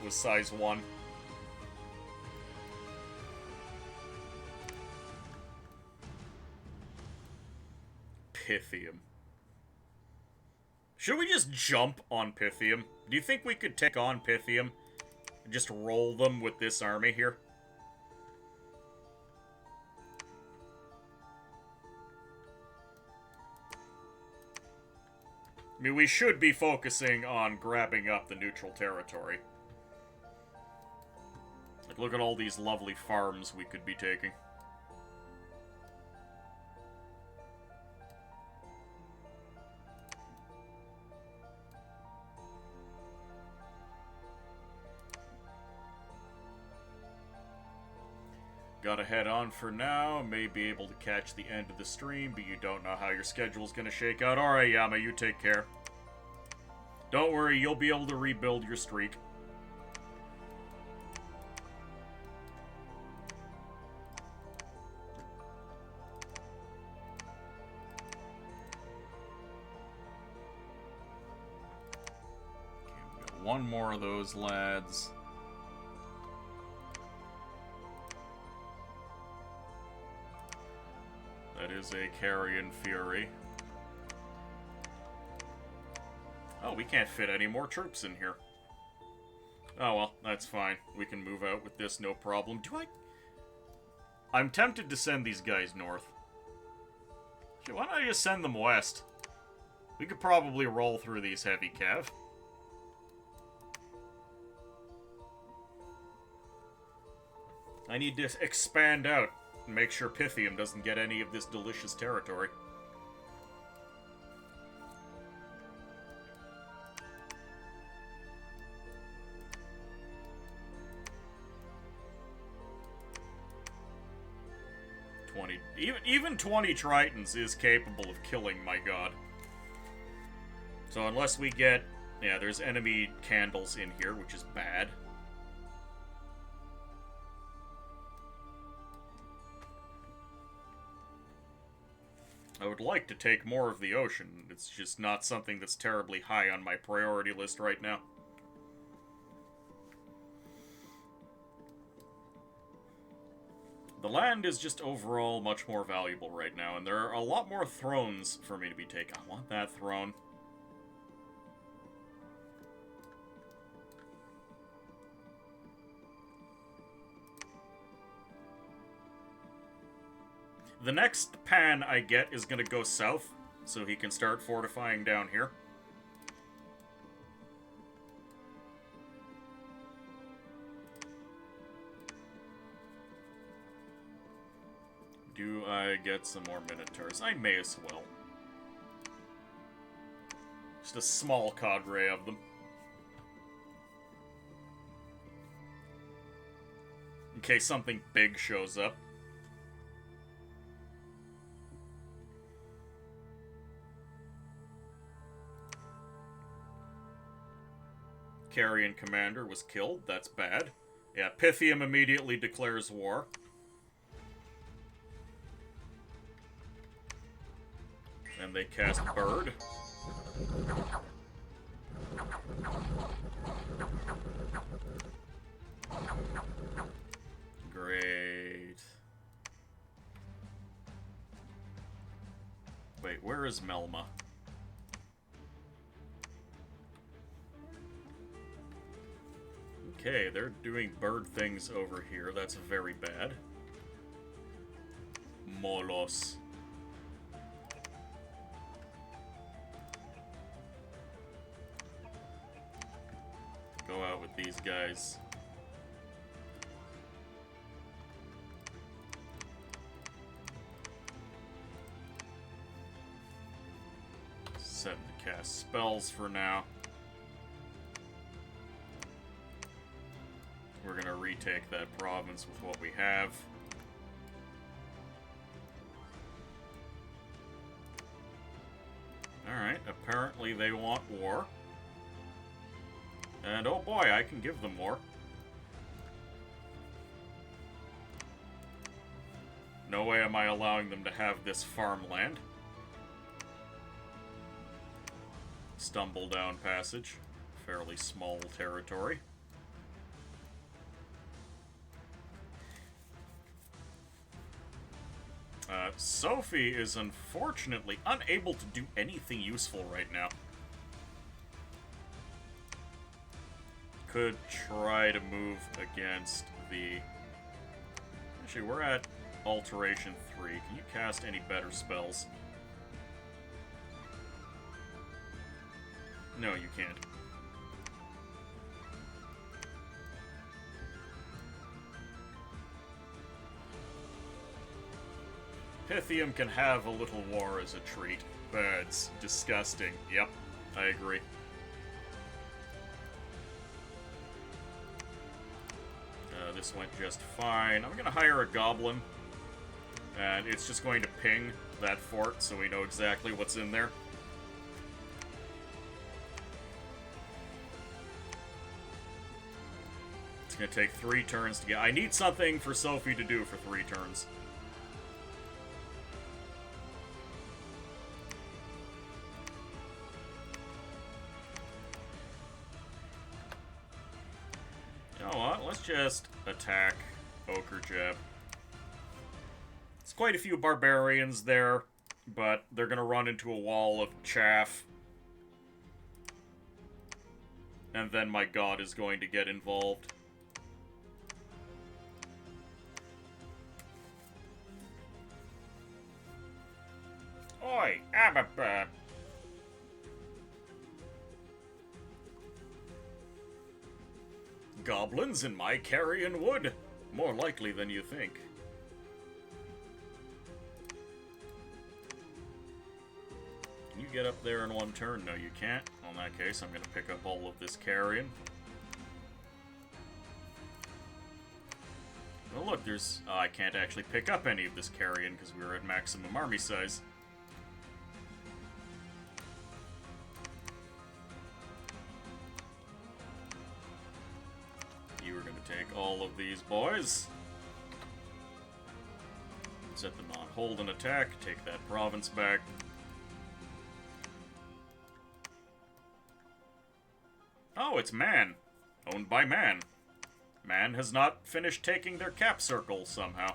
was size 1. Pythium. Should we just jump on Pythium? Do you think we could take on Pythium and just roll them with this army here? I mean, we should be focusing on grabbing up the neutral territory. Like, look at all these lovely farms we could be taking. Gotta head on for now. May be able to catch the end of the stream, but you don't know how your schedule's gonna shake out. Alright, Yama, you take care. Don't worry, you'll be able to rebuild your streak. Okay, we got one more of those lads. That is a Carrion Fury. Oh, we can't fit any more troops in here. Oh well, that's fine. We can move out with this, no problem. I'm tempted to send these guys north. Okay, why don't I just send them west? We could probably roll through these heavy cav. I need to expand out. Make sure Pythium doesn't get any of this delicious territory. Even 20 Tritons is capable of killing my god. So unless we get... Yeah, there's enemy candles in here, which is bad. I would like to take more of the ocean. It's just not something that's terribly high on my priority list right now. The land is just overall much more valuable right now, and there are a lot more thrones for me to be taking. I want that throne. The next pan I get is going to go south, so he can start fortifying down here. Do I get some more Minotaurs? I may as well. Just a small cadre of them. In case something big shows up. Carrion commander was killed. That's bad. Yeah, Pythium immediately declares war. And they cast Bird. Great. Wait, where is Melma? Okay, they're doing bird things over here. That's very bad. Molos. Go out with these guys. Set to cast spells for now. We're gonna retake that province with what we have. Alright, apparently they want war. And oh boy, I can give them more. No way am I allowing them to have this farmland. Stumble down passage. Fairly small territory. Sophie is unfortunately unable to do anything useful right now. Could try to move against the... Actually, we're at Alteration 3. Can you cast any better spells? No, you can't. Pythium can have a little war as a treat. Birds. Disgusting. Yep, I agree. This went just fine. I'm gonna hire a goblin. And it's just going to ping that fort so we know exactly what's in there. It's gonna take 3 turns to get... I need something for Sophie to do for 3 turns. Let's just attack Ochre Jab. It's quite a few barbarians there, but they're gonna run into a wall of chaff. And then my god is going to get involved. Oi, Ababa! Goblins in my carrion wood. More likely than you think. Can you get up there in 1 turn? No, you can't. Well, in that case, I'm going to pick up all of this carrion. Oh, look, there's... I can't actually pick up any of this carrion because we were at maximum army size. Take all of these boys. Set them on hold and attack. Take that province back. Oh, it's Man. Owned by Man. Man has not finished taking their cap circle somehow.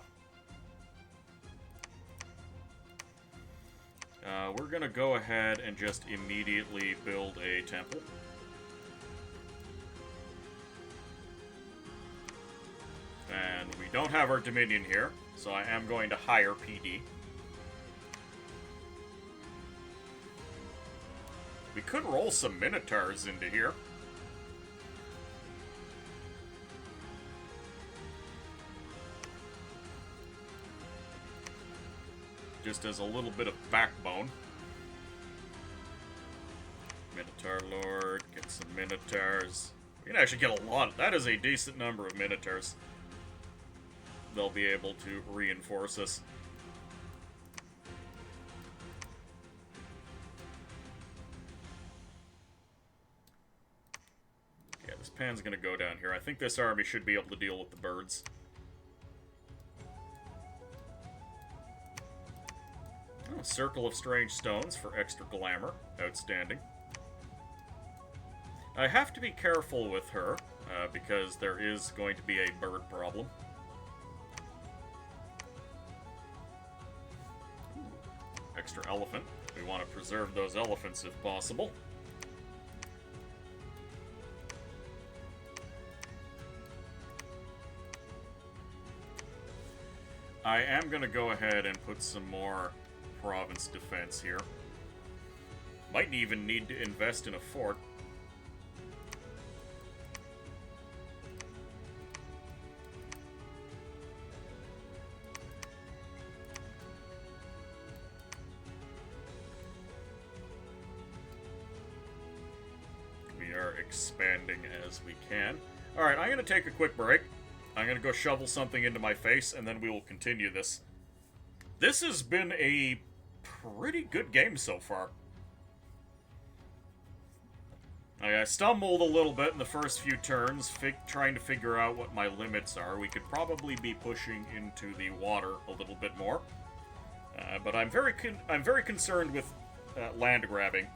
We're gonna go ahead and just immediately build a temple. And we don't have our Dominion here, so I am going to hire PD. We could roll some Minotaurs into here. Just as a little bit of backbone. Minotaur Lord, get some Minotaurs. We can actually get a lot. That is a decent number of Minotaurs. They'll be able to reinforce us. Yeah, this pan's gonna go down here. I think this army should be able to deal with the birds. Oh, Circle of Strange Stones for extra glamour. Outstanding. I have to be careful with her, because there is going to be a bird problem. Extra elephant. We want to preserve those elephants if possible. I am going to go ahead and put some more province defense here. Might even need to invest in a fort. Expanding as we can. Alright, I'm going to take a quick break. I'm going to go shovel something into my face, and then we will continue this. This has been a pretty good game so far. I stumbled a little bit in the first few turns, trying to figure out what my limits are. We could probably be pushing into the water a little bit more. But I'm very concerned with land grabbing.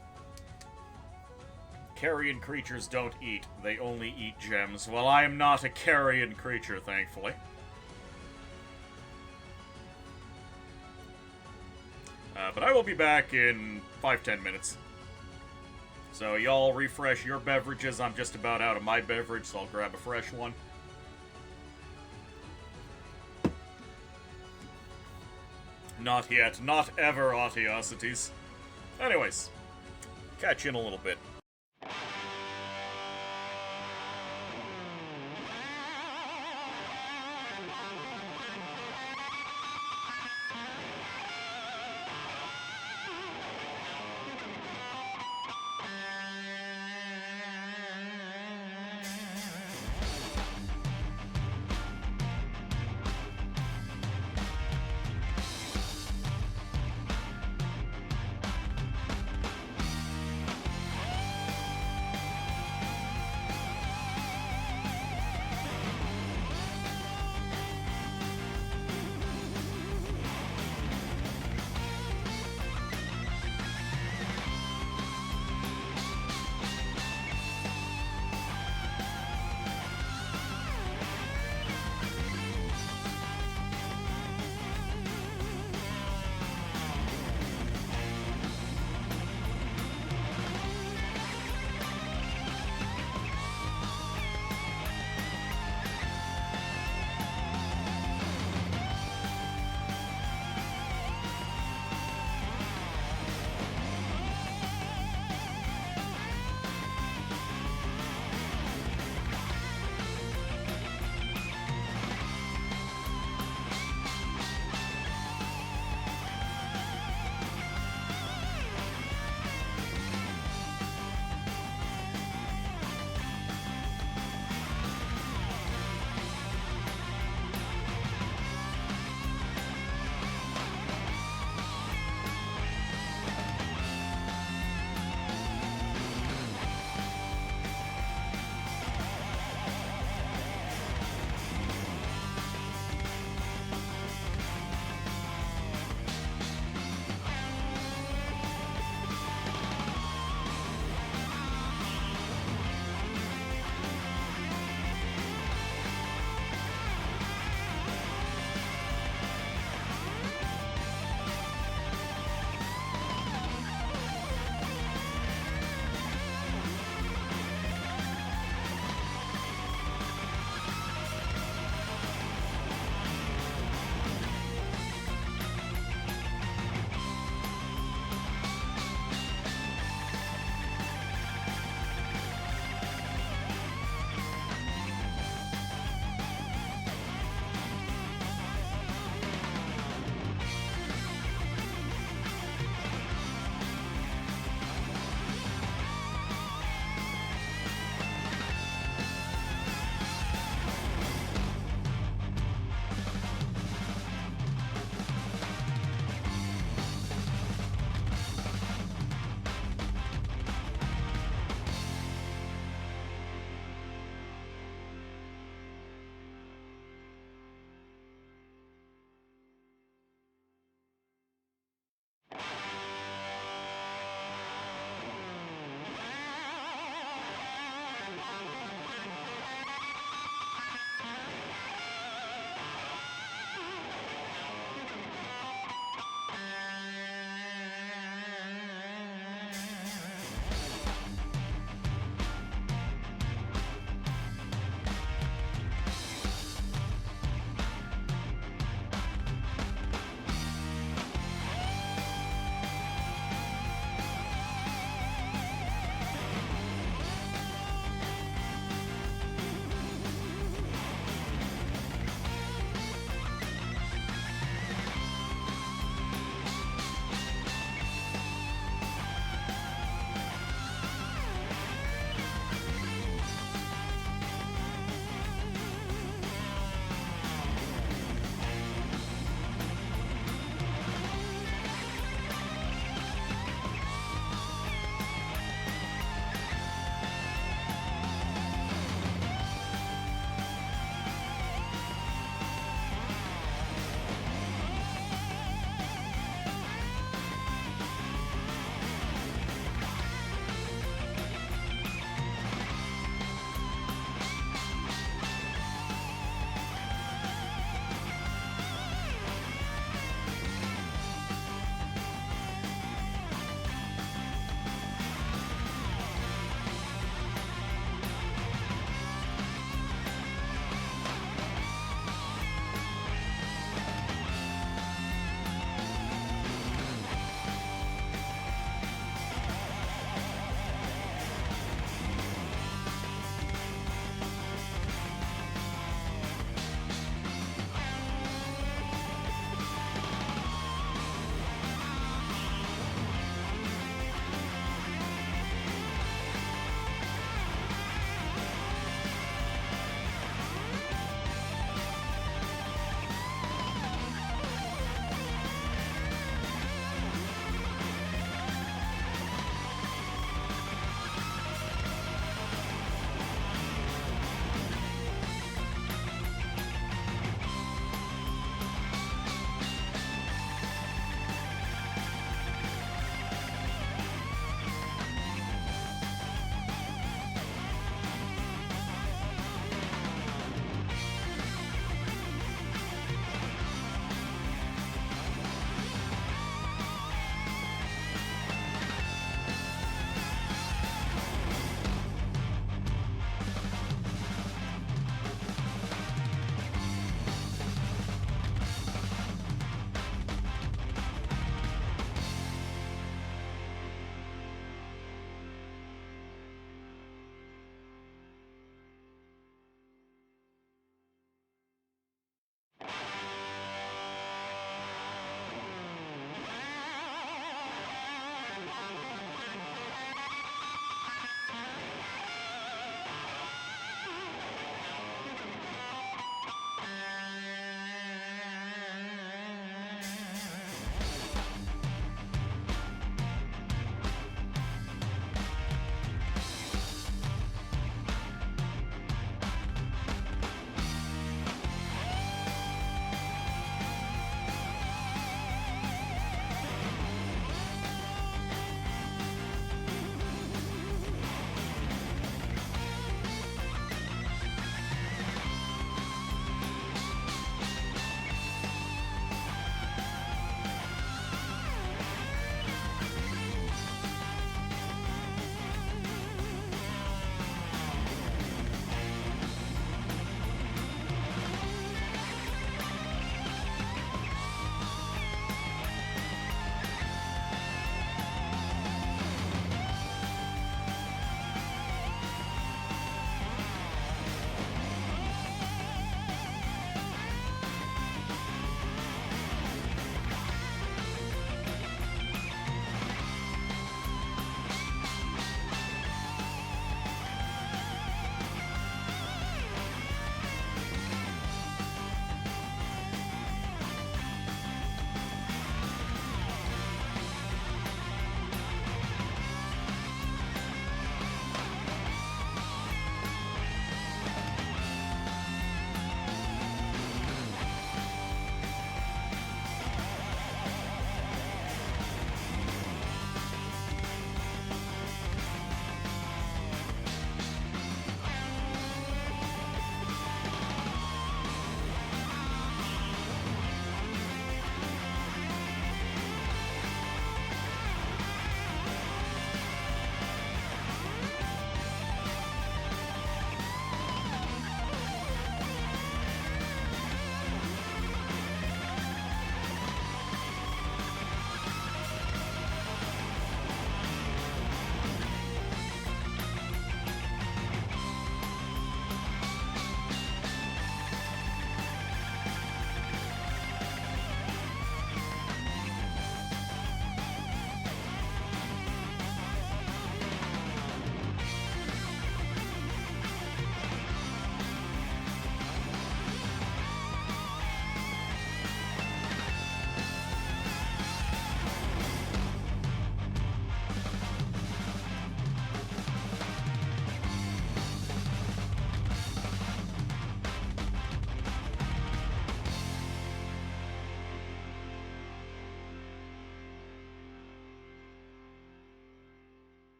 Carrion creatures don't eat. They only eat gems. Well, I am not a carrion creature, thankfully. But I will be back in 5-10 minutes. So y'all refresh your beverages. I'm just about out of my beverage, so I'll grab a fresh one. Not yet. Not ever, Autiosities. Anyways, catch you in a little bit.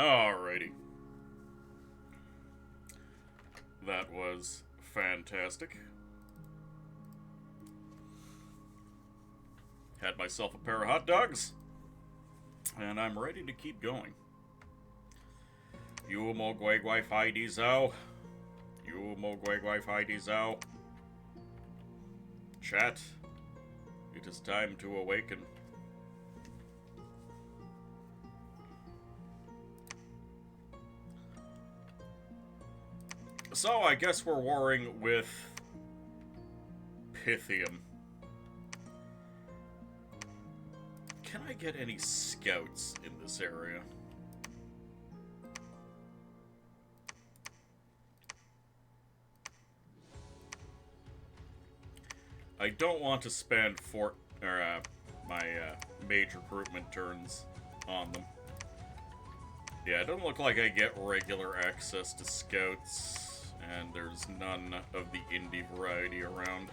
Alrighty. That was fantastic. Had myself a pair of hot dogs, and I'm ready to keep going. You mo guai guai fai di zao. You mo guai guai fai di zao. Chat, it is time to awaken. So, I guess we're warring with Pythium. Can I get any scouts in this area? I don't want to spend my mage recruitment turns on them. Yeah, it doesn't look like I get regular access to scouts, and there's none of the indie variety around.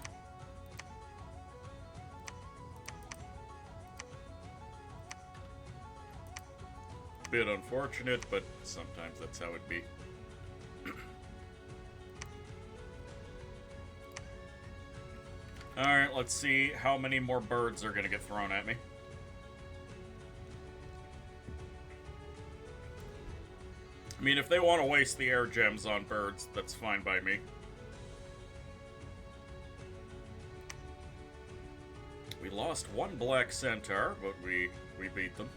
Bit unfortunate, but sometimes that's how it be. Alright, let's see how many more birds are gonna get thrown at me. I mean, if they want to waste the air gems on birds, that's fine by me. We lost one black centaur, but we beat them.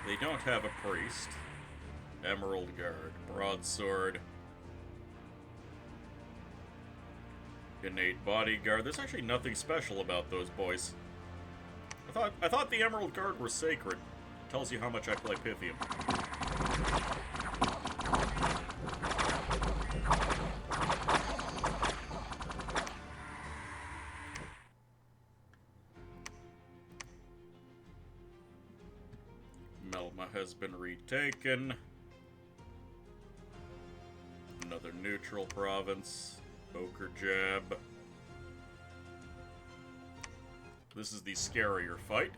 They don't have a priest. Emerald Guard, Broadsword, Innate Bodyguard. There's actually nothing special about those boys. I thought the Emerald Guard were sacred. Tells you how much I play Pythium. Melma has been retaken. Another neutral province. Ochre Jab. This is the scarier fight.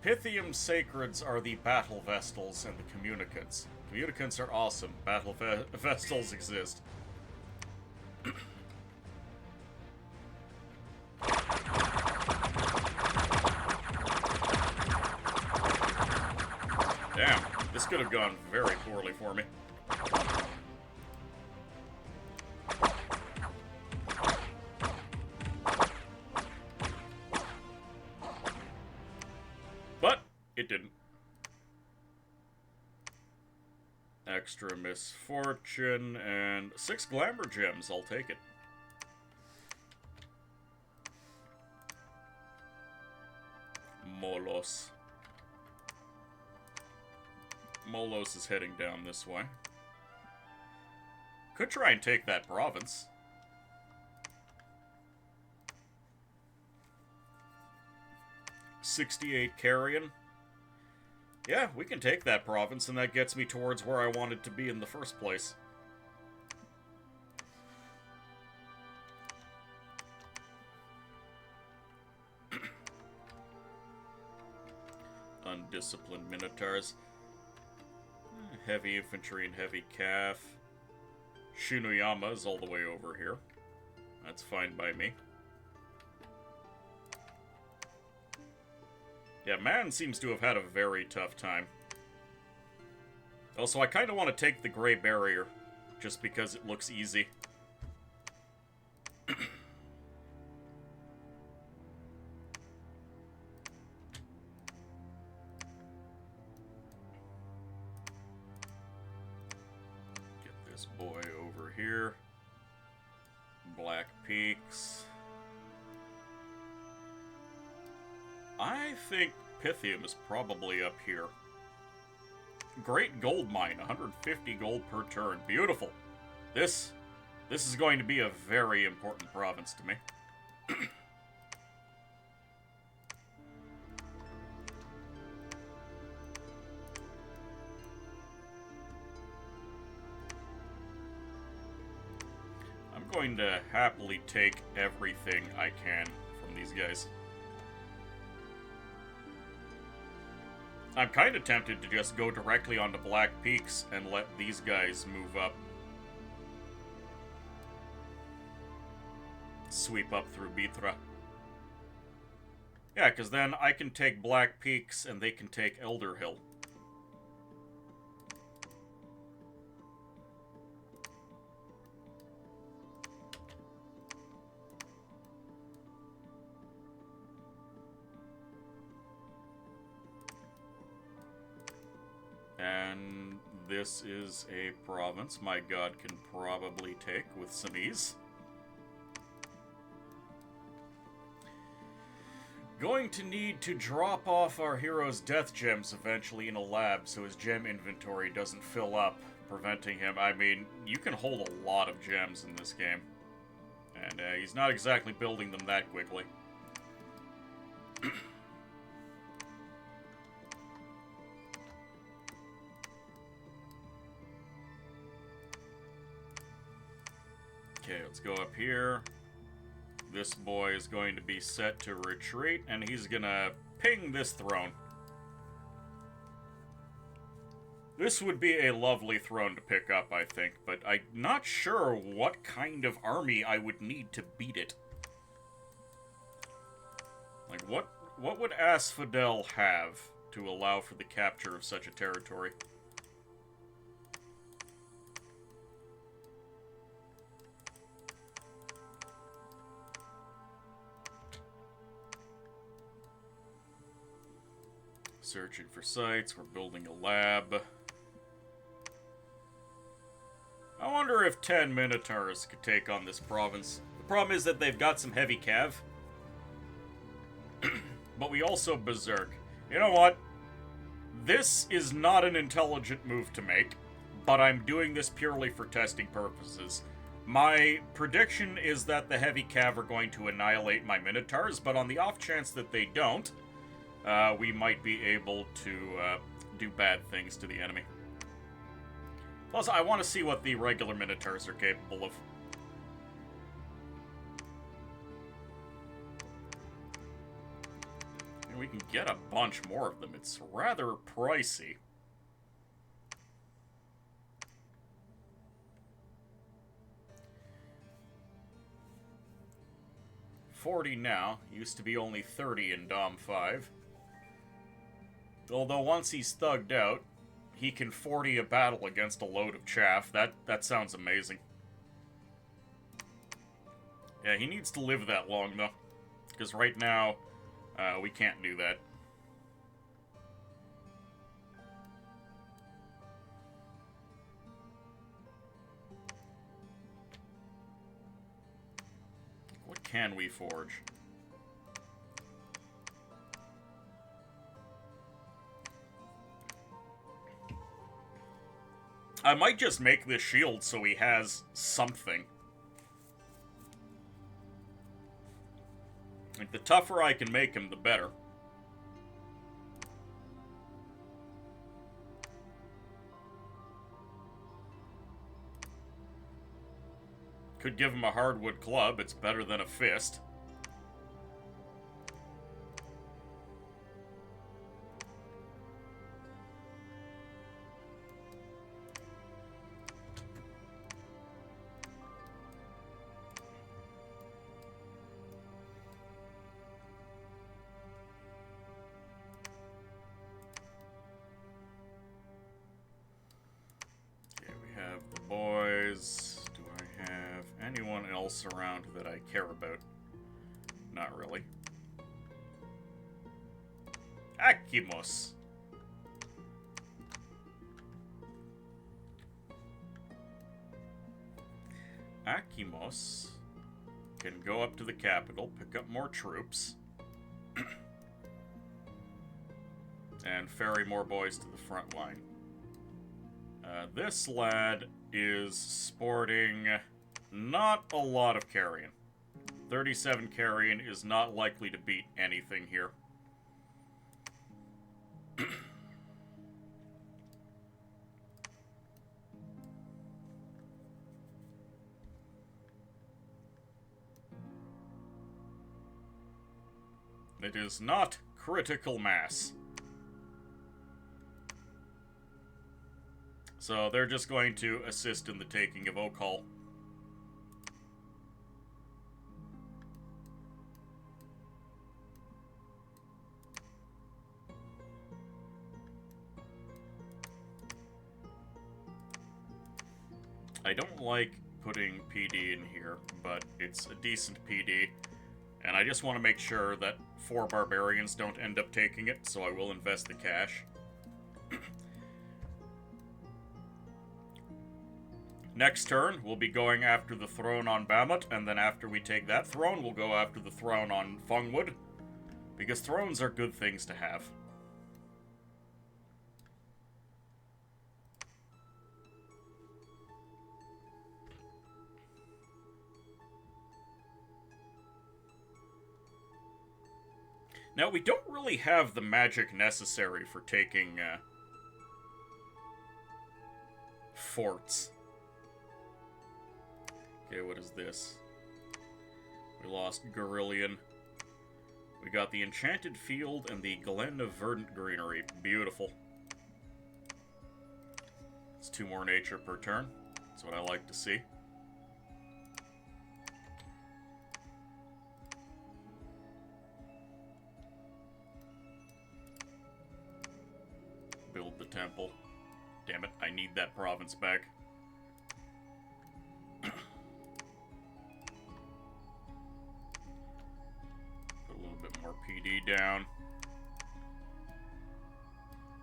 Pythium Sacreds are the Battle Vestals and the Communicants. Communicants are awesome. Battle Vestals exist. Damn, this could have gone very poorly for me. But it didn't. Extra misfortune and 6 glamour gems. I'll take it. Molos. Molos is heading down this way. Could try and take that province. $68 carrion. Yeah, we can take that province, and that gets me towards where I wanted to be in the first place. Undisciplined Minotaurs. Heavy infantry and heavy calf. Shunuyama is all the way over here. That's fine by me. Yeah, man seems to have had a very tough time. Also, I kind of want to take the Grey Barrier, just because it looks easy. Get this boy over here. Black Peaks. I think Pythium is probably up here. Great gold mine, 150 gold per turn. Beautiful. This is going to be a very important province to me. going to happily take everything I can from these guys. I'm kind of tempted to just go directly onto Black Peaks and let these guys move up. Sweep up through Bitra. Yeah, because then I can take Black Peaks and they can take Elder Hill. And this is a province my god can probably take with some ease. Going to need to drop off our hero's death gems eventually in a lab so his gem inventory doesn't fill up, preventing him. I mean, you can hold a lot of gems in this game. And he's not exactly building them that quickly. Okay, let's go up here. This boy is going to be set to retreat, and he's gonna ping this throne. This would be a lovely throne to pick up, I think, but I'm not sure what kind of army I would need to beat it. Like, what would Aspodel have to allow for the capture of such a territory? Searching for sites, we're building a lab. I wonder if 10 Minotaurs could take on this province. The problem is that they've got some heavy cav. But we also berserk. You know what? This is not an intelligent move to make, but I'm doing this purely for testing purposes. My prediction is that the heavy cav are going to annihilate my Minotaurs, but on the off chance that they don't, we might be able to do bad things to the enemy. Plus, I want to see what the regular Minotaurs are capable of. And we can get a bunch more of them. It's rather pricey. $40 now. Used to be only 30 in Dom 5. Although once he's thugged out, he can 40 a battle against a load of chaff. That sounds amazing. Yeah, he needs to live that long, though. Because right now, we can't do that. What can we forge? I might just make this shield so he has something. Like, the tougher I can make him, the better. Could give him a hardwood club, it's better than a fist. Around that I care about. Not really. Akimos. Akimos can go up to the capital, pick up more troops, and ferry more boys to the front line. This lad is sporting not a lot of carrion. 37 carrion is not likely to beat anything here. It is not critical mass. So they're just going to assist in the taking of Oak Hall. I don't like putting PD in here, but it's a decent PD, and I just want to make sure that 4 barbarians don't end up taking it, so I will invest the cash. Next turn, we'll be going after the throne on Bamut, and then after we take that throne, we'll go after the throne on Fungwood, because thrones are good things to have. Now, we don't really have the magic necessary for taking, forts. Okay, what is this? We lost Gorillion. We got the Enchanted Field and the Glen of Verdant Greenery. Beautiful. It's 2 more nature per turn. That's what I like to see. Build the temple. Damn it, I need that province back. Put a little bit more PD down.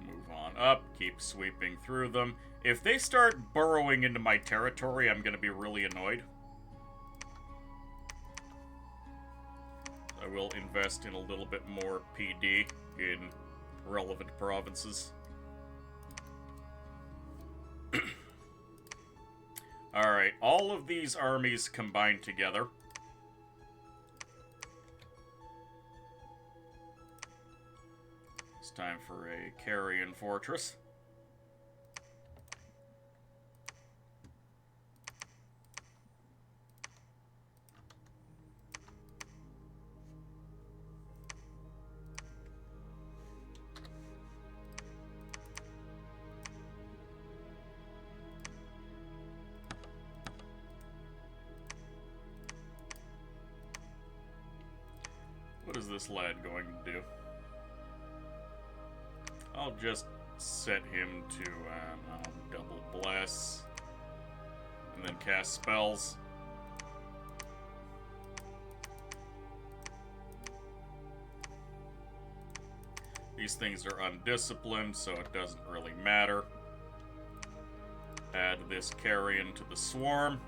Move on up, keep sweeping through them. If they start burrowing into my territory, I'm gonna be really annoyed. I will invest in a little bit more PD in relevant provinces. Alright, all of these armies combined together. It's time for a Carrion Fortress. What is this lad going to do? I'll just set him to double bless, and then cast spells. These things are undisciplined, so it doesn't really matter. Add this carrion to the swarm.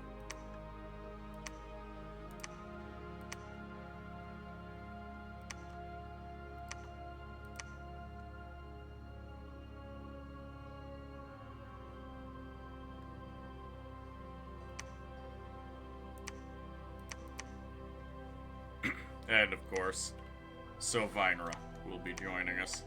And, of course, Sovinra will be joining us.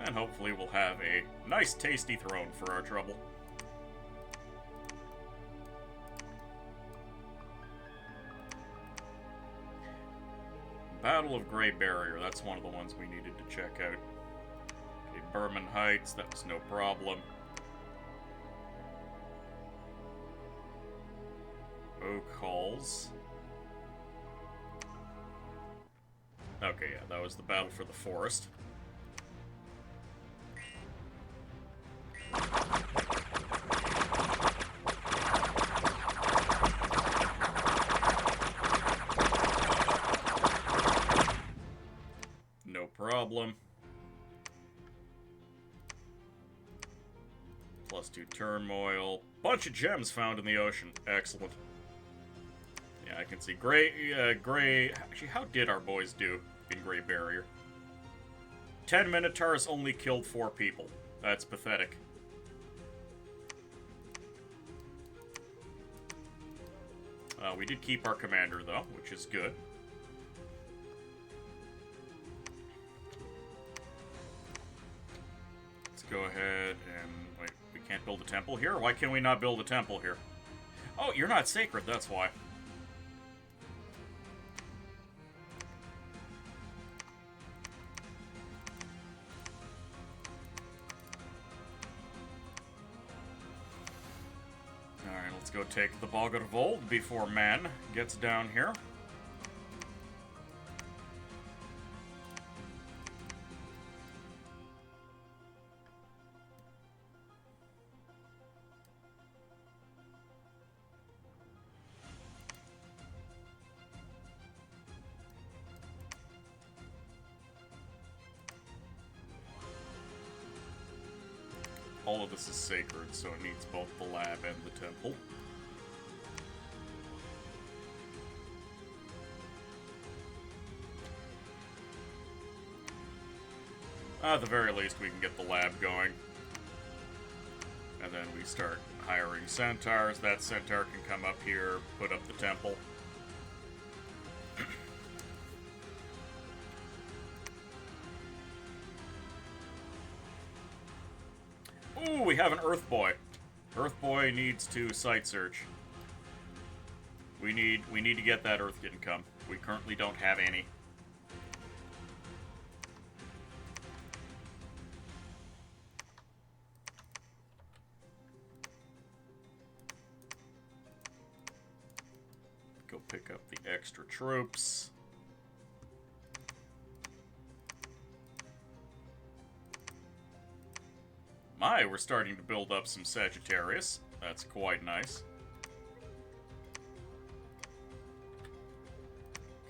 And hopefully we'll have a nice, tasty throne for our trouble. Battle of Grey Barrier, that's one of the ones we needed to check out. Okay, Berman Heights, that was no problem. Oak Halls. Okay, yeah, that was the battle for the forest. No problem. +2 turmoil. Bunch of gems found in the ocean. Excellent. Yeah, I can see Gray... Actually, how did our boys do in Grey Barrier? 10 Minotaurs only killed 4 people. That's pathetic. We did keep our commander, though, which is good. Let's go ahead and... Wait, we can't build a temple here? Why can we not build a temple here? Oh, you're not sacred, that's why. Alright, let's go take the Bog of Vold before man gets down here. All of this is sacred, so it needs both the lab and the temple. At the very least, we can get the lab going. And then we start hiring centaurs. That centaur can come up here, put up the temple. Ooh, we have an Earth Boy. Earth Boy needs to site search. We need to get that Earth income. We currently don't have any. Go pick up the extra troops. My, we're starting to build up some Sagittarius. That's quite nice.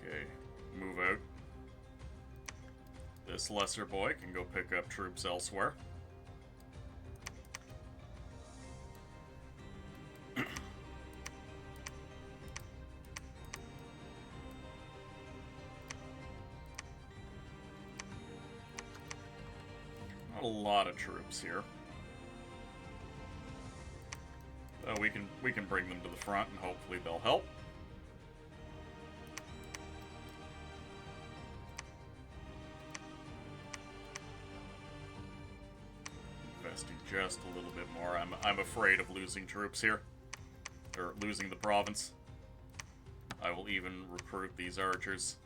Okay, move out. This lesser boy can go pick up troops elsewhere. Not a lot of troops here. We can bring them to the front and hopefully they'll help. Investing just a little bit more. I'm afraid of losing troops here. Or losing the province. I will even recruit these archers.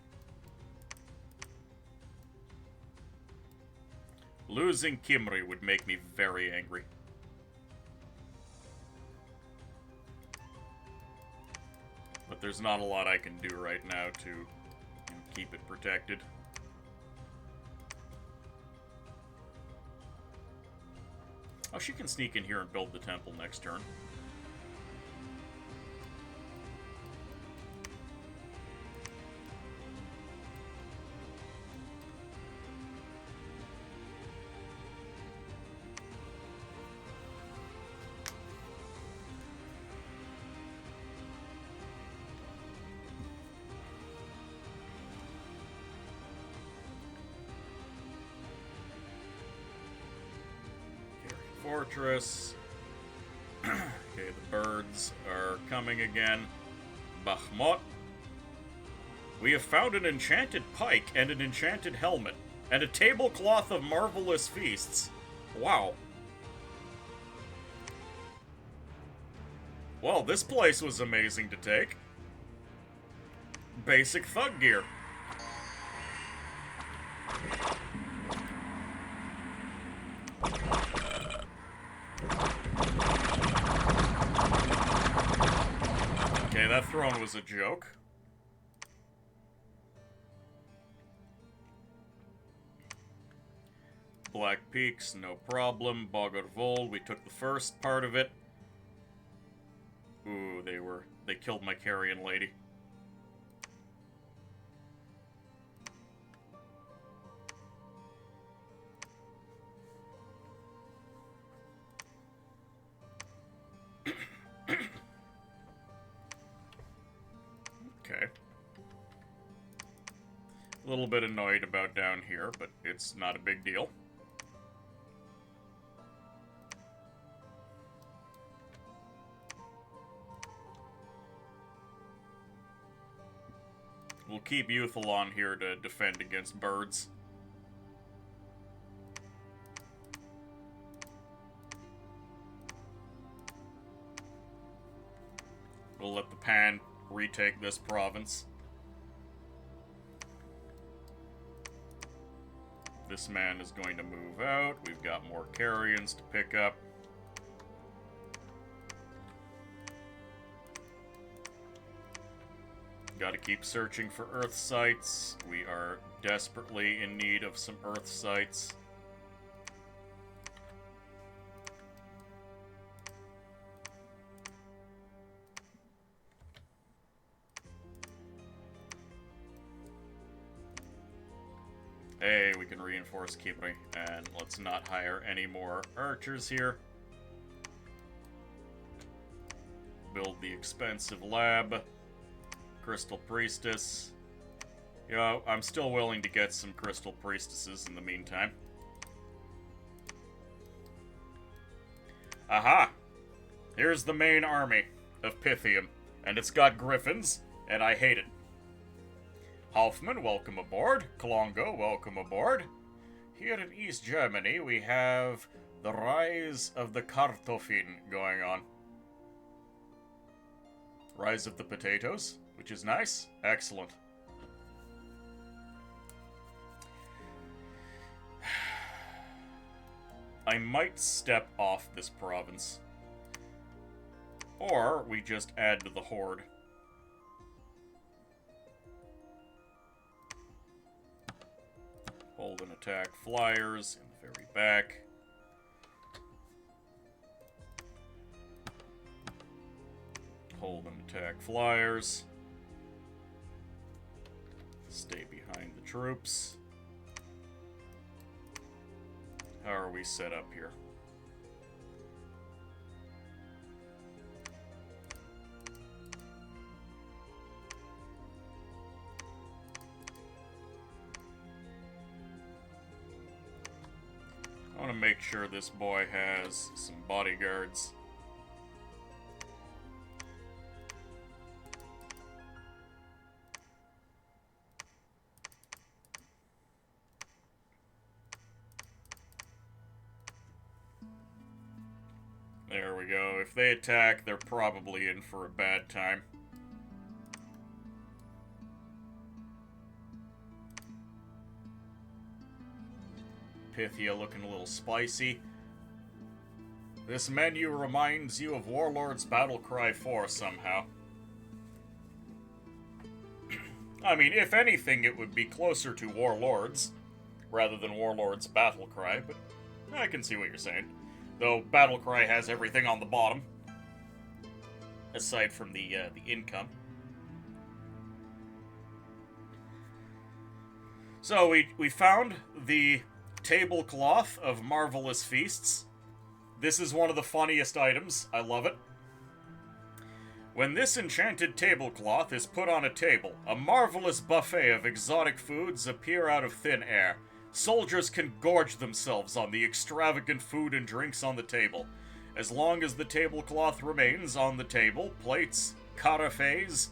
Losing Kimri would make me very angry. But there's not a lot I can do right now to keep it protected. Oh, she can sneak in here and build the temple next turn. Fortress. Okay, the birds are coming again. Bakhmut. We have found an enchanted pike and an enchanted helmet, and a tablecloth of marvelous feasts. Wow. Well, this place was amazing to take. Basic thug gear. Okay, that throne was a joke. Black Peaks, no problem. Bogorvol, we took the first part of it. Ooh, they killed my carrion lady. Okay. A little bit annoyed about down here, but it's not a big deal. We'll keep Youthful on here to defend against birds. We'll let the Pan retake this province. This man is going to move out. We've got more carrions to pick up. Gotta keep searching for Earth sites. We are desperately in need of some Earth sites. Hey, we can reinforce Kibri, and let's not hire any more archers here. Build the expensive lab. Crystal Priestess. Yo, I'm still willing to get some Crystal Priestesses in the meantime. Aha! Here's the main army of Pythium, and it's got griffins, and I hate it. Hoffman, welcome aboard. Klongo, welcome aboard. Here in East Germany, we have the rise of the Kartoffeln going on. Rise of the potatoes, which is nice. Excellent. I might step off this province. Or we just add to the horde. Hold and attack flyers in the very back. Hold and attack flyers. Stay behind the troops. How are we set up here? I want to make sure this boy has some bodyguards. There we go. If they attack, they're probably in for a bad time. Pythia looking a little spicy. This menu reminds you of Warlord's Battlecry 4 somehow. I mean, if anything, it would be closer to Warlords rather than Warlord's Battlecry, but I can see what you're saying. Though Battlecry has everything on the bottom, aside from the income. So we found the tablecloth of marvelous feasts. This is one of the funniest items. I love it. When this enchanted tablecloth is put on a table, a marvelous buffet of exotic foods appear out of thin air. Soldiers can gorge themselves on the extravagant food and drinks on the table. As long as the tablecloth remains on the table, plates, carafes,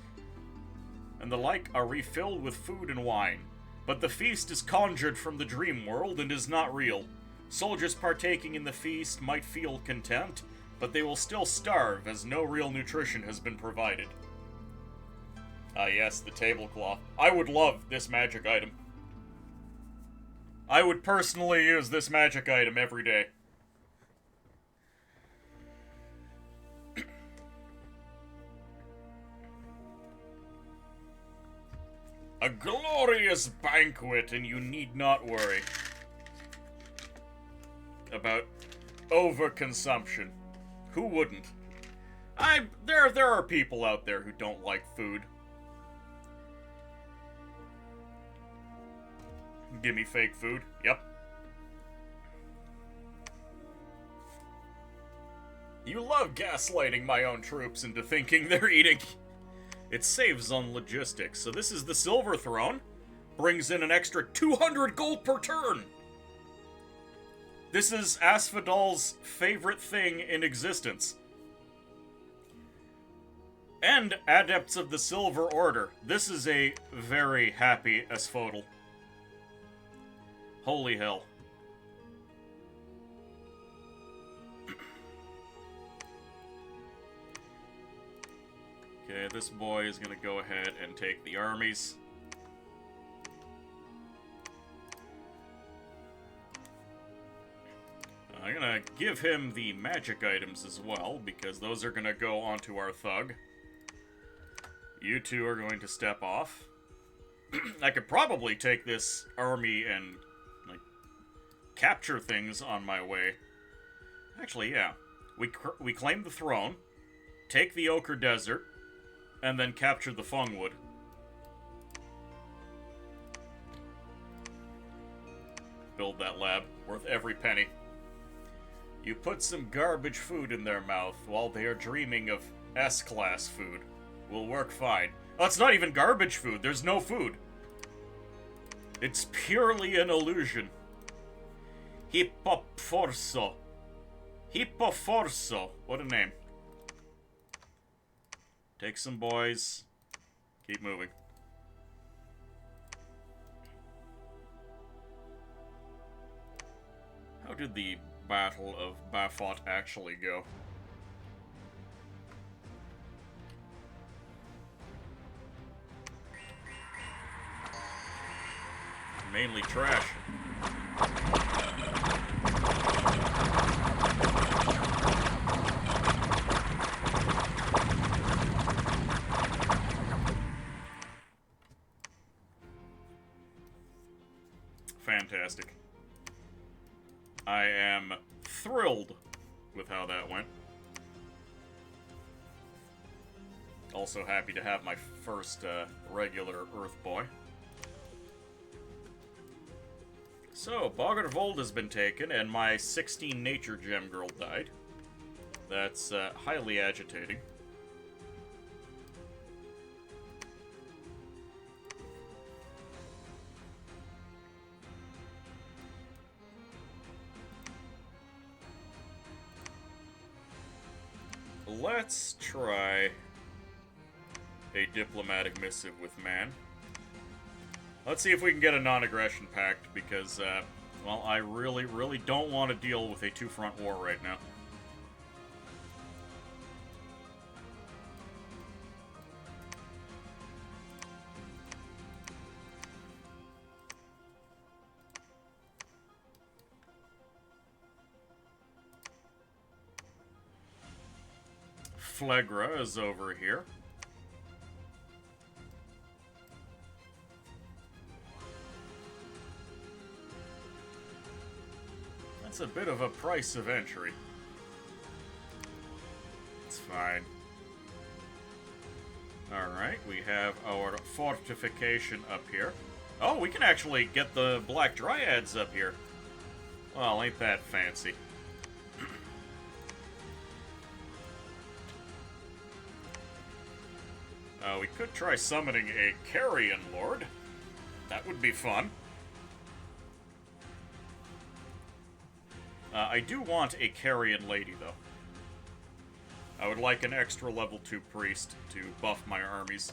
and the like are refilled with food and wine. But the feast is conjured from the dream world and is not real. Soldiers partaking in the feast might feel contempt, but they will still starve as no real nutrition has been provided. Ah yes, the tablecloth. I would love this magic item. I would personally use this magic item every day. A glorious banquet, and you need not worry about overconsumption. Who wouldn't? There are people out there who don't like food. Give me fake food. Yep. You love gaslighting my own troops into thinking they're eating. It saves on logistics. So this is the Silver Throne. Brings in an extra 200 gold per turn. This is Aspodel's favorite thing in existence. And Adepts of the Silver Order. This is a very happy Aspodel. Holy hell. Okay, this boy is gonna go ahead and take the armies. I'm gonna give him the magic items as well, because those are gonna go onto our thug. You two are going to step off. I could probably take this army and, like, capture things on my way. Actually, yeah. We claim the throne, take the Ochre Desert, and then capture the Fungwood. Build that lab. Worth every penny. You put some garbage food in their mouth while they are dreaming of S-class food. Will work fine. Oh, it's not even garbage food. There's no food. It's purely an illusion. Hippoforso. Hippoforso. What a name. Take some boys. Keep moving. How did the Battle of Bafot actually go? Mainly trash. Fantastic. I am thrilled with how that went. Also happy to have my first regular Earth boy. So, Boggervold has been taken, and my 16 Nature Gem girl died. That's highly agitating. Let's try a diplomatic missive with man. Let's see if we can get a non-aggression pact, because, well, I really, really don't want to deal with a two-front war right now. Phlegra is over here. That's a bit of a price of entry. It's fine. Alright, we have our fortification up here. Oh, we can actually get the Black Dryads up here. Well, ain't that fancy. We could try summoning a Carrion Lord. That would be fun. I do want a Carrion Lady, though. I would like an extra level 2 priest to buff my armies.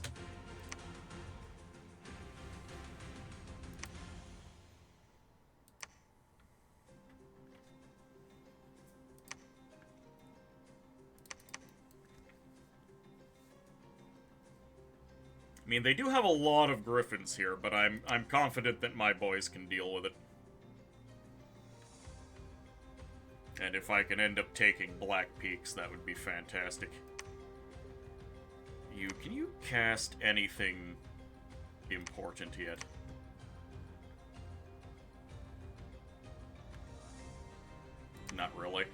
I mean, they do have a lot of griffins here, but I'm confident that my boys can deal with it. And if I can end up taking Black Peaks, that would be fantastic. Can you cast anything important yet? Not really.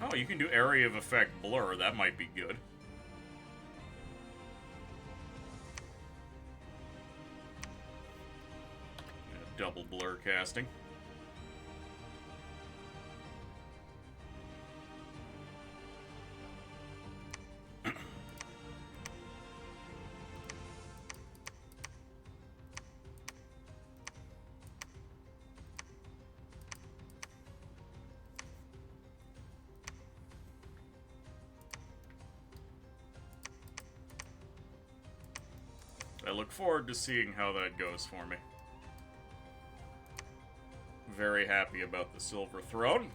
Oh, you can do area of effect blur. That might be good. Double blur casting. I look forward to seeing how that goes for me. very happy about the Silver Throne.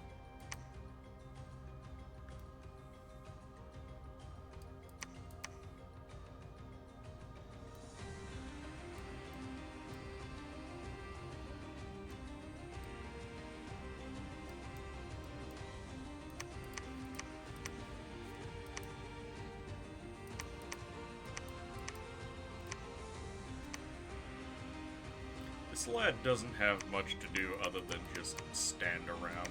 This lad doesn't have much to do other than just stand around.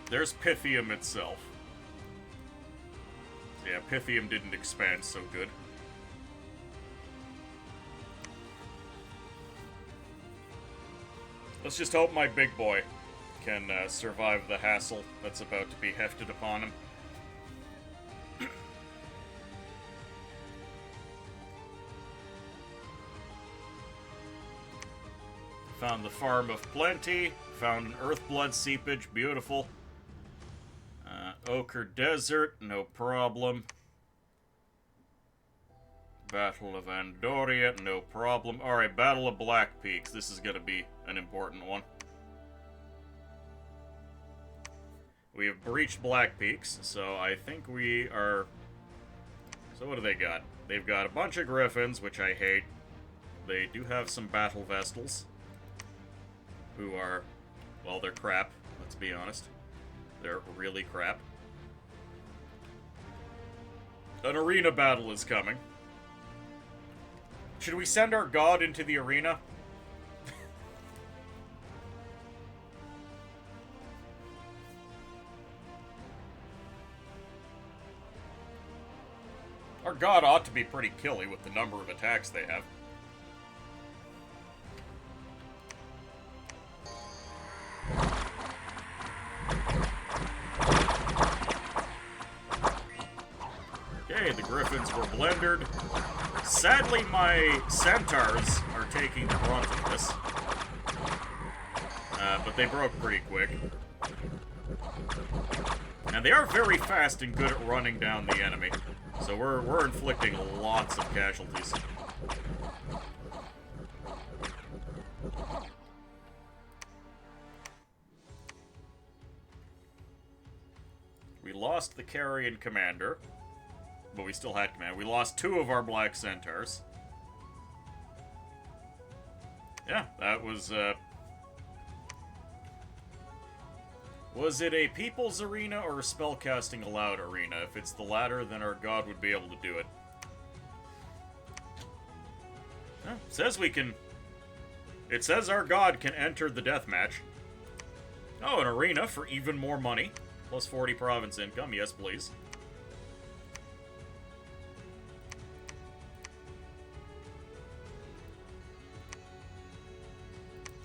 There's Pythium itself. Yeah, Pythium didn't expand so good. Let's just hope my big boy can survive the hassle that's about to be hefted upon him. Found the Farm of Plenty. Found an Earthblood Seepage. Beautiful. Ochre Desert. No problem. Battle of Andoria. No problem. Alright, Battle of Black Peaks. This is going to be an important one. We have breached Black Peaks, so I think we are... So what do they got? They've got a bunch of Griffins, which I hate. They do have some Battle Vestals, who are... well, they're crap, let's be honest. They're really crap. An arena battle is coming. Should we send our god into the arena? Our god ought to be pretty killy with the number of attacks they have. Okay, the Griffins were blendered. Sadly, my Centaurs are taking the brunt of this. But they broke pretty quick. And they are very fast and good at running down the enemy. So we're inflicting lots of casualties. We lost the Carrion Commander, but we still had command. We lost 2 of our Black Centaurs. Yeah, that was, was it a People's Arena or a Spellcasting Allowed Arena? If it's the latter, then our god would be able to do it. Yeah, says we can... It says our god can enter the deathmatch. Oh, an arena for even more money. Plus 40 province income. Yes, please.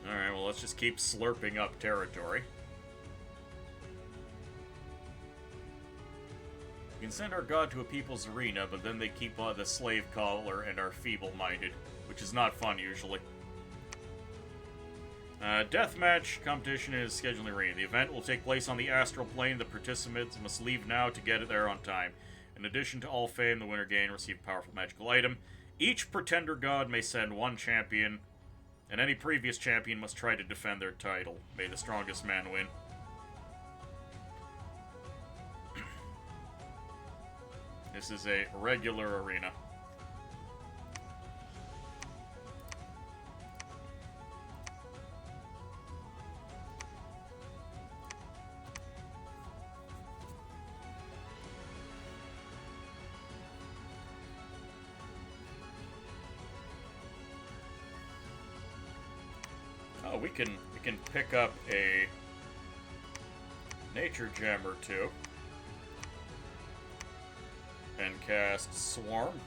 Alright, well, let's just keep slurping up territory. We can send our god to a people's arena, but then they keep the slave collar and are feeble-minded, which is not fun, usually. Deathmatch competition is scheduled in the arena. The event will take place on the astral plane. The participants must leave now to get there on time. In addition to all fame, the winner gain receive a powerful magical item. Each pretender god may send 1 champion, and any previous champion must try to defend their title. May the strongest man win. This is a regular arena. Oh, we can pick up a nature gem or 2. And cast Swarm.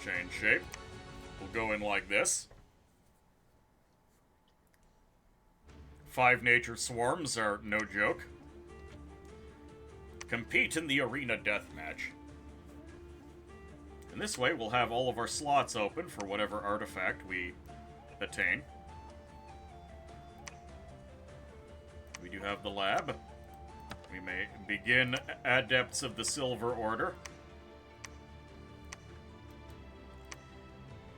Change shape. We'll go in like this. 5 nature swarms are no joke. Compete in the arena deathmatch. And this way, we'll have all of our slots open for whatever artifact we attain. We do have the lab. We may begin Adepts of the Silver Order.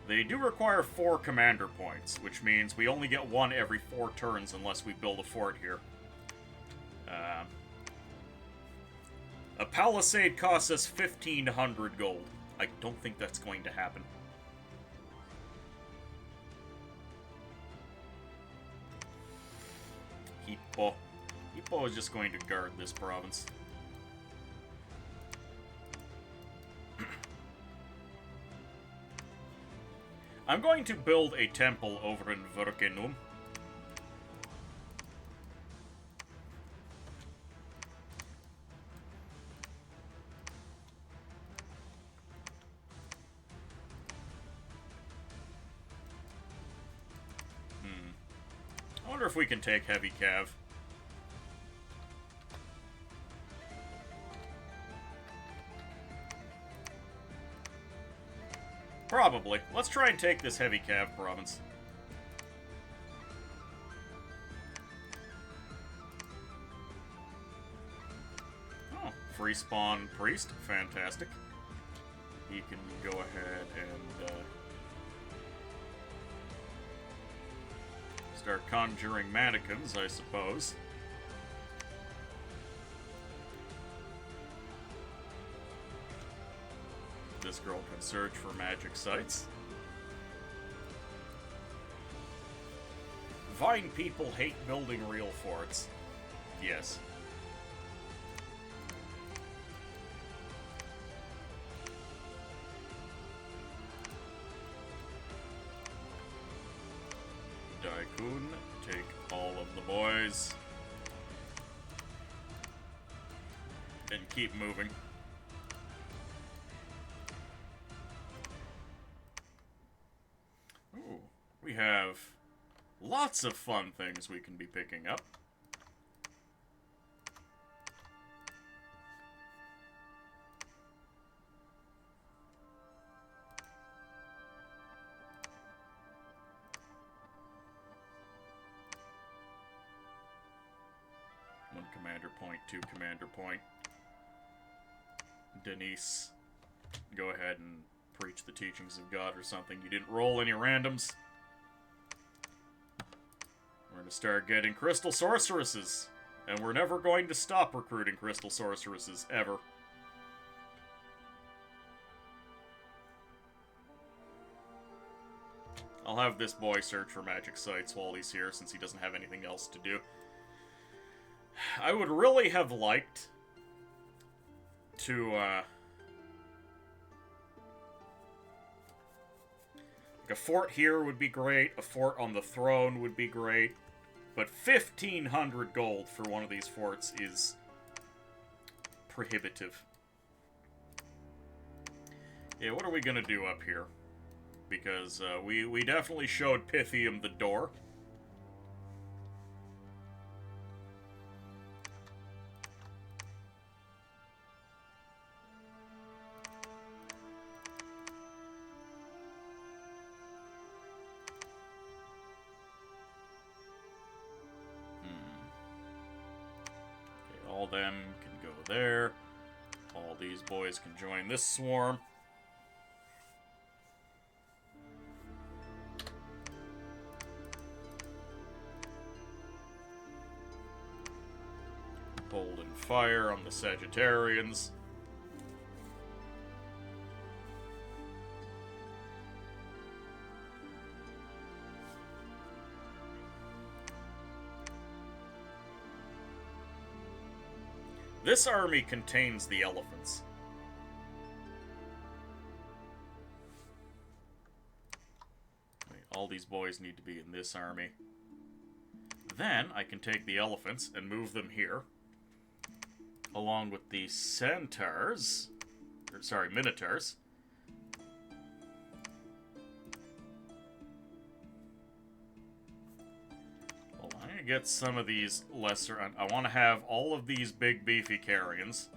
They do require 4 commander points, which means we only get 1 every 4 turns unless we build a fort here. A palisade costs us 1,500 gold. I don't think that's going to happen. Hippo. Hippo is just going to guard this province. I'm going to build a temple over in Verkenum. I wonder if we can take heavy cav. Probably. Let's try and take this heavy cav province. Oh, free spawn priest. Fantastic. He can go ahead and start conjuring mannequins, I suppose. This girl can search for magic sites. Vine people hate building real forts. Yes. Daikun, take all of the boys. And keep moving. Ooh, we have lots of fun things we can be picking up. One commander point, 2 commander point. Denise, go ahead and preach the teachings of God or something. You didn't roll any randoms. We're going to start getting crystal sorceresses. And we're never going to stop recruiting crystal sorceresses, ever. I'll have this boy search for magic sites while he's here, since he doesn't have anything else to do. I would really have liked to, like a fort here would be great, a fort on the throne would be great, but 1,500 gold for one of these forts is prohibitive. Yeah, what are we gonna do up here? Because we definitely showed Pythium the door. All them can go there. All these boys can join this swarm. Holding fire on the Sagittarians. This army contains the elephants. Wait, all these boys need to be in this army. Then I can take the elephants and move them here, along with the centaurs, or sorry, minotaurs. Hold on, I'm gonna get some of these lesser... I want to have all of these big beefy carrions.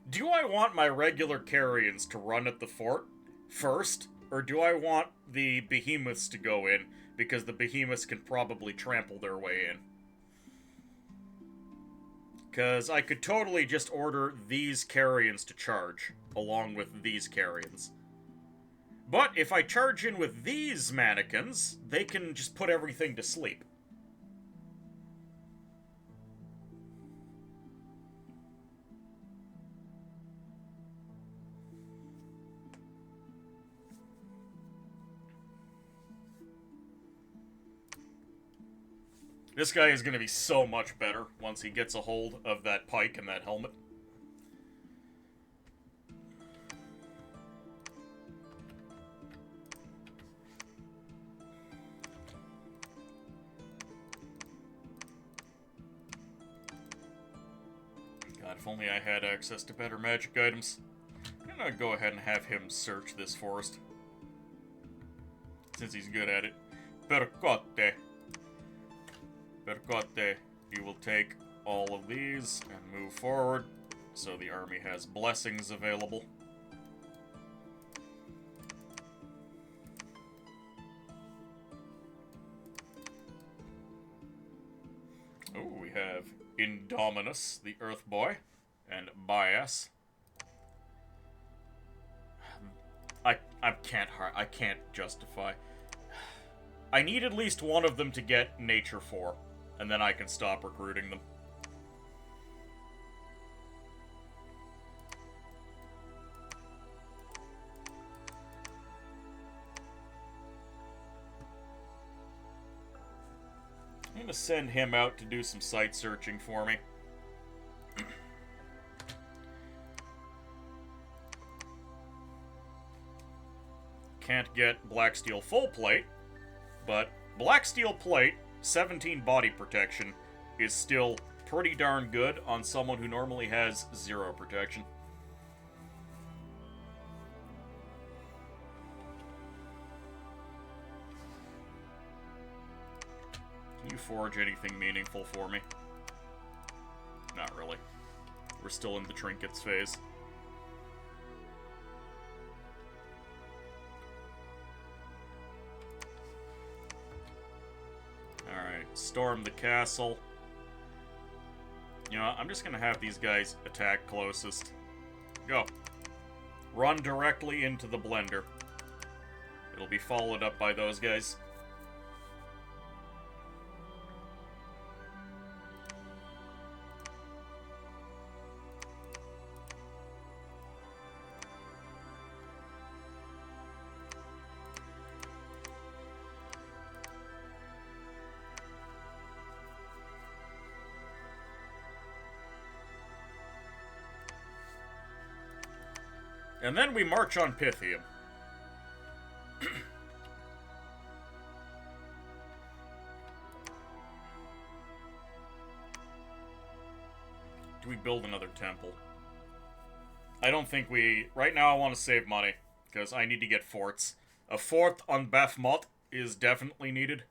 Do I want my regular carrions to run at the fort first? Or do I want the behemoths to go in? Because the behemoths can probably trample their way in. Because I could totally just order these carrions to charge, along with these carrions. But if I charge in with these mannequins, they can just put everything to sleep. This guy is going to be so much better once he gets a hold of that pike and that helmet. God, if only I had access to better magic items. I'm going to go ahead and have him search this forest. Since he's good at it. Percotte. Percotte, you will take all of these and move forward, so the army has blessings available. Oh, we have Indominus, the Earth Boy, and Bias. I can't justify. I need at least one of them to get Nature 4. And then I can stop recruiting them. I'm gonna send him out to do some site searching for me. Can't get Black Steel full plate, but Black Steel plate 17 body protection is still pretty darn good on someone who normally has 0 protection. Can you forge anything meaningful for me? Not really. We're still in the trinkets phase. Storm the castle. You know, I'm just gonna have these guys attack closest. Go. Run directly into the blender. It'll be followed up by those guys. And then we march on Pythium. Do we build another temple? I don't think we... Right now I want to save money, because I need to get forts. A fort on Baphomet is definitely needed.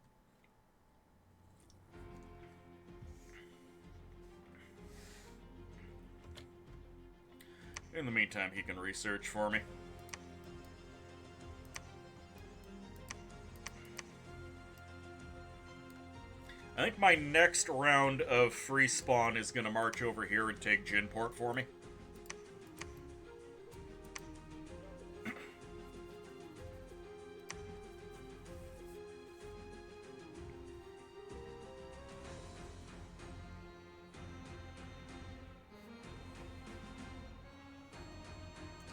In the meantime, he can research for me. I think my next round of free spawn is going to march over here and take Jinport for me.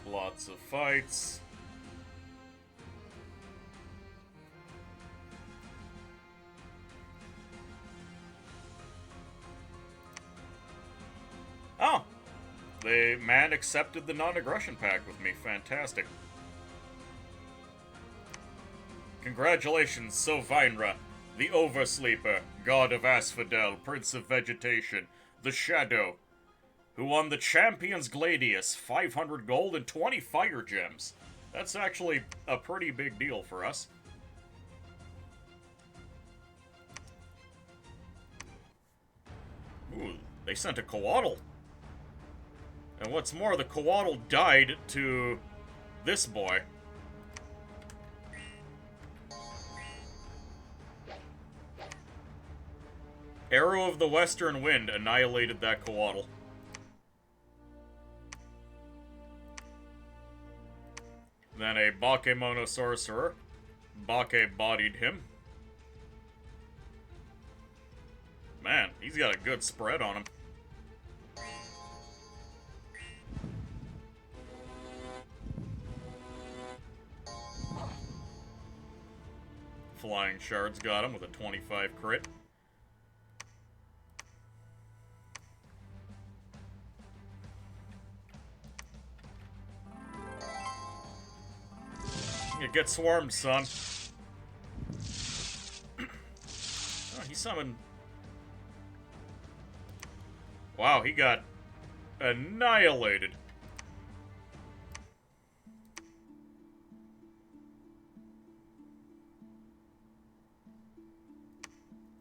Lots of fights. Oh! The man accepted the non-aggression pact with me. Fantastic. Congratulations, Sovinra, the Oversleeper, God of Aspodel, Prince of Vegetation, the Shadow, who won the Champions Gladius, 500 gold and 20 fire gems. That's actually a pretty big deal for us. Ooh, they sent a Coatl. And what's more, the Coatl died to this boy. Arrow of the Western Wind annihilated that Coatl. Then a Bakemono Sorcerer. Bake bodied him. Man, he's got a good spread on him. Flying Shards got him with a 25 crit. You get swarmed, son. Oh, he summoned... Wow, he got annihilated.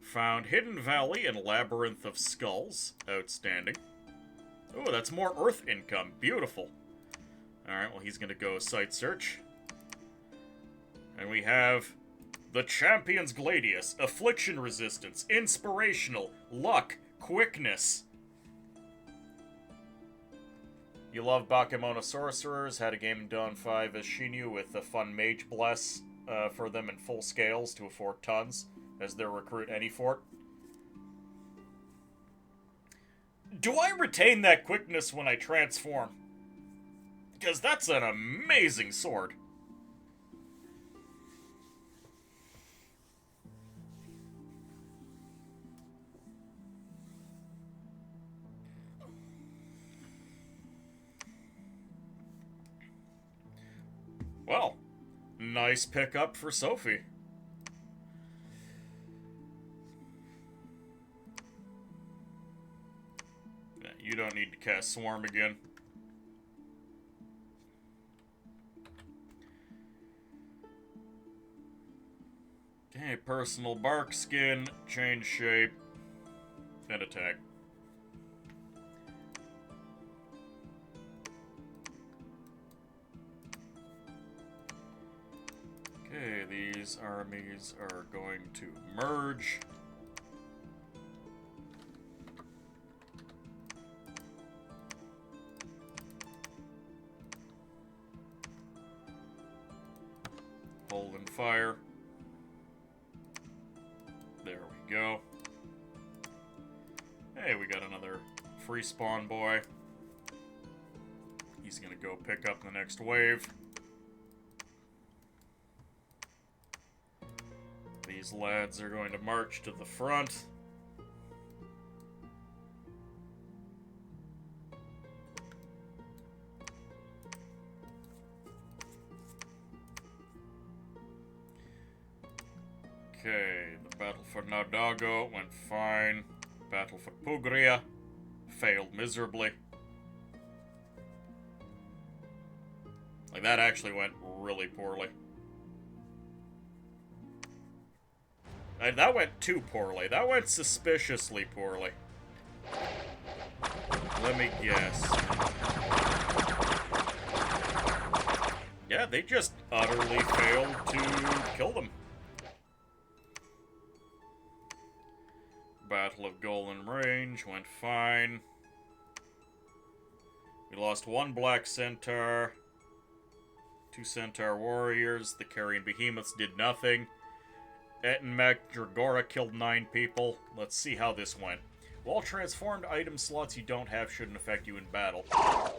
Found Hidden Valley and Labyrinth of Skulls. Outstanding. Oh, that's more Earth income. Beautiful. Alright, well, he's gonna go Site Search. And we have the Champions Gladius, Affliction Resistance, Inspirational, Luck, Quickness. You love Bakemono Sorcerers, had a game in Dawn 5 as Shinyu with a fun Mage Bless for them in full scales to afford tons as their recruit any fort. Do I retain that quickness when I transform? Because that's an amazing sword. Well, nice pickup for Sophie. You don't need to cast Swarm again. Okay, personal bark skin, change shape, and attack. Okay, these armies are going to merge. Hold and fire. There we go. Hey, we got another free spawn boy. He's gonna go pick up the next wave. These lads are going to march to the front. Okay, the battle for Naudago went fine. Battle for Pugria failed miserably. Like, that actually went really poorly. That went too poorly. That went suspiciously poorly. Let me guess. Yeah, they just utterly failed to kill them. Battle of Golden Range went fine. We lost one Black Centaur, 2 Centaur Warriors. The Carrion Behemoths did nothing. Etenmek Dragora killed 9 people. Let's see how this went. While transformed item slots you don't have shouldn't affect you in battle.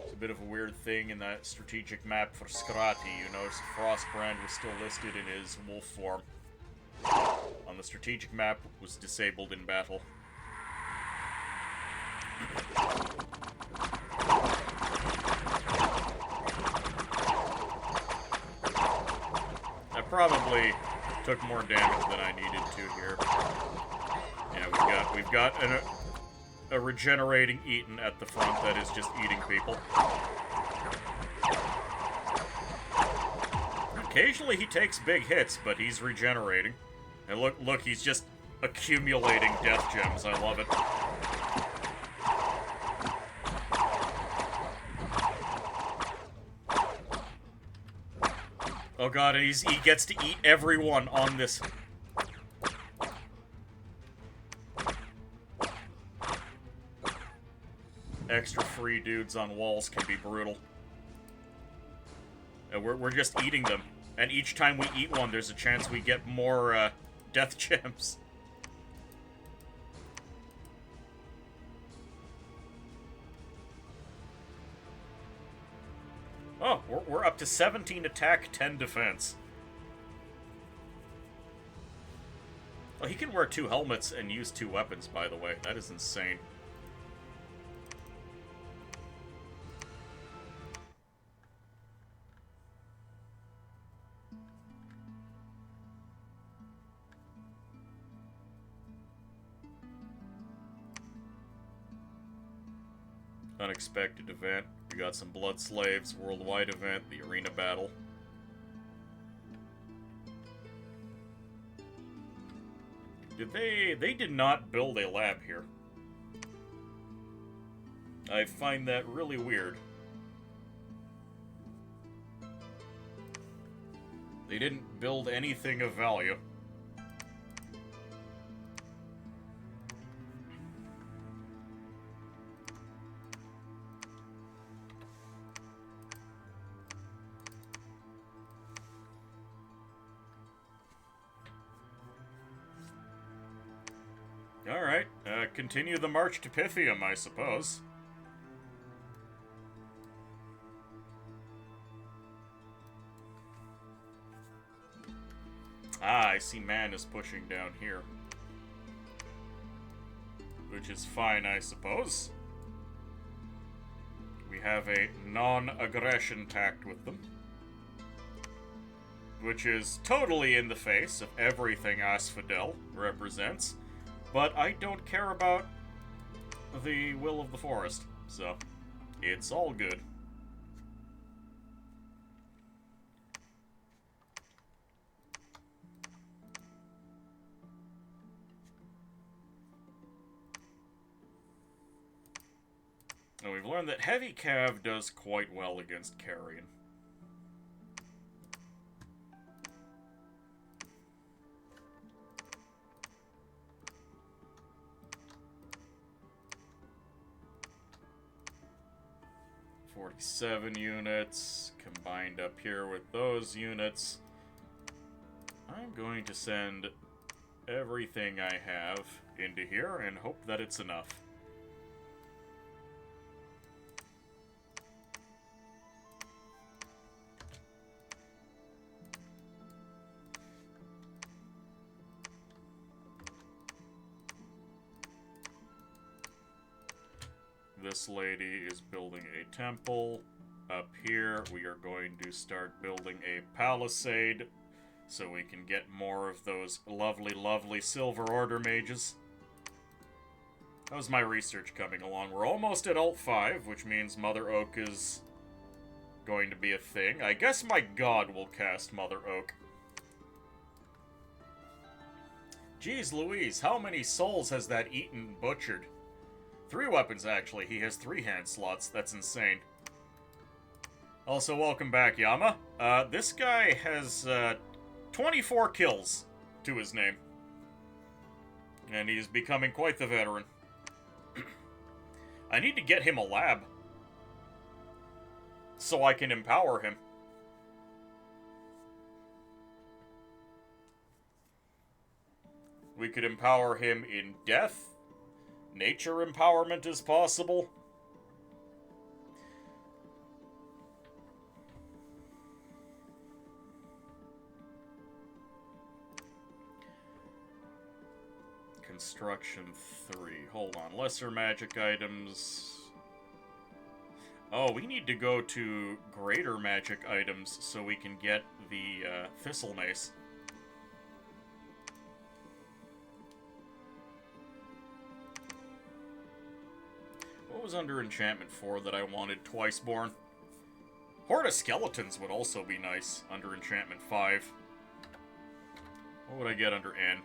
It's a bit of a weird thing in that strategic map for Scrati. You notice Frostbrand was still listed in his wolf form. On the strategic map, was disabled in battle. I probably took more damage than I needed to here. Yeah, we've got a regenerating Eaton at the front that is just eating people. Occasionally he takes big hits, but he's regenerating. And look, he's just accumulating death gems. I love it. Oh god, and he gets to eat everyone on this. Extra free dudes on walls can be brutal. And we're just eating them. And each time we eat one, there's a chance we get more, death gems. Oh, we're up to 17 attack, 10 defense. Oh, he can wear 2 helmets and use 2 weapons, by the way. That is insane. Unexpected event. We got some Blood Slaves, worldwide event, the arena battle. They did not build a lab here. I find that really weird. They didn't build anything of value. Alright, continue the march to Pythium, I suppose. Ah, I see man is pushing down here. Which is fine, I suppose. We have a non-aggression pact with them. Which is totally in the face of everything Aspodel represents. But I don't care about the will of the forest, so it's all good. Now we've learned that Heavy Cav does quite well against Carrion. .47 units combined up here with those units. I'm going to send everything I have into here and hope that it's enough. This lady is building a temple. Up here, we are going to start building a palisade so we can get more of those lovely, lovely Silver Order mages. How's my research coming along? We're almost at Alt 5, which means Mother Oak is going to be a thing. I guess my god will cast Mother Oak. Jeez Louise, how many souls has that Eaton butchered? 3 weapons, actually. He has 3 hand slots. That's insane. Also, welcome back, Yama. This guy has 24 kills to his name. And he's becoming quite the veteran. I need to get him a lab. So I can empower him. We could empower him in death. Nature empowerment is possible. Construction 3. Hold on. Lesser magic items. Oh, we need to go to greater magic items so we can get the Thistle Mace. was under Enchantment 4 that I wanted Twiceborn? Horde of Skeletons would also be nice under Enchantment 5. What would I get under N?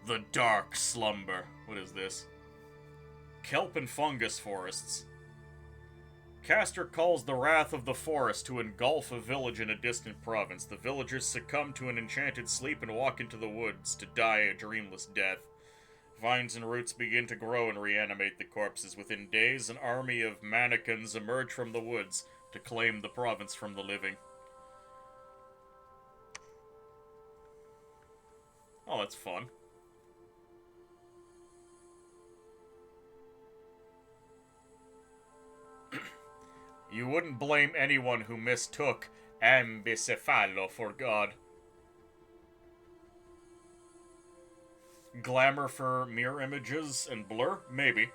The Dark Slumber. What is this? Kelp and Fungus Forests. Caster calls the wrath of the forest to engulf a village in a distant province. The villagers succumb to an enchanted sleep and walk into the woods to die a dreamless death. Vines and roots begin to grow and reanimate the corpses. Within days, an army of mannequins emerge from the woods to claim the province from the living. Oh, that's fun. You wouldn't blame anyone who mistook ambicephalo for God. Glamour for mirror images and blur? Maybe.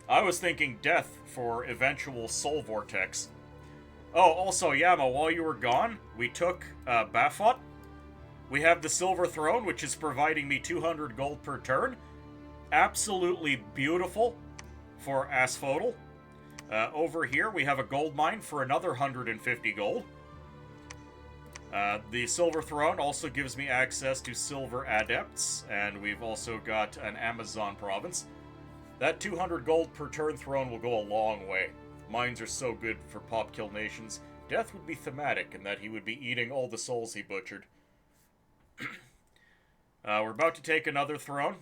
I was thinking death for eventual soul vortex. Oh, also, Yama, while you were gone, we took Bafot. We have the Silver Throne, which is providing me 200 gold per turn. Absolutely beautiful for Aspodel. Over here, we have a gold mine for another 150 gold. The Silver Throne also gives me access to Silver Adepts, and we've also got an Amazon province. That 200 gold per turn throne will go a long way. Mines are so good for pop kill nations. Death would be thematic in that he would be eating all the souls he butchered. We're about to take another throne.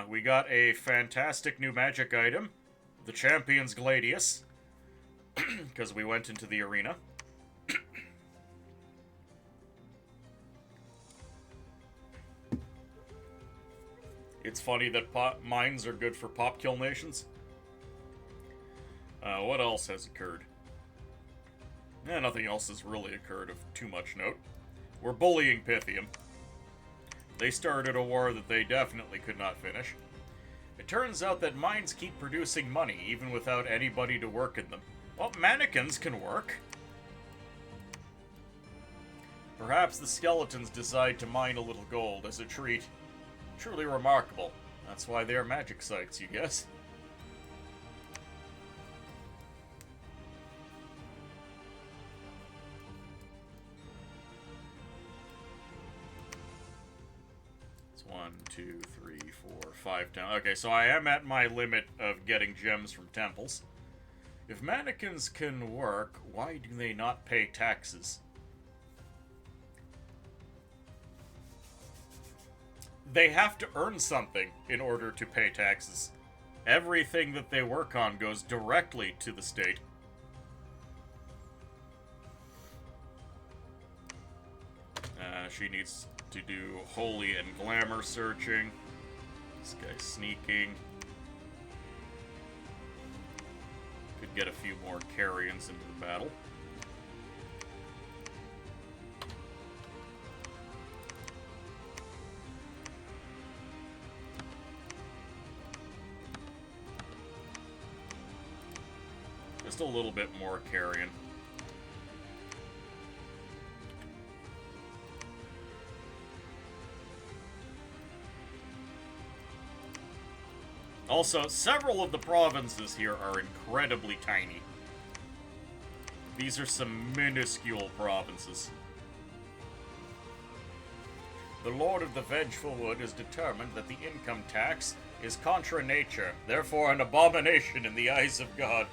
We got a fantastic new magic item, the Champion's Gladius, because we went into the arena. It's funny that mines are good for pop kill nations. What else has occurred? Nothing else has really occurred of too much note. We're bullying Pythium. They started a war that they definitely could not finish. It turns out that mines keep producing money, even without anybody to work in them. Well, mannequins can work. Perhaps the skeletons decide to mine a little gold as a treat. Truly remarkable. That's why they're magic sites, you guess. It's 1, 2, 3, 4, 5 down. Okay, so I am at my limit of getting gems from temples. If mannequins can work, why do they not pay taxes? They have to earn something in order to pay taxes. Everything that they work on goes directly to the state. She needs to do holy and glamour searching. This guy's sneaking. Could get a few more carrions into the battle. Just a little bit more carrion. Also, several of the provinces here are incredibly tiny. These are some minuscule provinces. The Lord of the Vengeful Wood has determined that the income tax is contra nature, therefore an abomination in the eyes of God.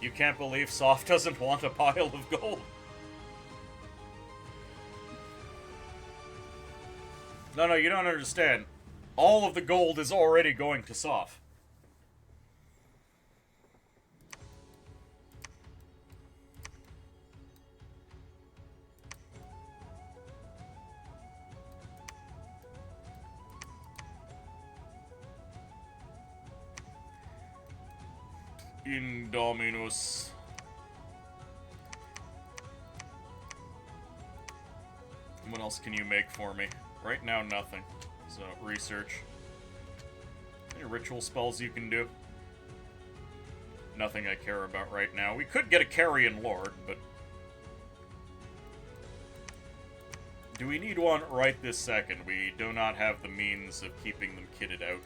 You can't believe Soft doesn't want a pile of gold. No, you don't understand. All of the gold is already going to Soft. Indominus. What else can you make for me? Right now, nothing. So, research. Any ritual spells you can do? Nothing I care about right now. We could get a Carrion Lord, but Do we need one right this second? We do not have the means of keeping them kitted out.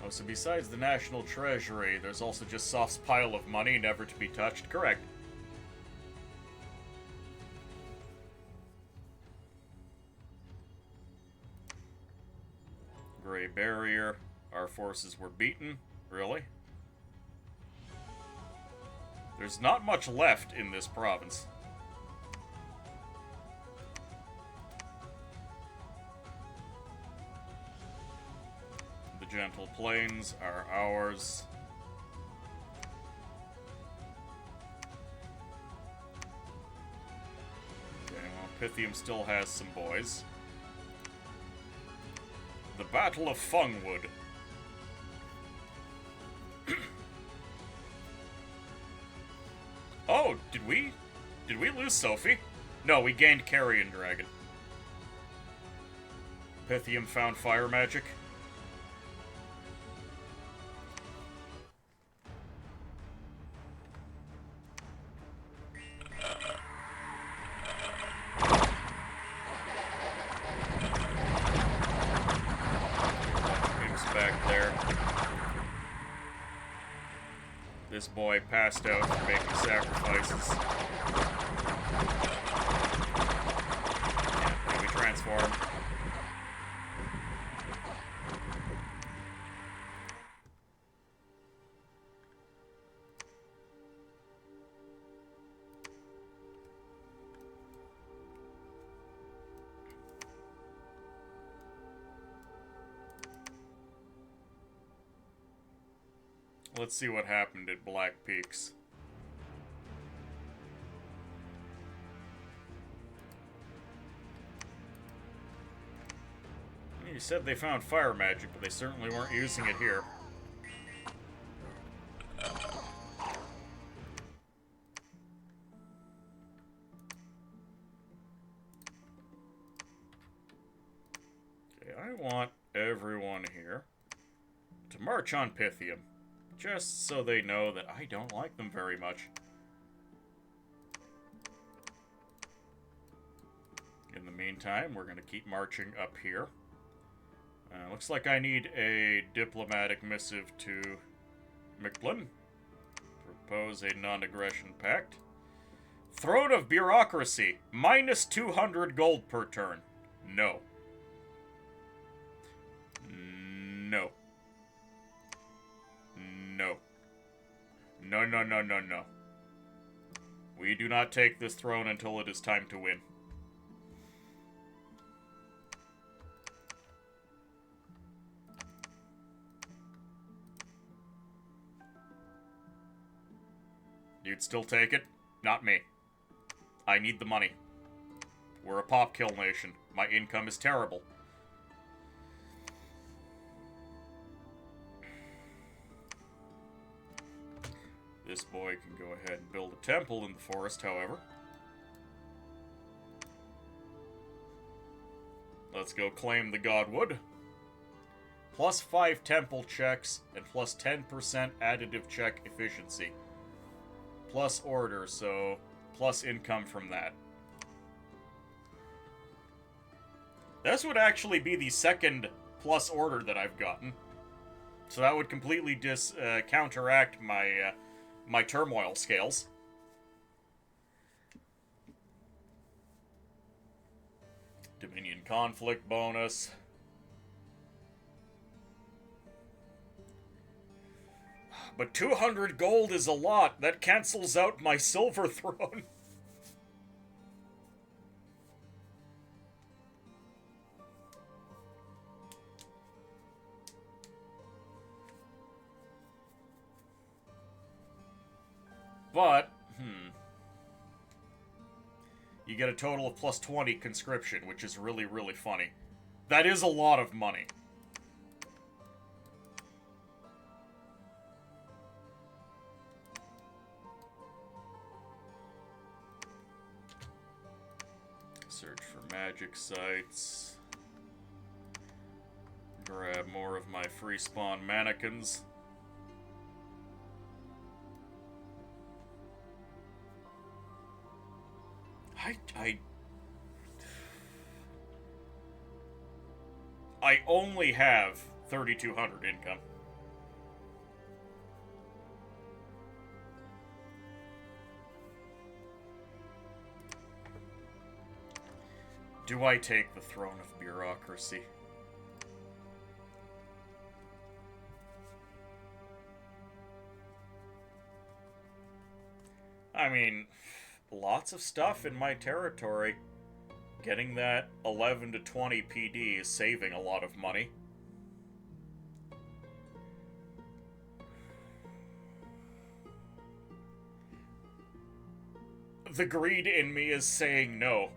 Oh, so besides the National Treasury, there's also just Soft's pile of money never to be touched? Correct. Gray Barrier. Our forces were beaten. Really? There's not much left in this province. The Gentle Plains are ours. Okay, well, Pythium still has some boys. The Battle of Fungwood. Oh, did we lose Sophie? No, we gained Carrion Dragon. Pythium found fire magic. Back there. This boy passed out for making sacrifices. Yeah, can we transform? Let's see what happened at Black Peaks. You said they found fire magic, but they certainly weren't using it here. Okay, I want everyone here to march on Pythium. Just so they know that I don't like them very much. In the meantime, we're going to keep marching up here. Looks like I need a diplomatic missive to Mictlan. Propose a non-aggression pact. Throne of Bureaucracy. Minus 200 gold per turn. No. No. No. No, no, no, no, no. We do not take this throne until it is time to win. You'd still take it? Not me. I need the money. We're a pop kill nation. My income is terrible. This boy can go ahead and build a temple in the forest, however. Let's go claim the Godwood. Plus 5 temple checks and plus 10% additive check efficiency. Plus order, so plus income from that. This would actually be the second plus order that I've gotten. So that would completely counteract my my turmoil scales. Dominion conflict bonus. But 200 gold is a lot. That cancels out my silver throne. But, you get a total of plus 20 conscription, which is really, really funny. That is a lot of money. search for magic sites. Grab more of my free spawn mannequins. I only have 3,200 income. Do I take the throne of bureaucracy? I mean, lots of stuff in my territory. Getting that 11 to 20 PD is saving a lot of money. The greed in me is saying no.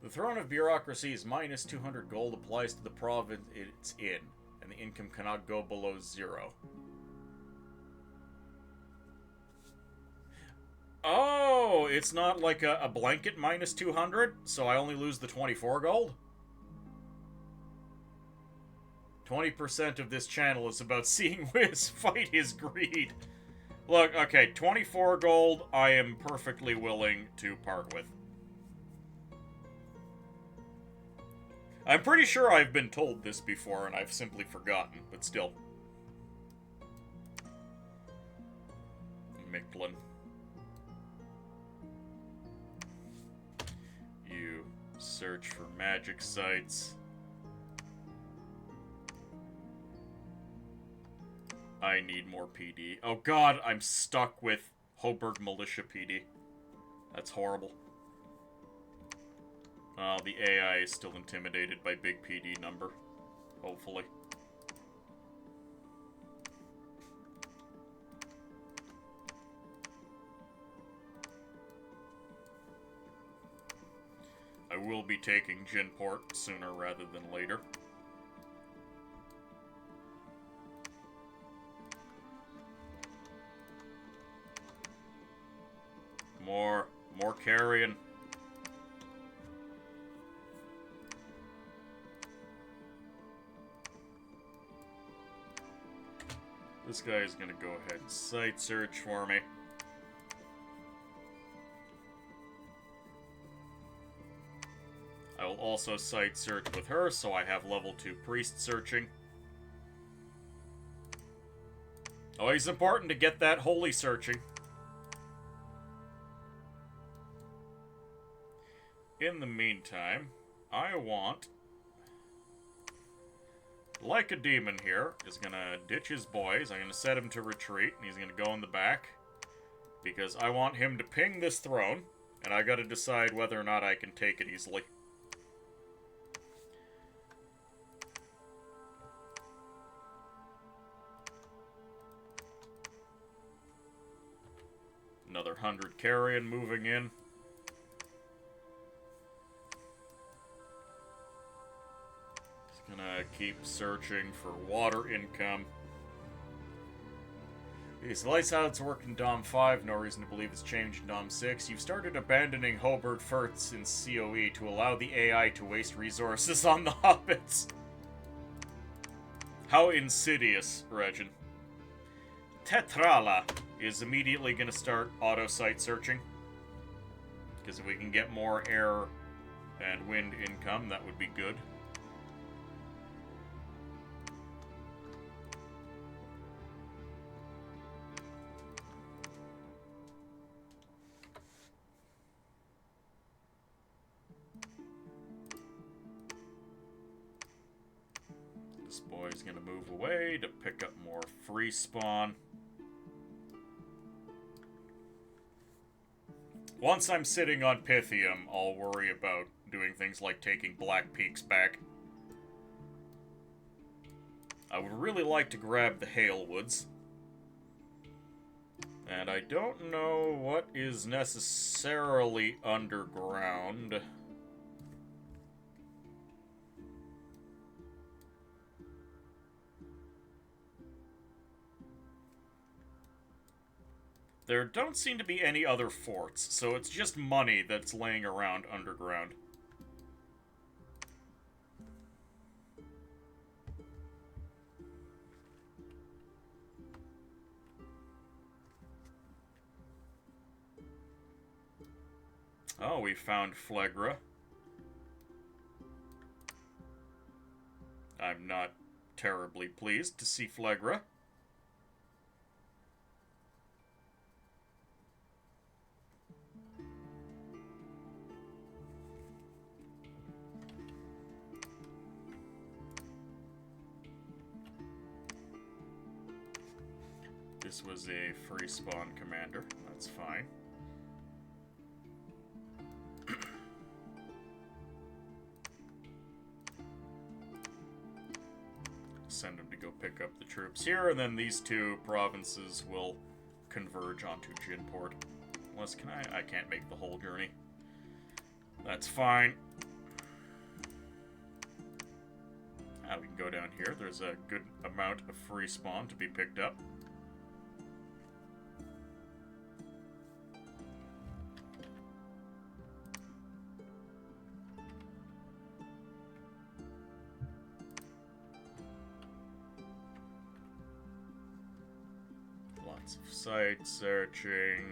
The Throne of Bureaucracy is minus 200 gold, applies to the province it's in, and the income cannot go below 0. Oh, it's not like a blanket minus 200, so I only lose the 24 gold? 20% of this channel is about seeing Wiz fight his greed. Look, okay, 24 gold I am perfectly willing to part with. I'm pretty sure I've been told this before and I've simply forgotten, but still. Mictlin. You search for magic sites. I need more PD. Oh god, I'm stuck with Hoburg Militia PD. That's horrible. The AI is still intimidated by big PD number. Hopefully. I will be taking Jinport sooner rather than later. More carrion. This guy is gonna go ahead and site search for me. I will also site search with her, so I have level 2 priest searching. Always important to get that holy searching. In the meantime, I want... Like a demon here is gonna ditch his boys. I'm gonna set him to retreat, and he's gonna go in the back. Because I want him to ping this throne, and I gotta decide whether or not I can take it easily. Another 100 carrion moving in. Gonna keep searching for water income. These lights how it's worked in Dom 5, no reason to believe it's changed in Dom 6. You've started abandoning Hobart Furts in COE to allow the AI to waste resources on the hobbits. How insidious, Regin. Tetrala is immediately gonna start auto-site searching. Because if we can get more air and wind income, that would be good. This boy's gonna move away to pick up more free spawn. Once I'm sitting on Pythium, I'll worry about doing things like taking Black Peaks back. I would really like to grab the Halewoods. And I don't know what is necessarily underground. There don't seem to be any other forts, so it's just money that's laying around underground. Oh, we found Phlegra. I'm not terribly pleased to see Phlegra. This was a free spawn commander. That's fine. Send him to go pick up the troops here, and then these two provinces will converge onto Jinport. Unless, can I can't make the whole journey. That's fine. Now we can go down here. There's a good amount of free spawn to be picked up. Lots of site searching.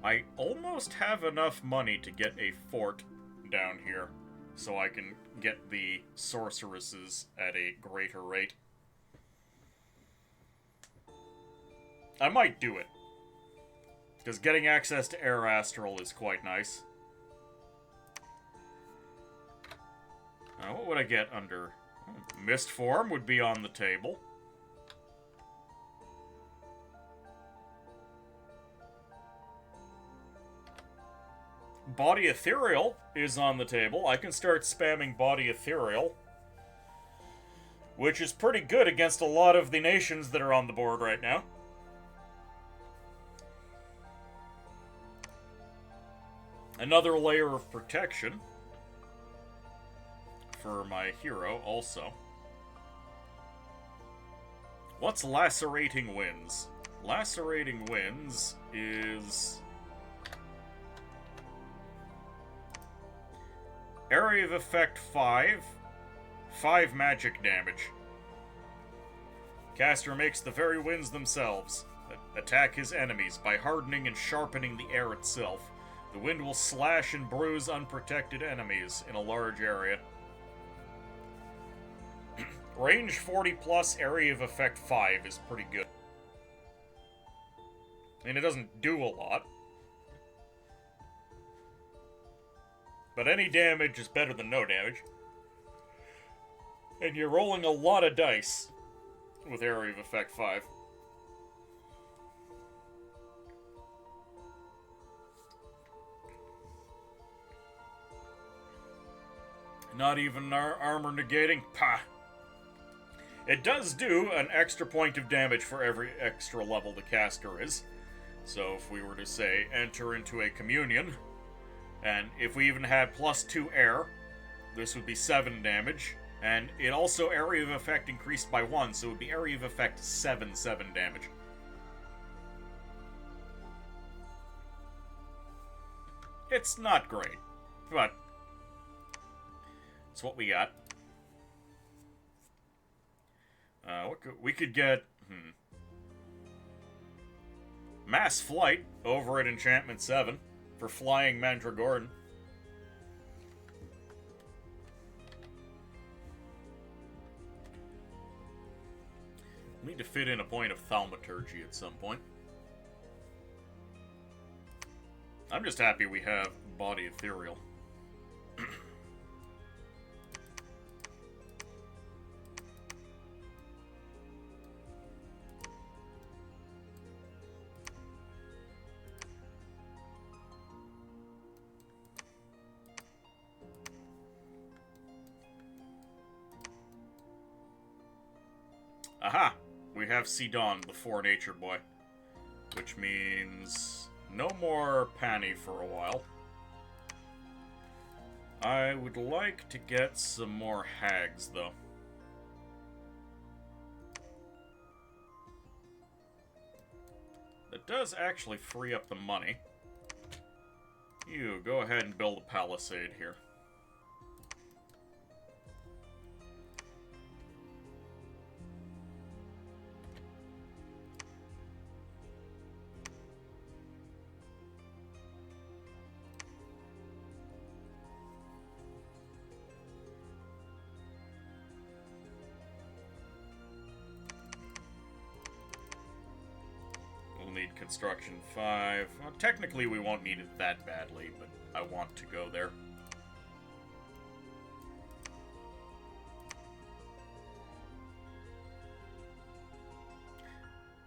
I almost have enough money to get a fort down here, so I can get the sorceresses at a greater rate. I might do it, because getting access to Air Astral is quite nice. What would I get under? Mist Form would be on the table. Body Ethereal is on the table. I can start spamming Body Ethereal, which is pretty good against a lot of the nations that are on the board right now. Another layer of protection for my hero also. What's Lacerating Winds? Lacerating Winds is area of effect 5, 5 magic damage. Caster makes the very winds themselves attack his enemies by hardening and sharpening the air itself. The wind will slash and bruise unprotected enemies in a large area. Range 40 plus, area of effect 5 is pretty good. I mean, it doesn't do a lot, but any damage is better than no damage. And you're rolling a lot of dice with area of effect 5. Not even armor negating? Pah! It does do an extra point of damage for every extra level the caster is. So if we were to say, enter into a communion, and if we even had +2 air, this would be 7 damage. And it also area of effect increased by 1, so it would be area of effect 7 damage. It's not great, but it's what we got. We could get Mass Flight over at Enchantment 7 for flying Mandragoran. Need to fit in a point of Thaumaturgy at some point. I'm just happy we have Body Ethereal. Aha! We have Sidon, the 4-nature boy. Which means no more Panny for a while. I would like to get some more hags, though. That does actually free up the money. You, go ahead and build a palisade here. Need construction 5. Well, technically we won't need it that badly, but I want to go there.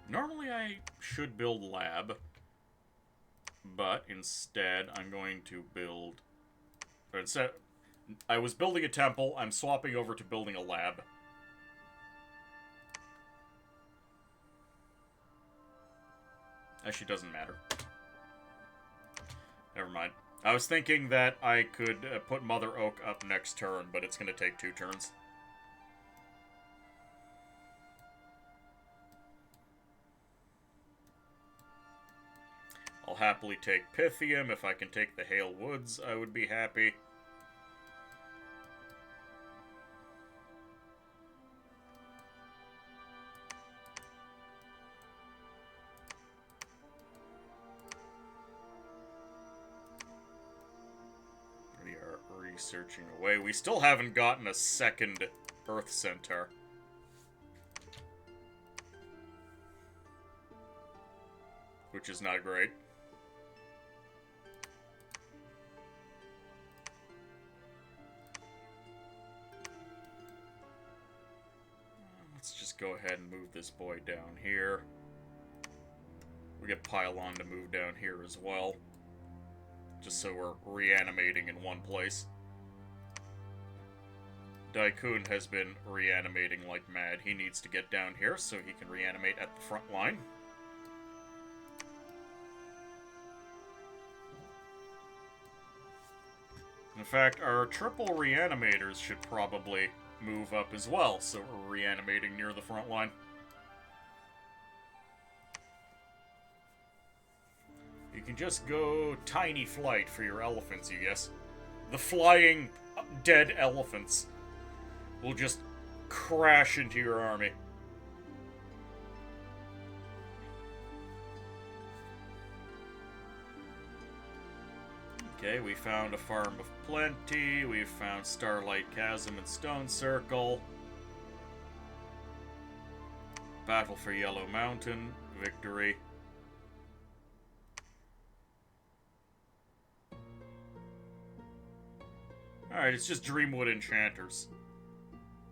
Normally I should build lab, but instead I'm going to build... Instead, I was building a temple, I'm swapping over to building a lab. Actually, doesn't matter. Never mind. I was thinking that I could put Mother Oak up next turn, but it's going to take 2 turns. I'll happily take Pythium. If I can take the Hale Woods, I would be happy. Researching away. We still haven't gotten a second Earth Centaur. Which is not great. Let's just go ahead and move this boy down here. We get Pylon to move down here as well. Just so we're reanimating in one place. Daikun has been reanimating like mad. He needs to get down here so he can reanimate at the front line. In fact, our triple reanimators should probably move up as well, so we're reanimating near the front line. You can just go tiny flight for your elephants, you guess. The flying dead elephants will just crash into your army. Okay, we found a Farm of Plenty, we found Starlight Chasm and Stone Circle. Battle for Yellow Mountain, victory. Alright, it's just Dreamwood Enchanters.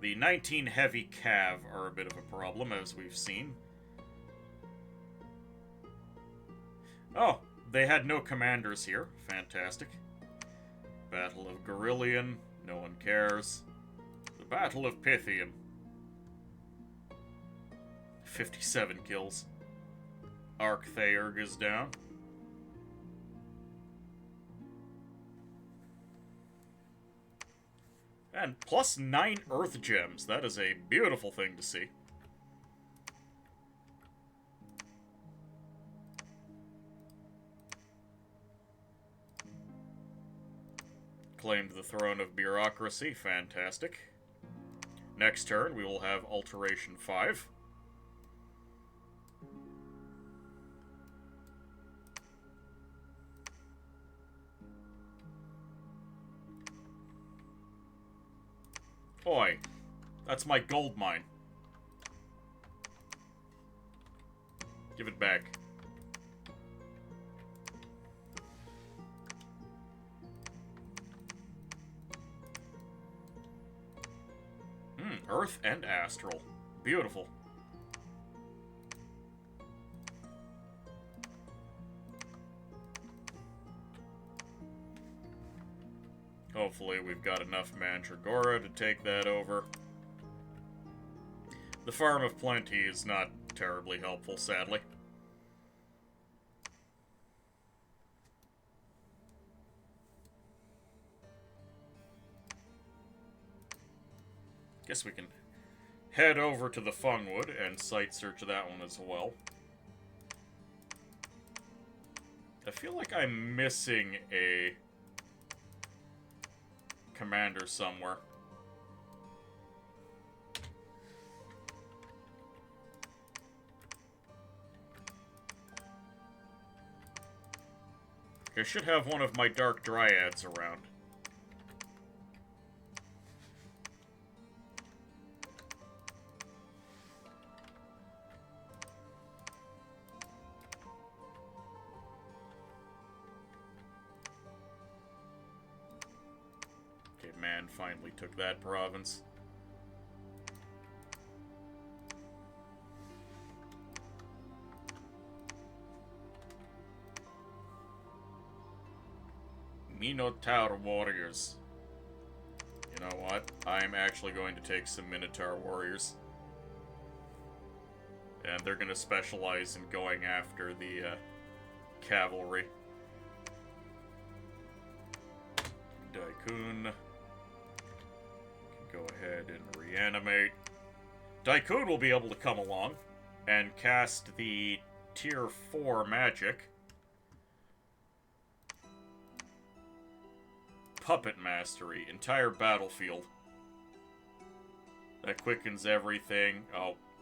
The 19 heavy cav are a bit of a problem, as we've seen. Oh, they had no commanders here. Fantastic. Battle of Gorillion. No one cares. The Battle of Pythium. 57 kills. Arctheurg is down. And plus 9 Earth Gems. That is a beautiful thing to see. Claimed the throne of bureaucracy. Fantastic. Next turn, we will have Alteration 5. Oi, that's my gold mine. Give it back. Earth and Astral. Beautiful. Hopefully we've got enough Mandragora to take that over. The Farm of Plenty is not terribly helpful, sadly. Guess we can head over to the Fungwood and site search that one as well. I feel like I'm missing a commander somewhere. I should have one of my Dark Dryads around. Okay, man finally took that province. Minotaur warriors. You know what? I'm actually going to take some Minotaur warriors. And they're going to specialize in going after the cavalry. Daikun. Can go ahead and reanimate. Daikun will be able to come along and cast the tier 4 magic. Puppet Mastery, entire battlefield. That quickens everything.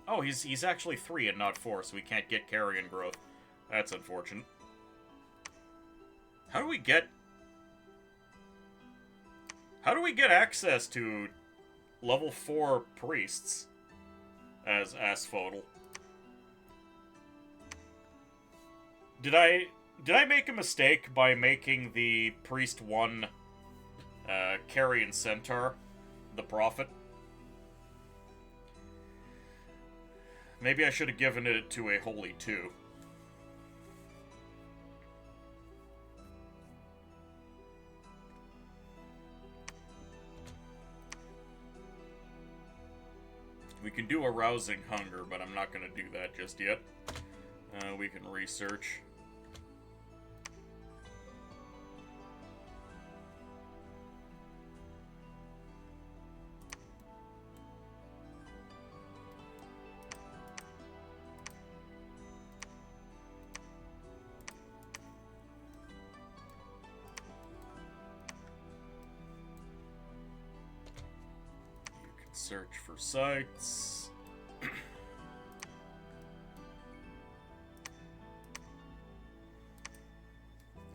Oh, he's actually 3 and not 4, so we can't get carrion growth. That's unfortunate. How do we get access to level 4 priests as Aspodel? Did I make a mistake by making the priest 1 Carrion Centaur the prophet? Maybe I should have given it to a Holy 2. We can do Arousing Hunger, but I'm not going to do that just yet. We can research. Search for sites.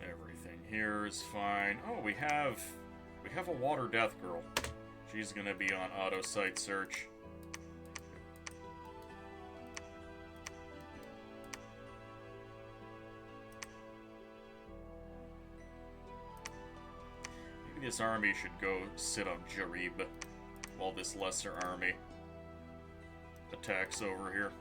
Everything here is fine. Oh, we have a Water Death Girl. She's gonna be on auto site search. Maybe this army should go sit on Jarib while this lesser army attacks over here.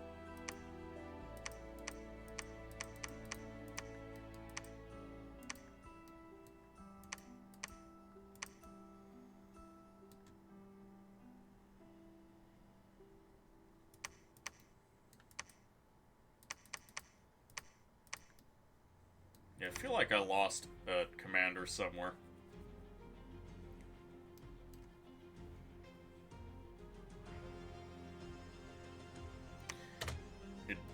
Yeah, I feel like I lost a commander somewhere.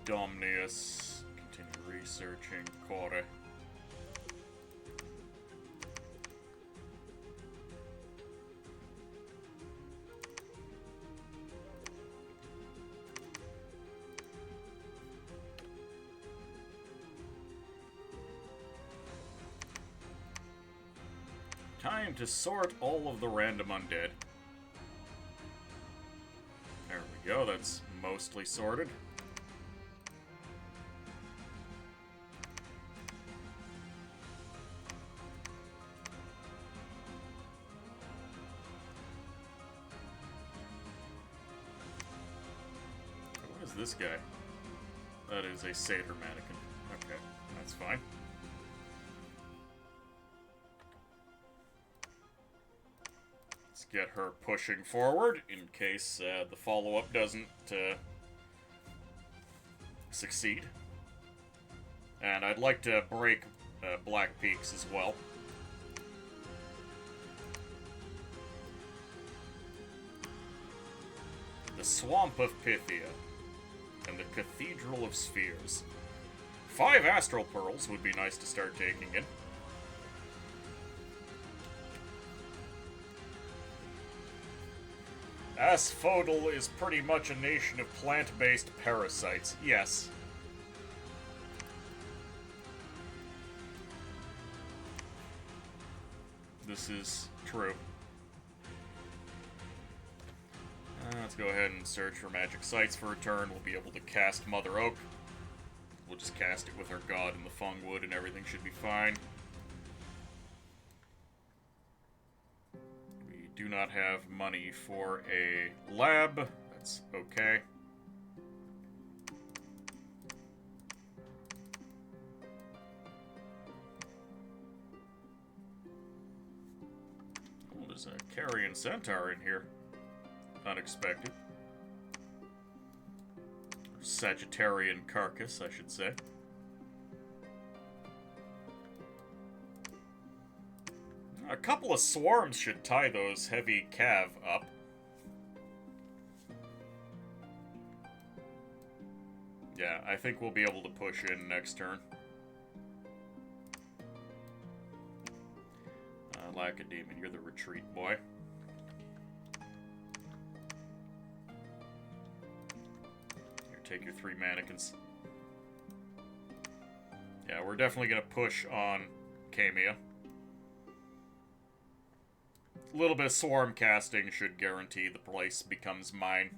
Domnius. Continue researching. Core. Time to sort all of the random undead. There we go, that's mostly sorted. This guy. That is a satyr mannequin. Okay, that's fine. Let's get her pushing forward in case the follow-up doesn't succeed. And I'd like to break Black Peaks as well. The Swamp of Pythia and the Cathedral of Spheres. 5 Astral Pearls would be nice to start taking in. Aspodel is pretty much a nation of plant-based parasites. Yes. This is true. Let's go ahead and search for magic sites for a turn. We'll be able to cast Mother Oak. We'll just cast it with our god in the Fungwood and everything should be fine. We do not have money for a lab. That's okay. Oh, there's a carrion centaur in here. Unexpected. Sagittarian carcass, I should say. A couple of swarms should tie those heavy cav up. Yeah, I think we'll be able to push in next turn. Lacademon, you're the retreat boy. Take your 3 mannequins. Yeah, we're definitely going to push on Kamia. A little bit of swarm casting should guarantee the place becomes mine.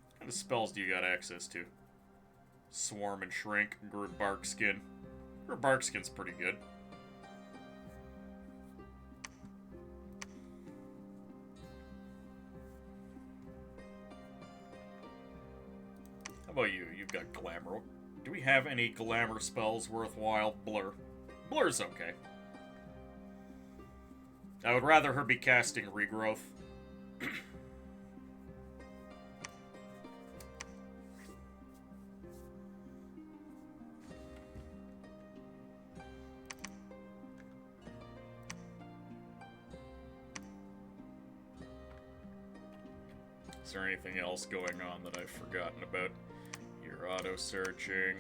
What kind of spells do you got access to? Swarm and Shrink, Bark Skin. Bark Skin's pretty good. How about you? You've got Glamour. Do we have any Glamour spells worthwhile? Blur. Blur's okay. I would rather her be casting Regrowth. Is there anything else going on that I've forgotten about? You're auto-searching.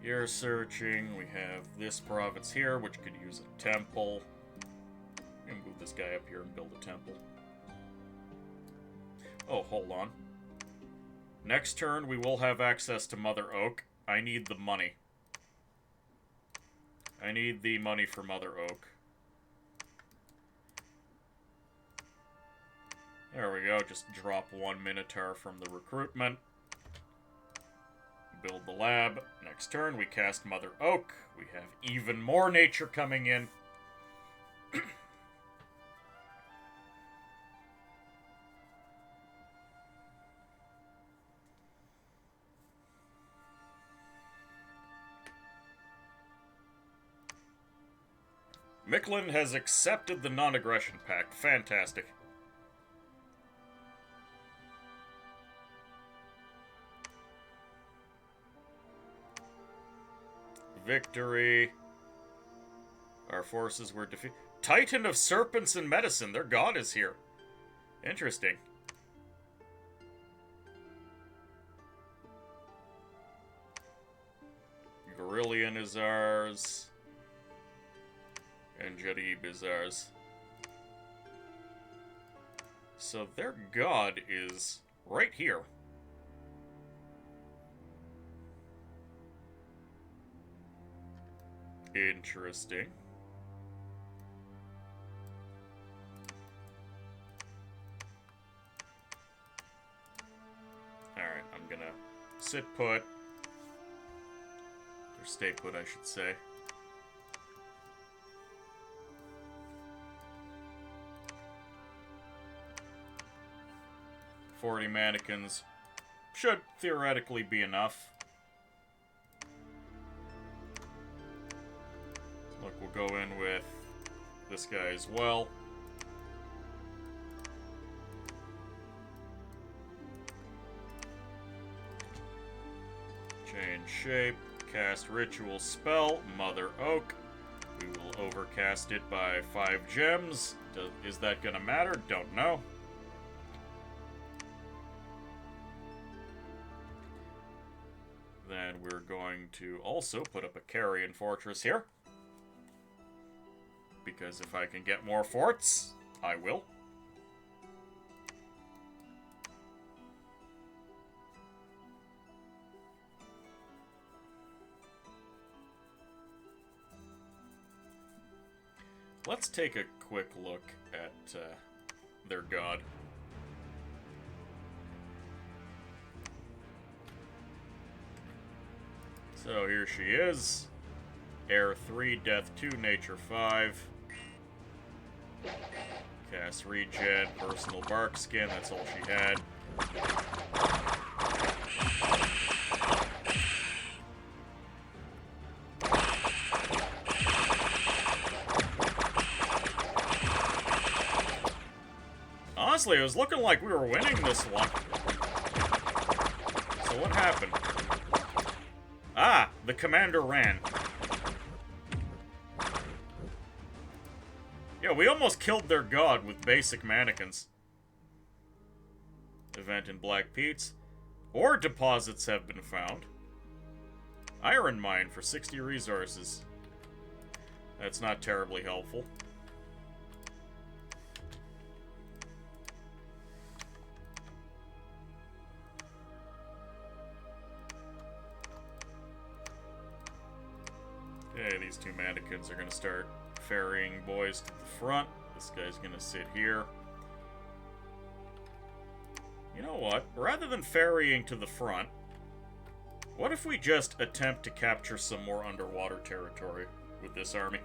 You're searching. We have this province here, which could use a temple. I'm gonna move this guy up here and build a temple. Oh, hold on. Next turn, we will have access to Mother Oak. I need the money. I need the money for Mother Oak. There we go, just drop 1 Minotaur from the recruitment. Build the lab. Next turn, we cast Mother Oak. We have even more nature coming in. Micklin has accepted the non-aggression pact. Fantastic. Victory. Our forces were defeated. Titan of Serpents and Medicine. Their god is here. Interesting. Gorillion is ours. And Jadib is ours. So their god is right here. Interesting. Alright, I'm gonna sit put. Or stay put, I should say. $40 mannequins should theoretically be enough. we'll go in with this guy as well. Change shape, cast ritual spell, Mother Oak. We will overcast it by 5 gems. Is that gonna matter? Don't know. Then we're going to also put up a Carrion Fortress here. Because if I can get more forts, I will. Let's take a quick look at their god. So here she is. Air 3, Death 2, Nature 5. Cast Regen, Personal Bark Skin, that's all she had. Honestly, it was looking like we were winning this one. So what happened? Ah, the commander ran. Yeah, we almost killed their god with basic mannequins. Event in Black Peats. Ore deposits have been found. Iron mine for 60 resources. That's not terribly helpful. Okay, these two mannequins are going to start ferrying boys to the front. This guy's going to sit here. You know what? Rather than ferrying to the front, what if we just attempt to capture some more underwater territory with this army?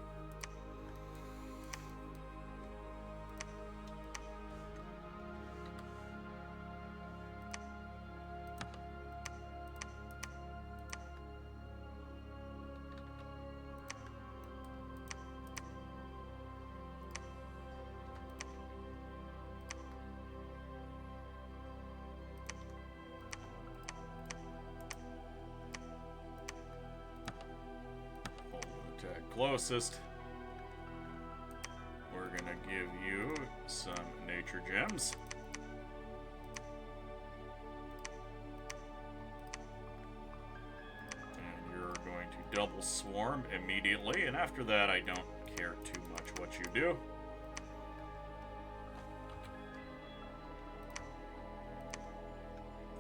Closest. We're gonna give you some nature gems. And you're going to double swarm immediately, and after that I don't care too much what you do.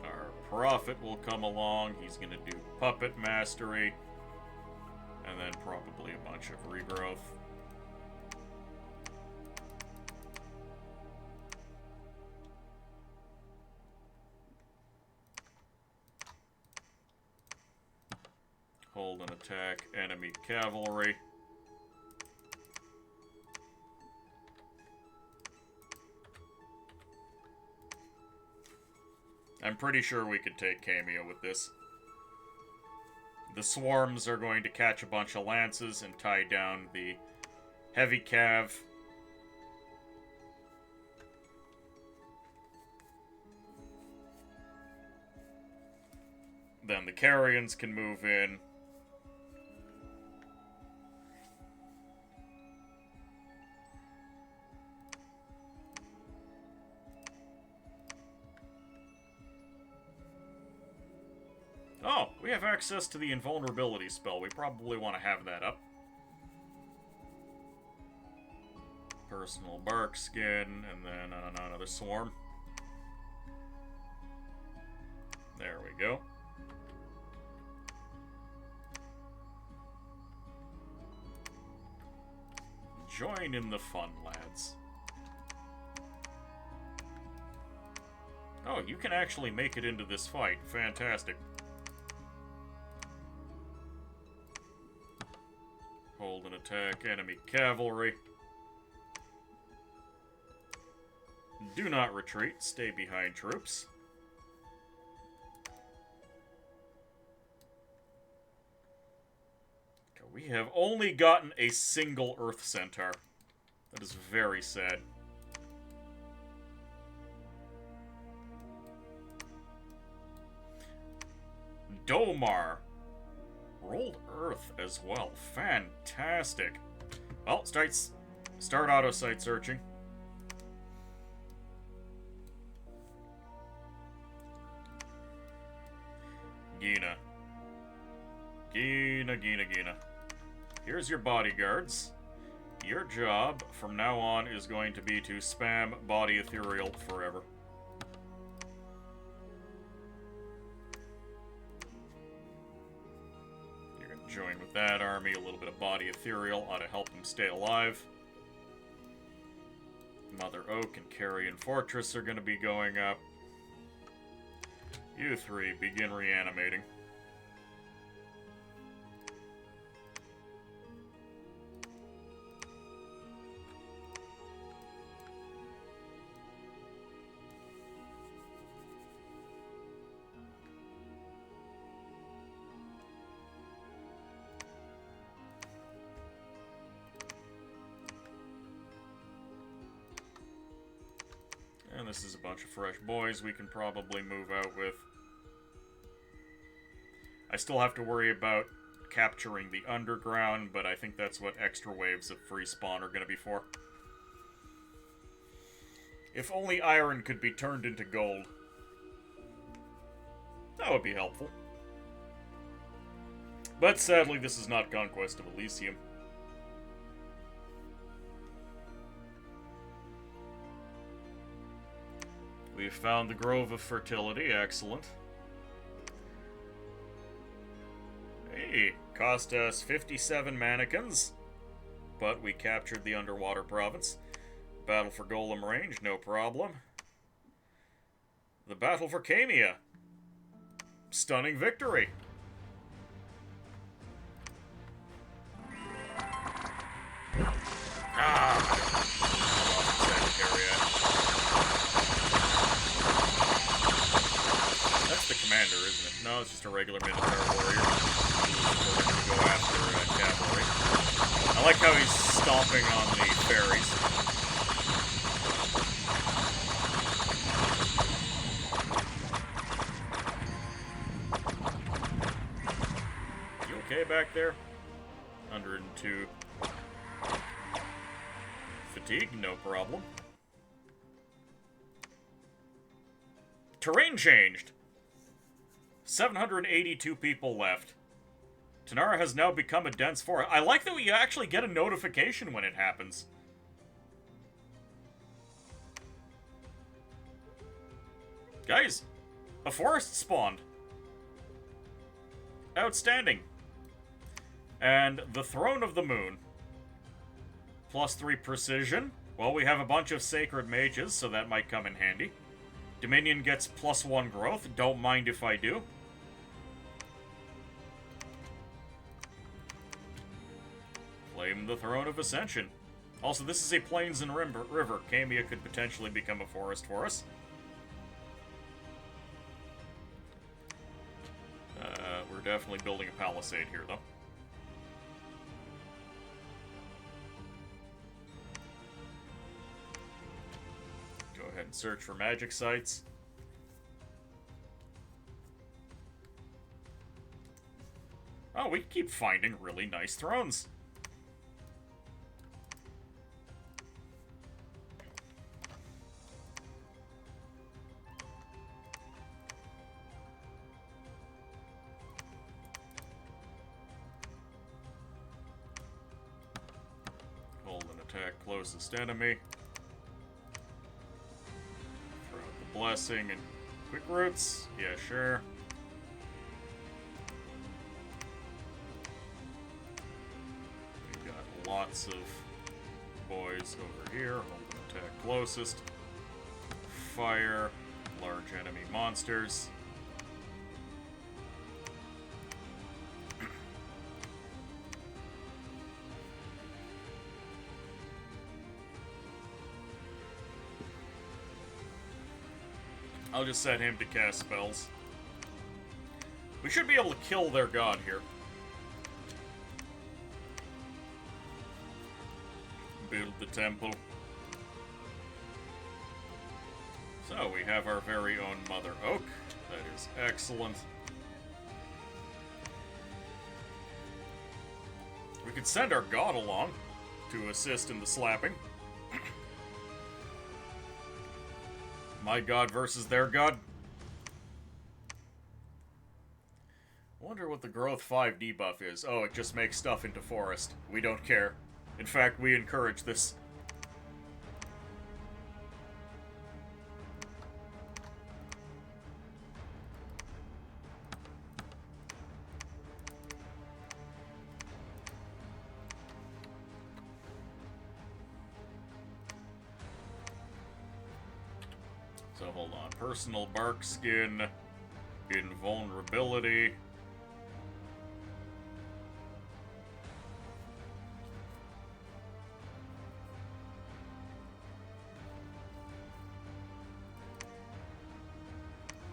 Our prophet will come along. He's gonna do puppet mastery. And then probably a bunch of regrowth. Hold and attack enemy cavalry. I'm pretty sure we could take Cameo with this. The swarms are going to catch a bunch of lances and tie down the heavy cav. Then the carrions can move in. Oh, we have access to the invulnerability spell. We probably want to have that up. Personal bark skin, and then another swarm. There we go. Join in the fun, lads. Oh, you can actually make it into this fight. Fantastic. Hold and attack enemy cavalry. Do not retreat. Stay behind troops. We have only gotten a single Earth Centaur. That is very sad. Domar. Rolled Earth as well. Fantastic. Well, start auto site searching. Gina. Gina. Here's your bodyguards. Your job from now on is going to be to spam body ethereal forever. You're going to join with that army. A little bit of body ethereal ought to help them stay alive. Mother Oak and Carrion Fortress are going to be going up. You three begin reanimating. And this is a bunch of fresh boys we can probably move out with. I still have to worry about capturing the underground, but I think that's what extra waves of free spawn are going to be for. If only iron could be turned into gold. That would be helpful. But sadly, this is not Conquest of Elysium. We've found the Grove of Fertility, excellent. Hey, cost us 57 mannequins, but we captured the underwater province. Battle for Golem Range, no problem. The battle for Camia. Stunning victory. That's the commander, isn't it? No, it's just a regular Minotaur warrior. To go after cavalry. I like how he's stomping on the ferries. You okay back there? 102. Fatigue, no problem. Terrain changed. 782 people left. Tanara has now become a dense forest. I like that we actually get a notification when it happens. Guys, a forest spawned. Outstanding. And the Throne of the Moon. +3 precision. Well, we have a bunch of sacred mages, so that might come in handy. Dominion gets +1 growth. Don't mind if I do. Claim the Throne of Ascension. Also, this is a plains and river. Camia could potentially become a forest for us. We're definitely building a palisade here, though. Go ahead and search for magic sites. Oh, we keep finding really nice thrones. Hold and attack closest enemy. Throw out the blessing and quick roots. Yeah, sure. We've got lots of boys over here. Hold and attack closest. Fire. Large enemy monsters. I'll just set him to cast spells. We should be able to kill their god here. build the temple. So, we have our very own Mother Oak. That is excellent. We could send our god along to assist in the slapping. My god versus their god. Wonder what the growth 5 debuff is. Oh, it just makes stuff into forest. We don't care. In fact, we encourage this. So hold on. Personal bark skin, invulnerability.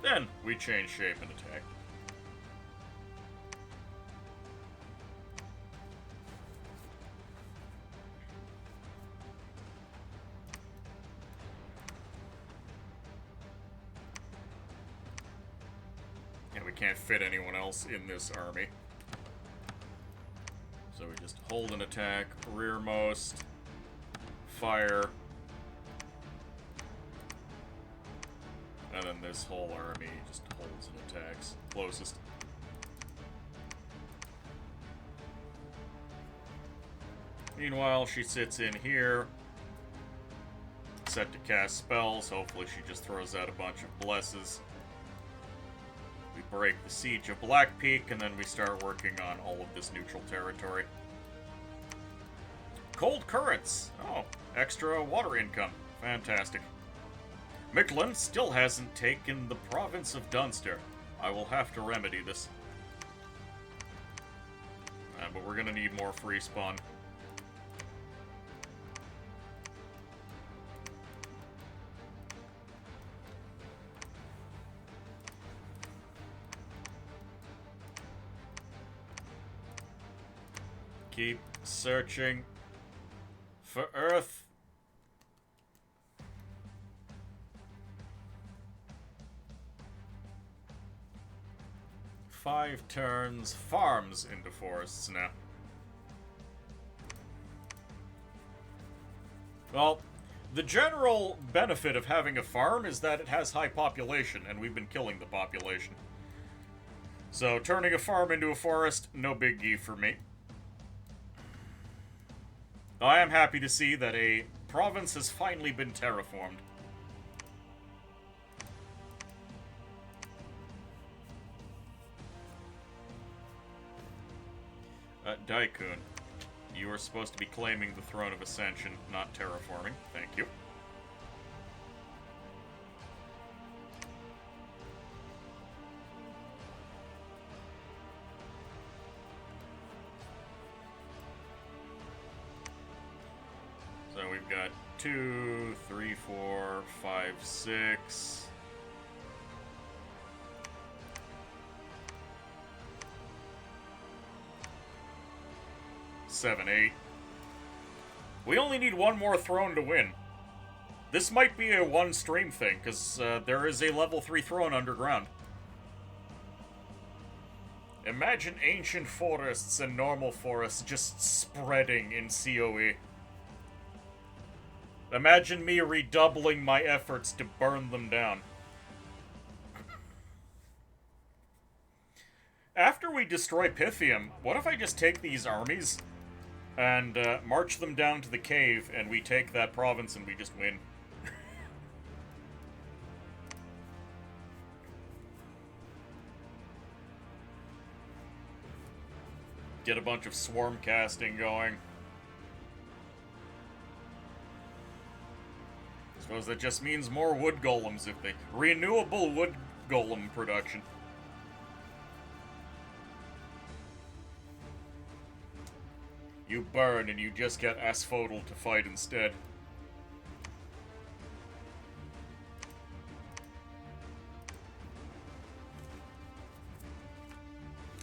Then we change shape and attack. Yeah, we can't fit anyone else in this army. So we just hold an attack, rearmost, fire. And then this whole army just holds and attacks. Closest. Meanwhile, she sits in here. Set to cast spells. Hopefully she just throws out a bunch of blesses. We break the siege of Black Peak, and then we start working on all of this neutral territory. Cold currents. Oh, extra water income. Fantastic. Mictlan still hasn't taken the province of Dunster. I will have to remedy this. But we're gonna need more free spawn. Keep searching for Earth. Five turns, farms into forests now. Well, the general benefit of having a farm is that it has high population, and we've been killing the population. So, turning a farm into a forest, no biggie for me. I am happy to see that a province has finally been terraformed. Daikun, you are supposed to be claiming the Throne of Ascension, not terraforming. Thank you. So we've got 2, 3, 4, 5, 6... 7, 8. We only need one more throne to win. This might be a one-stream thing, because there is a level 3 throne underground. Imagine ancient forests and normal forests just spreading in COE. Imagine me redoubling my efforts to burn them down. After we destroy Pythium, what if I just take these armies and march them down to the cave, and we take that province and we just win? Get a bunch of swarm casting going. I suppose that just means more wood golems if they... Renewable wood golem production. You burn and you just get Aspodel to fight instead.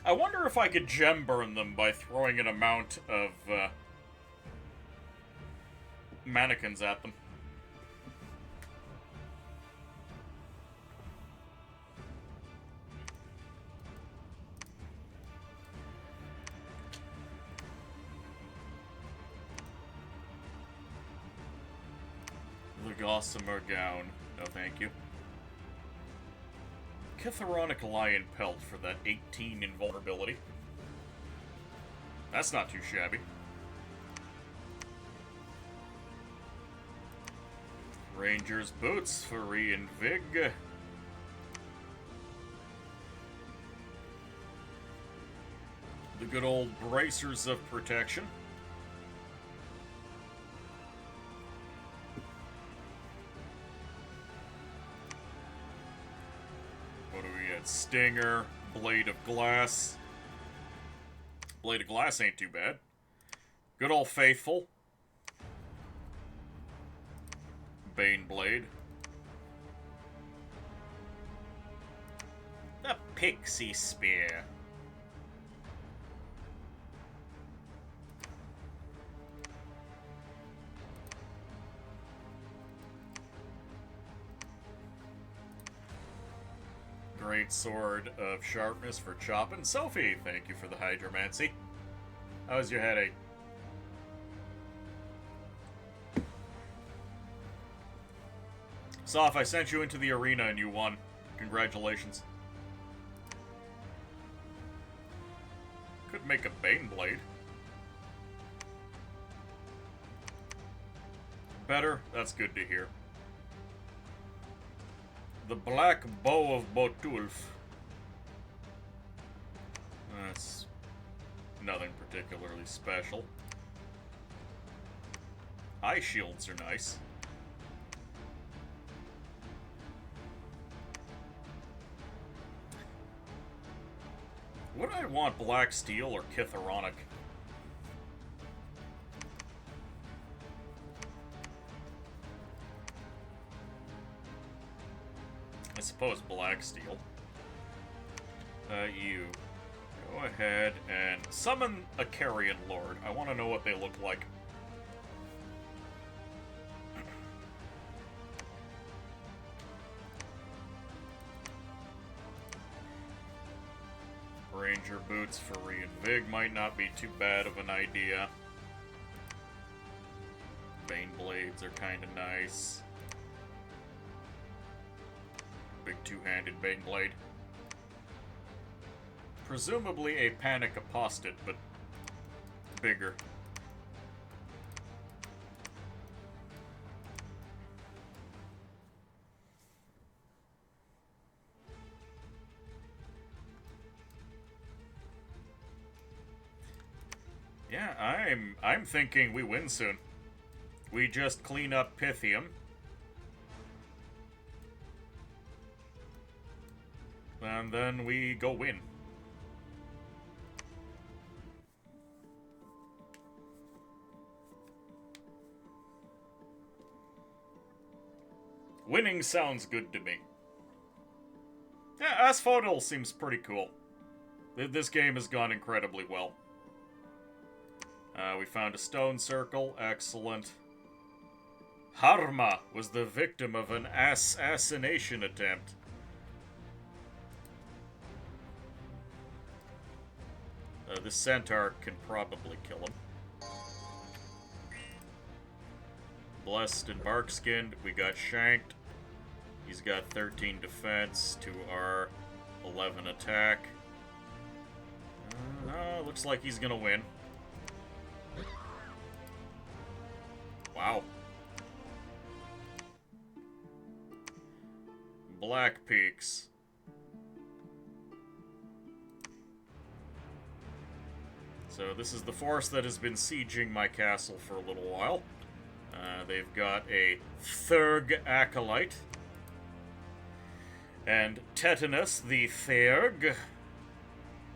I wonder if I could gem burn them by throwing an amount of mannequins at them. The gossamer gown. No, thank you. Chitharonic lion pelt for that 18 invulnerability. That's not too shabby. Ranger's boots for Reinvig. The good old bracers of protection. What do we get? Stinger, Blade of Glass. Blade of Glass ain't too bad. Good old Faithful. Bane Blade. The Pixie Spear. Great Sword of Sharpness for chopping. Sophie, thank you for the Hydromancy. How's your headache? Soph, I sent you into the arena and you won. Congratulations. Could make a Bane Blade. Better? That's good to hear. The Black Bow of Botulf. That's nothing particularly special. Eye shields are nice. Would I want Black Steel or Chitharonic? I suppose Black Steel. You. Go ahead and summon a Carrion Lord. I want to know what they look like. Ranger boots for Reinvig might not be too bad of an idea. Bane blades are kind of nice. Big two-handed Bane blade. Presumably a Panic Apostate, but bigger. Yeah, I'm thinking we win soon. We just clean up Pythium. And then we go win. Winning sounds good to me. Yeah, Aspodel seems pretty cool. This game has gone incredibly well. We found a stone circle. Excellent. Harma was the victim of an assassination attempt. This centaur can probably kill him. Blessed and bark-skinned. We got shanked. He's got 13 defense to our 11 attack. Looks like he's gonna win. Wow. Black Peaks. So this is the force that has been sieging my castle for a little while. They've got a Thurg Acolyte. And Tetanus, the Therg.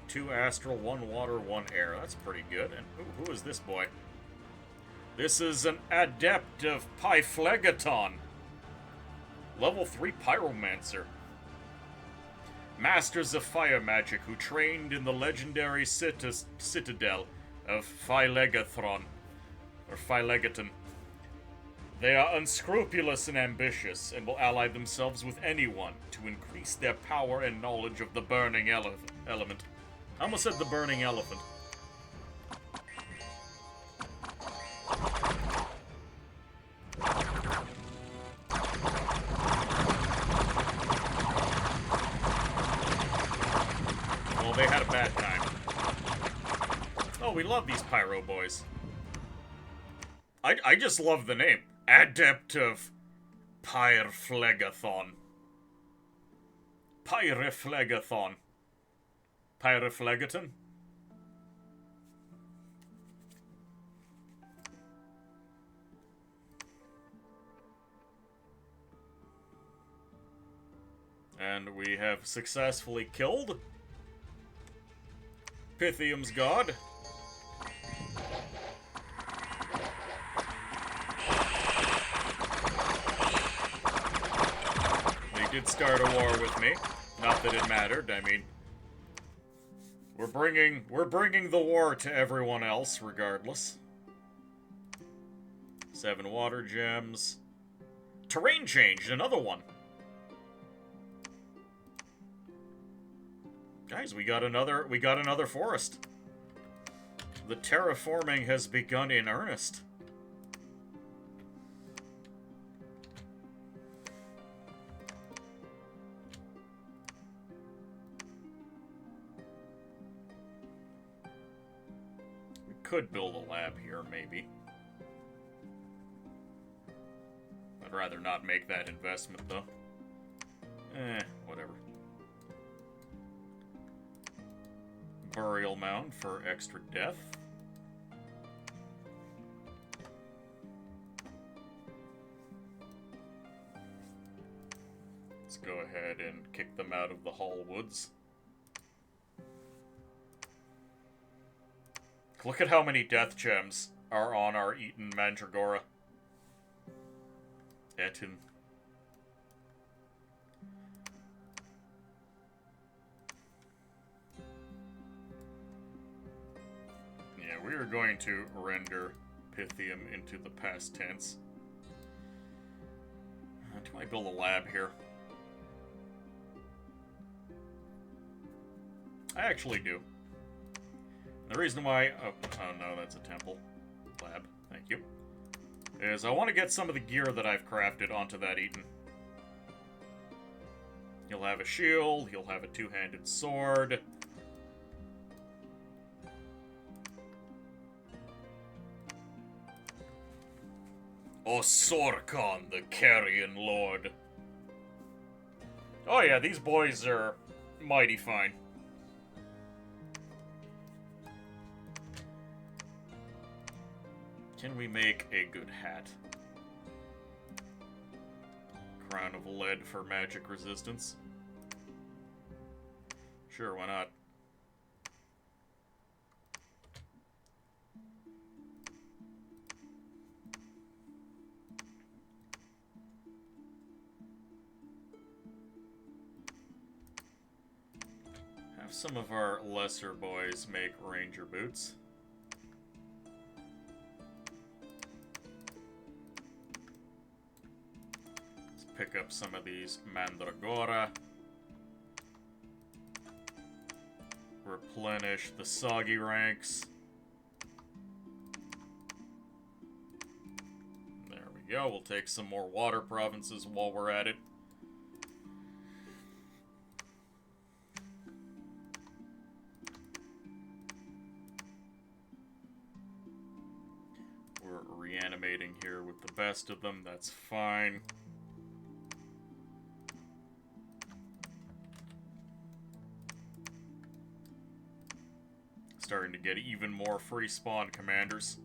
2 Astral, 1 Water, 1 Air. That's pretty good. And who is this boy? This is an Adept of Pyphlegaton. Level 3 Pyromancer. Masters of Fire Magic who trained in the legendary citadel of Philegathron. Or Philegaton. They are unscrupulous and ambitious, and will ally themselves with anyone to increase their power and knowledge of the burning element. I almost said the burning elephant. Well, they had a bad time. Oh, we love these pyro boys. I just love the name. Adept of Pyreflegathon. Pyreflegathon. Pyreflegaton? And we have successfully killed Pythium's god. They did start a war with me. Not that it mattered. I mean, we're bringing the war to everyone else, regardless. 7 water gems. Terrain changed, another one. Guys, we got another forest. The terraforming has begun in earnest. We could build a lab here, maybe. I'd rather not make that investment, though. Whatever. Burial mound for extra death. Let's go ahead and kick them out of the Hall Woods. Look at how many death gems are on our Eaton Mandragora. Eton. We are going to render Pythium into the past tense. Do I build a lab here? I actually do. The reason why... Oh no, that's a temple. Lab, thank you. Is I want to get some of the gear that I've crafted onto that Eaton. He'll have a shield, he'll have a two-handed sword... Oh, Sorkon, the Carrion Lord. Oh yeah, these boys are mighty fine. Can we make a good hat? Crown of lead for magic resistance. Sure, why not? Have some of our lesser boys make ranger boots. Let's pick up some of these mandragora. Replenish the soggy ranks. There we go. We'll take some more water provinces while we're at it. Reanimating here with the best of them, that's fine. Starting to get even more free spawn commanders.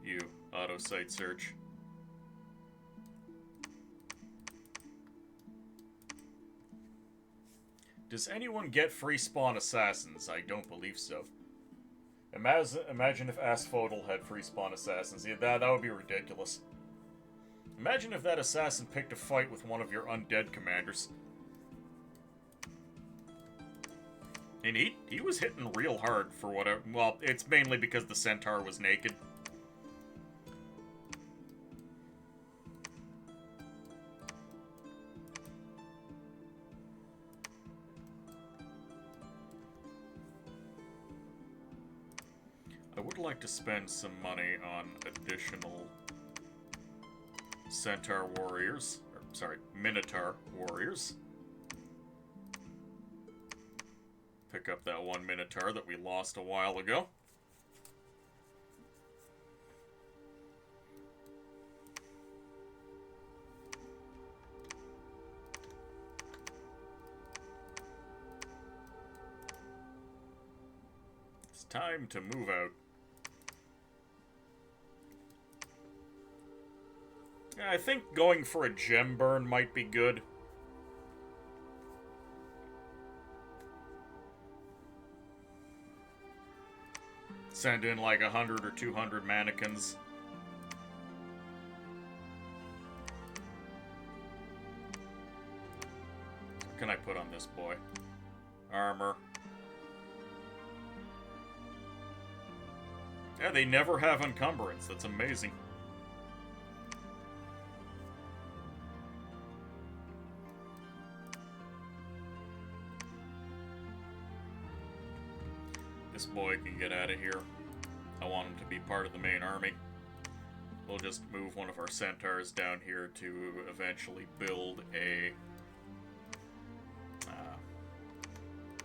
You, auto site search. Does anyone get free spawn assassins? I don't believe so. Imagine if Aspodel had free spawn assassins. Yeah, that would be ridiculous. Imagine if that assassin picked a fight with one of your undead commanders. And he was hitting real hard for whatever. Well, it's mainly because the centaur was naked. I would like to spend some money on additional centaur warriors. Or, sorry, minotaur warriors. Pick up that one minotaur that we lost a while ago. It's time to move out. I think going for a gem burn might be good. Send in like 100 or 200 mannequins. What can I put on this boy? Armor. Yeah, they never have encumbrance. That's amazing. This boy can get out of here. I want him to be part of the main army. We'll just move one of our centaurs down here to eventually build a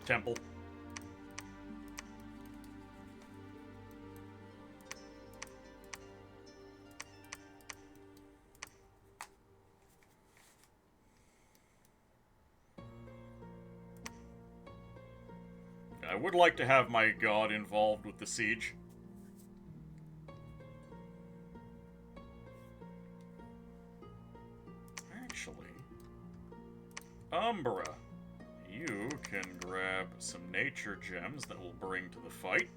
temple. I would like to have my god involved with the siege. Actually, Umbra, you can grab some nature gems that we'll bring to the fight.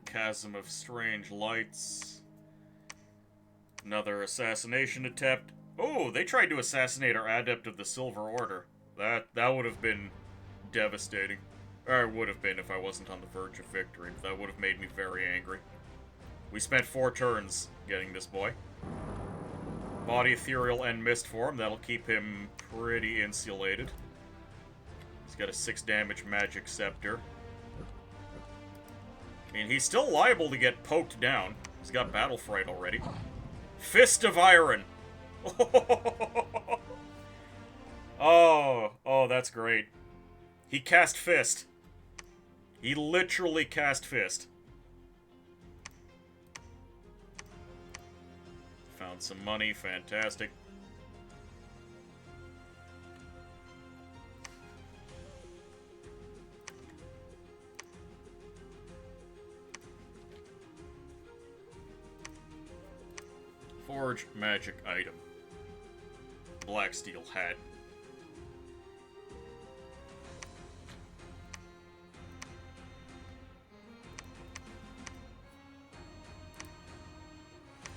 Chasm of Strange Lights. Another assassination attempt. Oh, they tried to assassinate our Adept of the Silver Order. That would have been devastating. Or it would have been if I wasn't on the verge of victory. That would have made me very angry. We spent 4 turns getting this boy. Body Ethereal and Mist form. That'll keep him pretty insulated. He's got a 6 damage Magic Scepter. And he's still liable to get poked down. He's got Battle Fright already. Fist of Iron! Oh, that's great. He cast Fist. He literally cast Fist. Found some money, fantastic. Forge magic item. Black steel hat.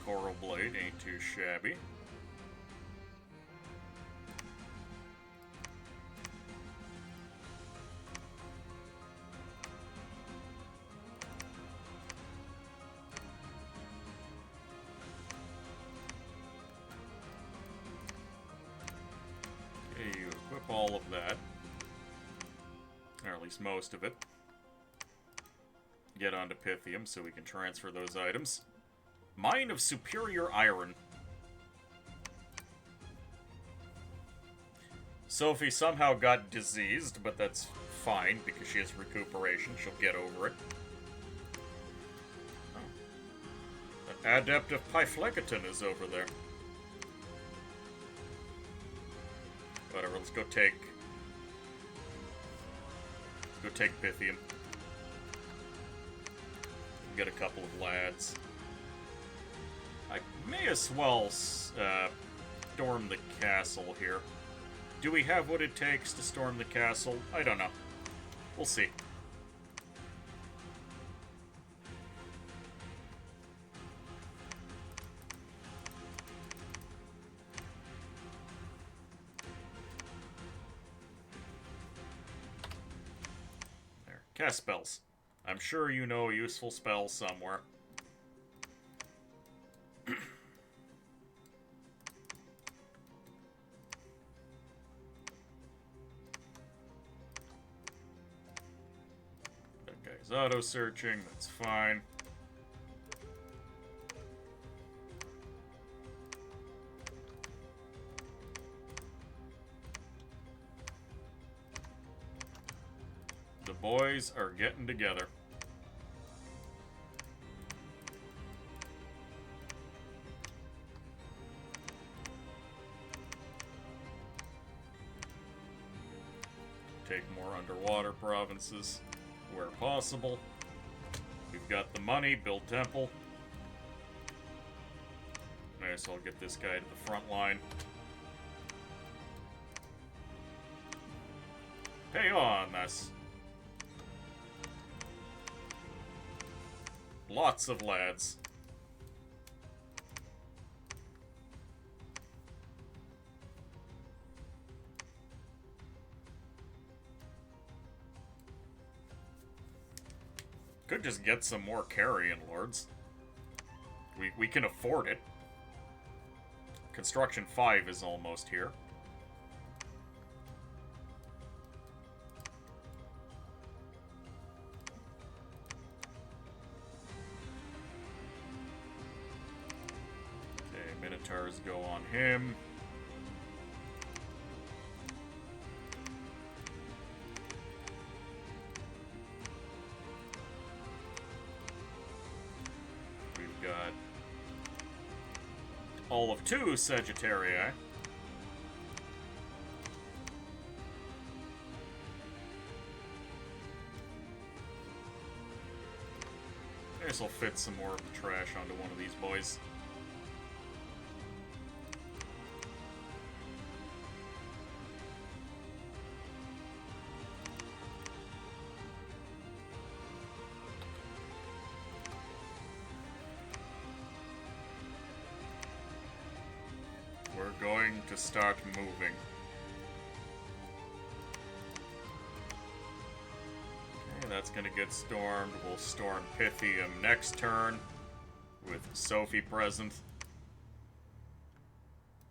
Coral blade ain't too shabby. All of that, or at least most of it. Get onto Pythium so we can transfer those items. Mine of Superior Iron. Sophie somehow got diseased, but that's fine because she has recuperation. She'll get over it. Oh. An Adept of Pyphlegeton is over there. Whatever, let's go take Pythium. Get a couple of lads. I may as well storm the castle here. Do we have what it takes to storm the castle? I don't know. We'll see. There. Cast spells. I'm sure you know a useful spell somewhere. Auto-searching, that's fine. The boys are getting together. Take more underwater provinces where possible. We've got the money, build temple. Might as well get this guy to the front line. Pay on this. Lots of lads. Could just get some more carrion lords. We can afford it. Construction 5 is almost here. Okay, Minotaurs go on him. Got all of 2 Sagittarii. I guess I'll fit some more of the trash onto one of these boys. We're going to start moving. Okay, that's gonna get stormed. We'll storm Pythium next turn with Sophie present.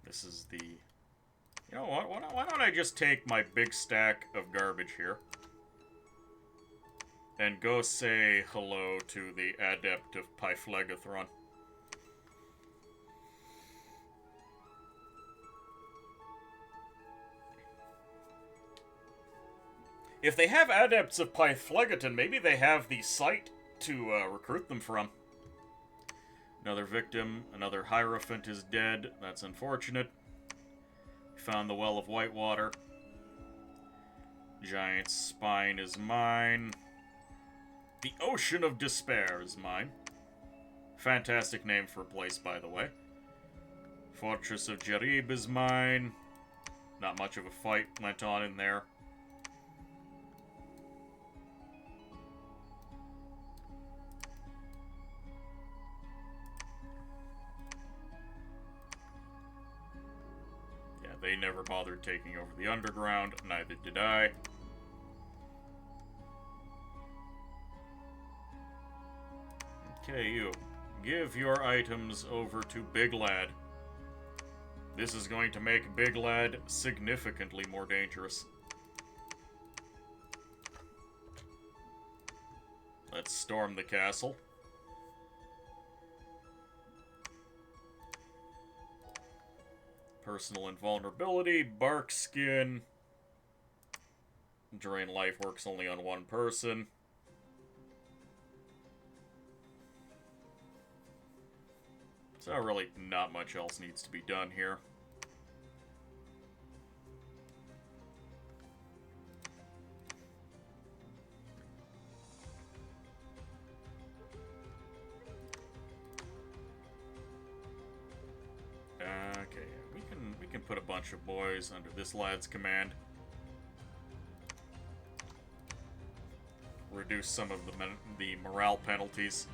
This is the... You know what? Why don't I just take my big stack of garbage here and go say hello to the Adept of Pyphlegathron. If they have Adepts of Pyphlegaton, maybe they have the site to recruit them from. Another victim, another Hierophant is dead. That's unfortunate. Found the Well of Whitewater. Giant Spine is mine. The Ocean of Despair is mine. Fantastic name for a place, by the way. Fortress of Jarib is mine. Not much of a fight went on in there. They never bothered taking over the underground, neither did I. Okay, you. Give your items over to Big Lad. This is going to make Big Lad significantly more dangerous. Let's storm the castle. Personal invulnerability, bark skin. Drain life works only on one person. So really not much else needs to be done here. put a bunch of boys under this lad's command. Reduce some of the morale penalties.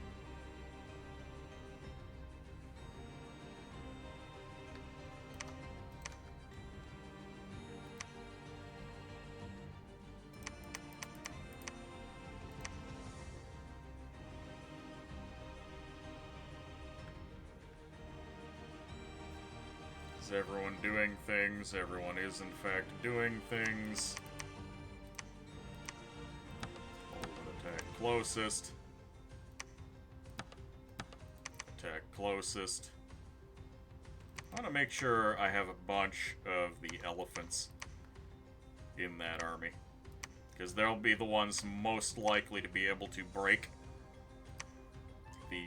Is everyone doing things? Everyone is, in fact, doing things. Attack closest. Attack closest. I want to make sure I have a bunch of the elephants in that army, because they'll be the ones most likely to be able to break the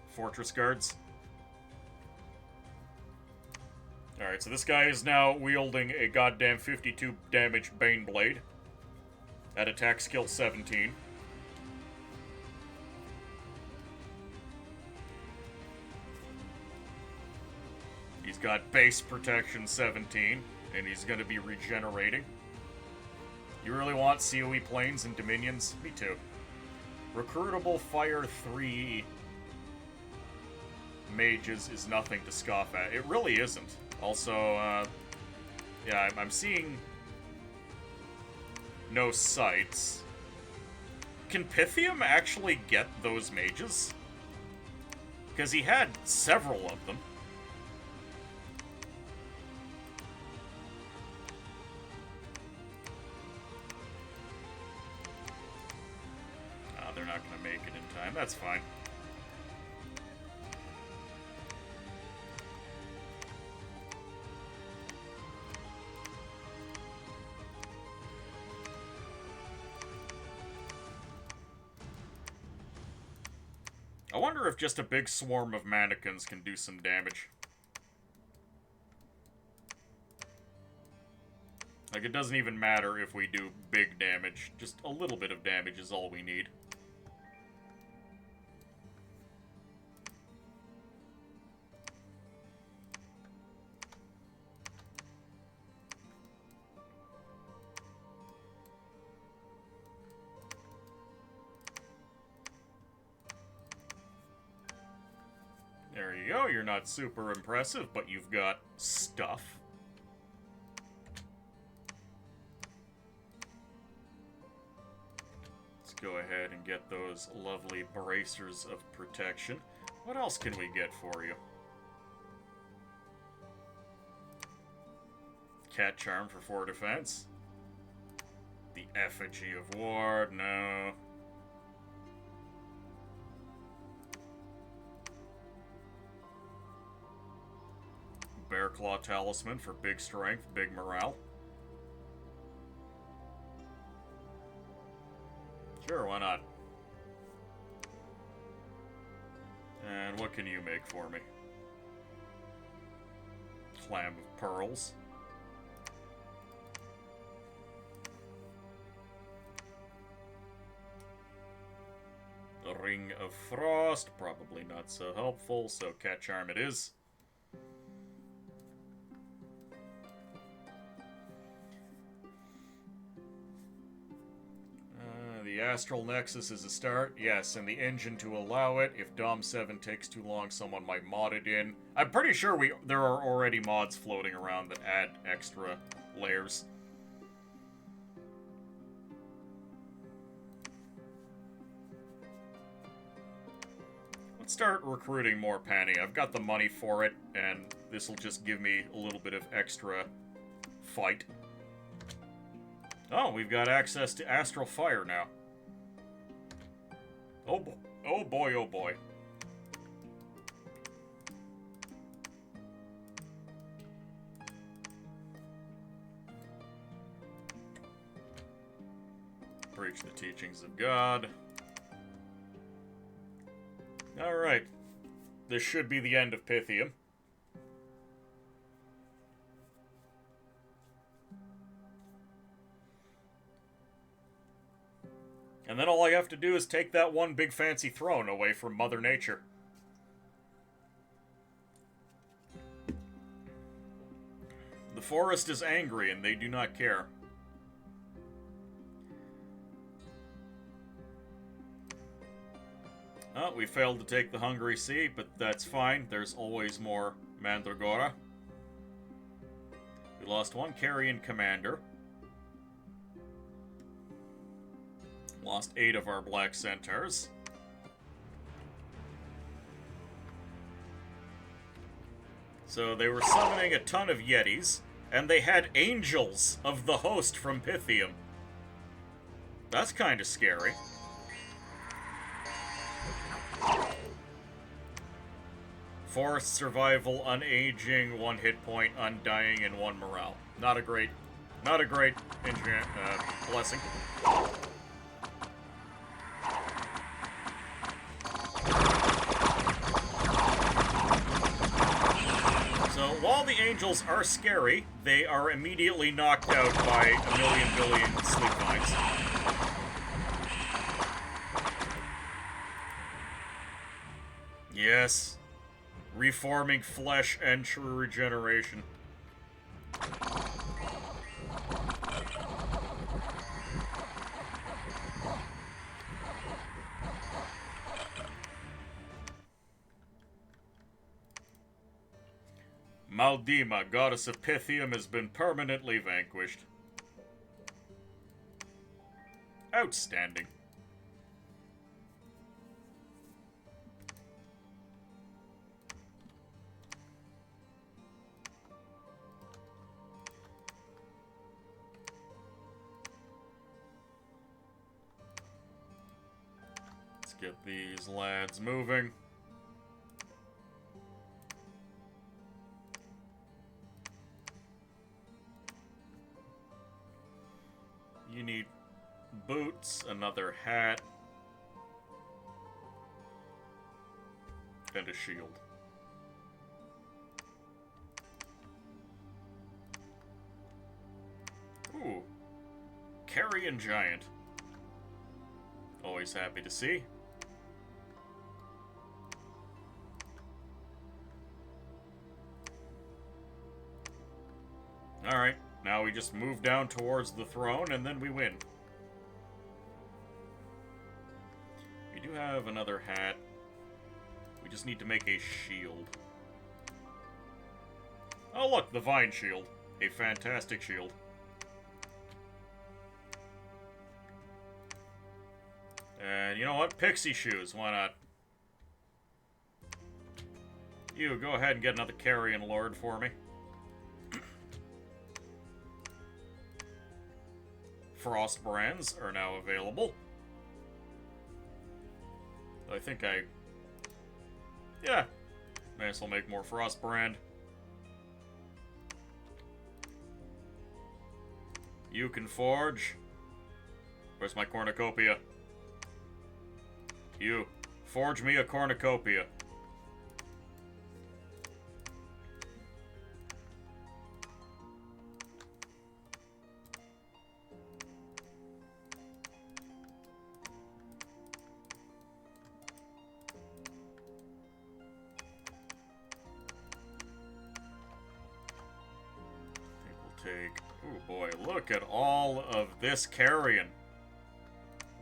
fortress guards. Alright, so this guy is now wielding a goddamn 52 damage Bane Blade at attack skill 17. He's got base protection 17, and he's going to be regenerating. You really want COE planes and dominions? Me too. Recruitable Fire 3 mages is nothing to scoff at. It really isn't. Also, yeah, I'm seeing no sights. Can Pythium actually get those mages? Because he had several of them. They're not going to make it in time. That's fine. I wonder if just a big swarm of mannequins can do some damage. Like, it doesn't even matter if we do big damage. Just a little bit of damage is all we need. There you go, you're not super impressive, but you've got stuff. Let's go ahead and get those lovely bracers of protection. What else can we get for you? Cat Charm for 4 defense. The Effigy of War, no. Bear Claw Talisman for big strength, big morale. Sure, why not? And what can you make for me? Clam of Pearls. The Ring of Frost, probably not so helpful, so Cat Charm it is. The Astral Nexus is a start, yes, and the engine to allow it. If Dom 7 takes too long, someone might mod it in. I'm pretty sure there are already mods floating around that add extra layers. Let's start recruiting more Panny. I've got the money for it, and this will just give me a little bit of extra fight. Oh, we've got access to Astral Fire now. Oh boy, oh boy, oh boy. Preach the teachings of God. Alright. This should be the end of Pythium. And then all I have to do is take that one big fancy throne away from Mother Nature. The forest is angry and they do not care. Oh, we failed to take the Hungry Sea, but that's fine. There's always more Mandragora. We lost one Carrion Commander. Lost 8 of our Black Centaurs. So they were summoning a ton of Yetis, and they had Angels of the Host from Pythium. That's kind of scary. Forest survival, unaging, 1 hit point, undying, and 1 morale. Not a great blessing. So while the Angels are scary, they are immediately knocked out by a billion sleep vines. Yes. Reforming flesh and true regeneration. Maldima, goddess of Pythium, has been permanently vanquished. Outstanding. Let's get these lads moving. You need boots, another hat, and a shield. Ooh. Carrion Giant. Always happy to see. Alright. Now we just move down towards the throne, and then we win. We do have another hat. We just need to make a shield. Oh look, the Vine Shield. A fantastic shield. And you know what? Pixie Shoes, why not? You, go ahead and get another Carrion Lord for me. Frost brands are now available. I think yeah, may as well make more Frost brand. You can forge. Where's my cornucopia? You, forge me a cornucopia. Oh boy, look at all of this carrion.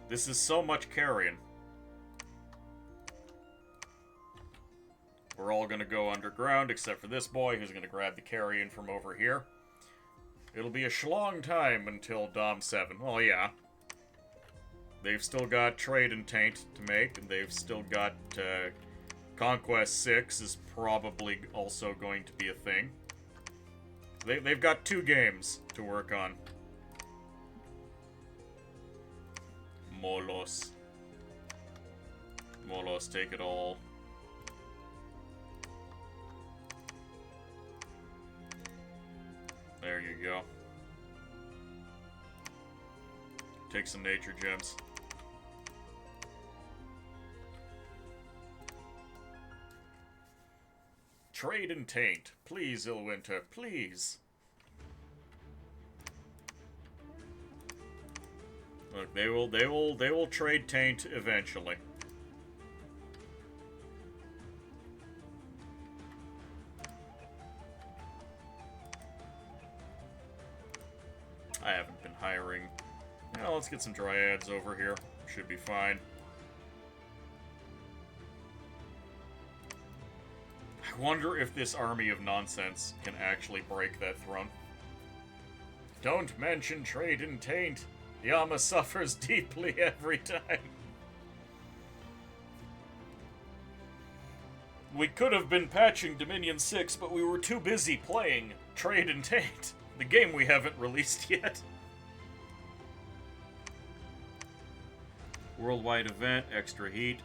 This is so much carrion. We're all gonna go underground except for this boy who's gonna grab the carrion from over here. It'll be a schlong time until Dom 7. Well, yeah. They've still got Trade and Taint to make, and they've still got Conquest 6 is probably also going to be a thing. They've got 2 games to work on. Molos. Molos, take it all. There you go. Take some nature gems. Trade and Taint. Please, Ilwinter, please. Look, they will trade Taint eventually. I haven't been hiring. Well, let's get some dryads over here. Should be fine. I wonder if this army of nonsense can actually break that throne. Don't mention trade and taint. Yama suffers deeply every time. We could have been patching Dominion 6, but we were too busy playing Trade and Taint, the game we haven't released yet. Worldwide event, extra heat.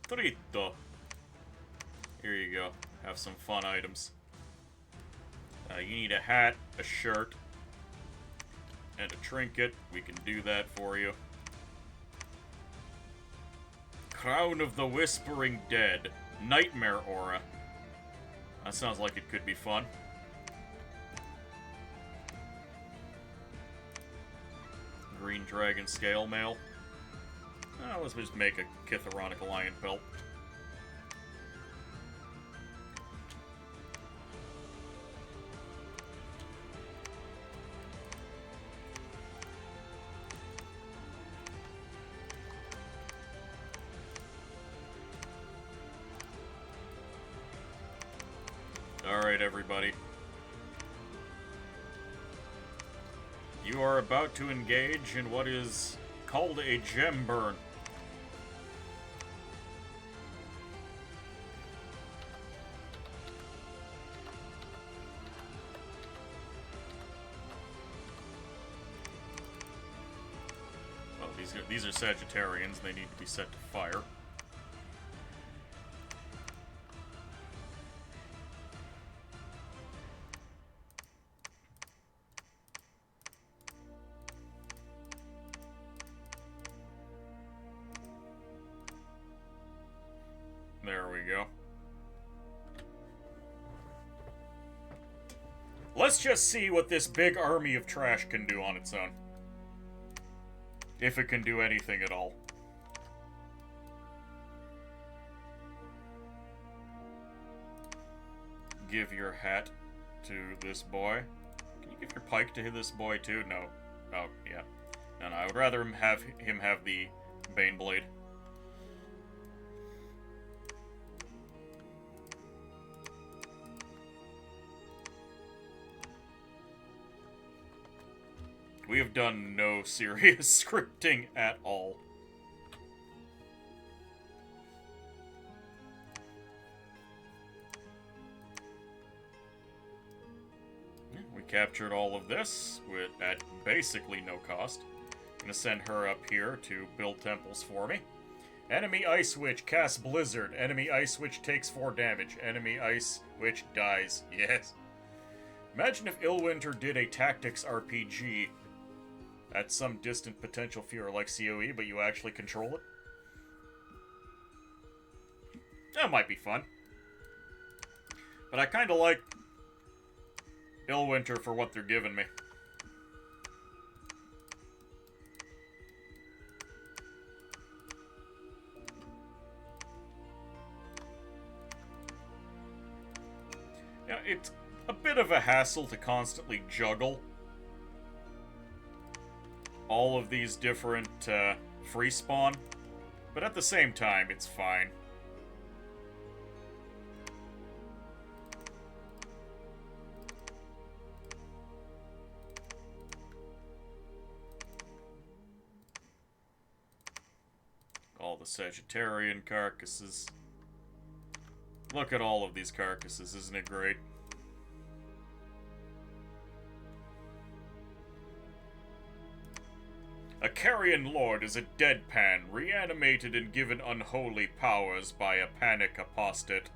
Trito. Here you go. Have some fun items. You need a hat, a shirt, and a trinket. We can do that for you. Crown of the Whispering Dead. Nightmare Aura. That sounds like it could be fun. Green Dragon Scale Mail. Let's just make a Chitharonic Lion Pelt. Alright, everybody. You are about to engage in what is called a gem burn. Well, these are Sagittarians. They need to be set to fire. There we go. Let's just see what this big army of trash can do on its own. If it can do anything at all. Give your hat to this boy. Can you give your pike to this boy too? No. Oh, yeah. No, I would rather him have the Baneblade. We have done no serious scripting at all. We captured all of this at basically no cost. I'm gonna send her up here to build temples for me. Enemy Ice Witch casts Blizzard. Enemy Ice Witch takes 4 damage. Enemy Ice Witch dies. Yes. Imagine if Illwinter did a tactics RPG at some distant potential fear like COE, but you actually control it. That might be fun. But I kind of like Illwinter for what they're giving me. Yeah, it's a bit of a hassle to constantly juggle all of these different free spawn, but at the same time, it's fine. All the Sagittarian carcasses. Look at all of these carcasses, isn't it great? A Carrion Lord is a deadpan, reanimated and given unholy powers by a panic apostate,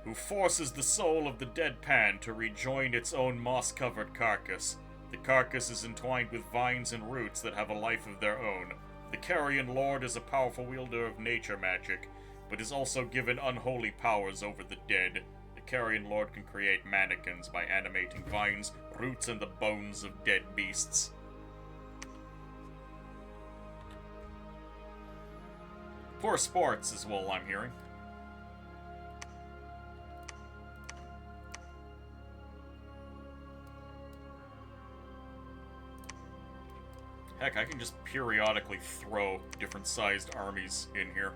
who forces the soul of the deadpan to rejoin its own moss-covered carcass. The carcass is entwined with vines and roots that have a life of their own. The Carrion Lord is a powerful wielder of nature magic, but is also given unholy powers over the dead. The Carrion Lord can create mannequins by animating vines, roots, and the bones of dead beasts. Poor sports is all I'm hearing. Heck, I can just periodically throw different sized armies in here.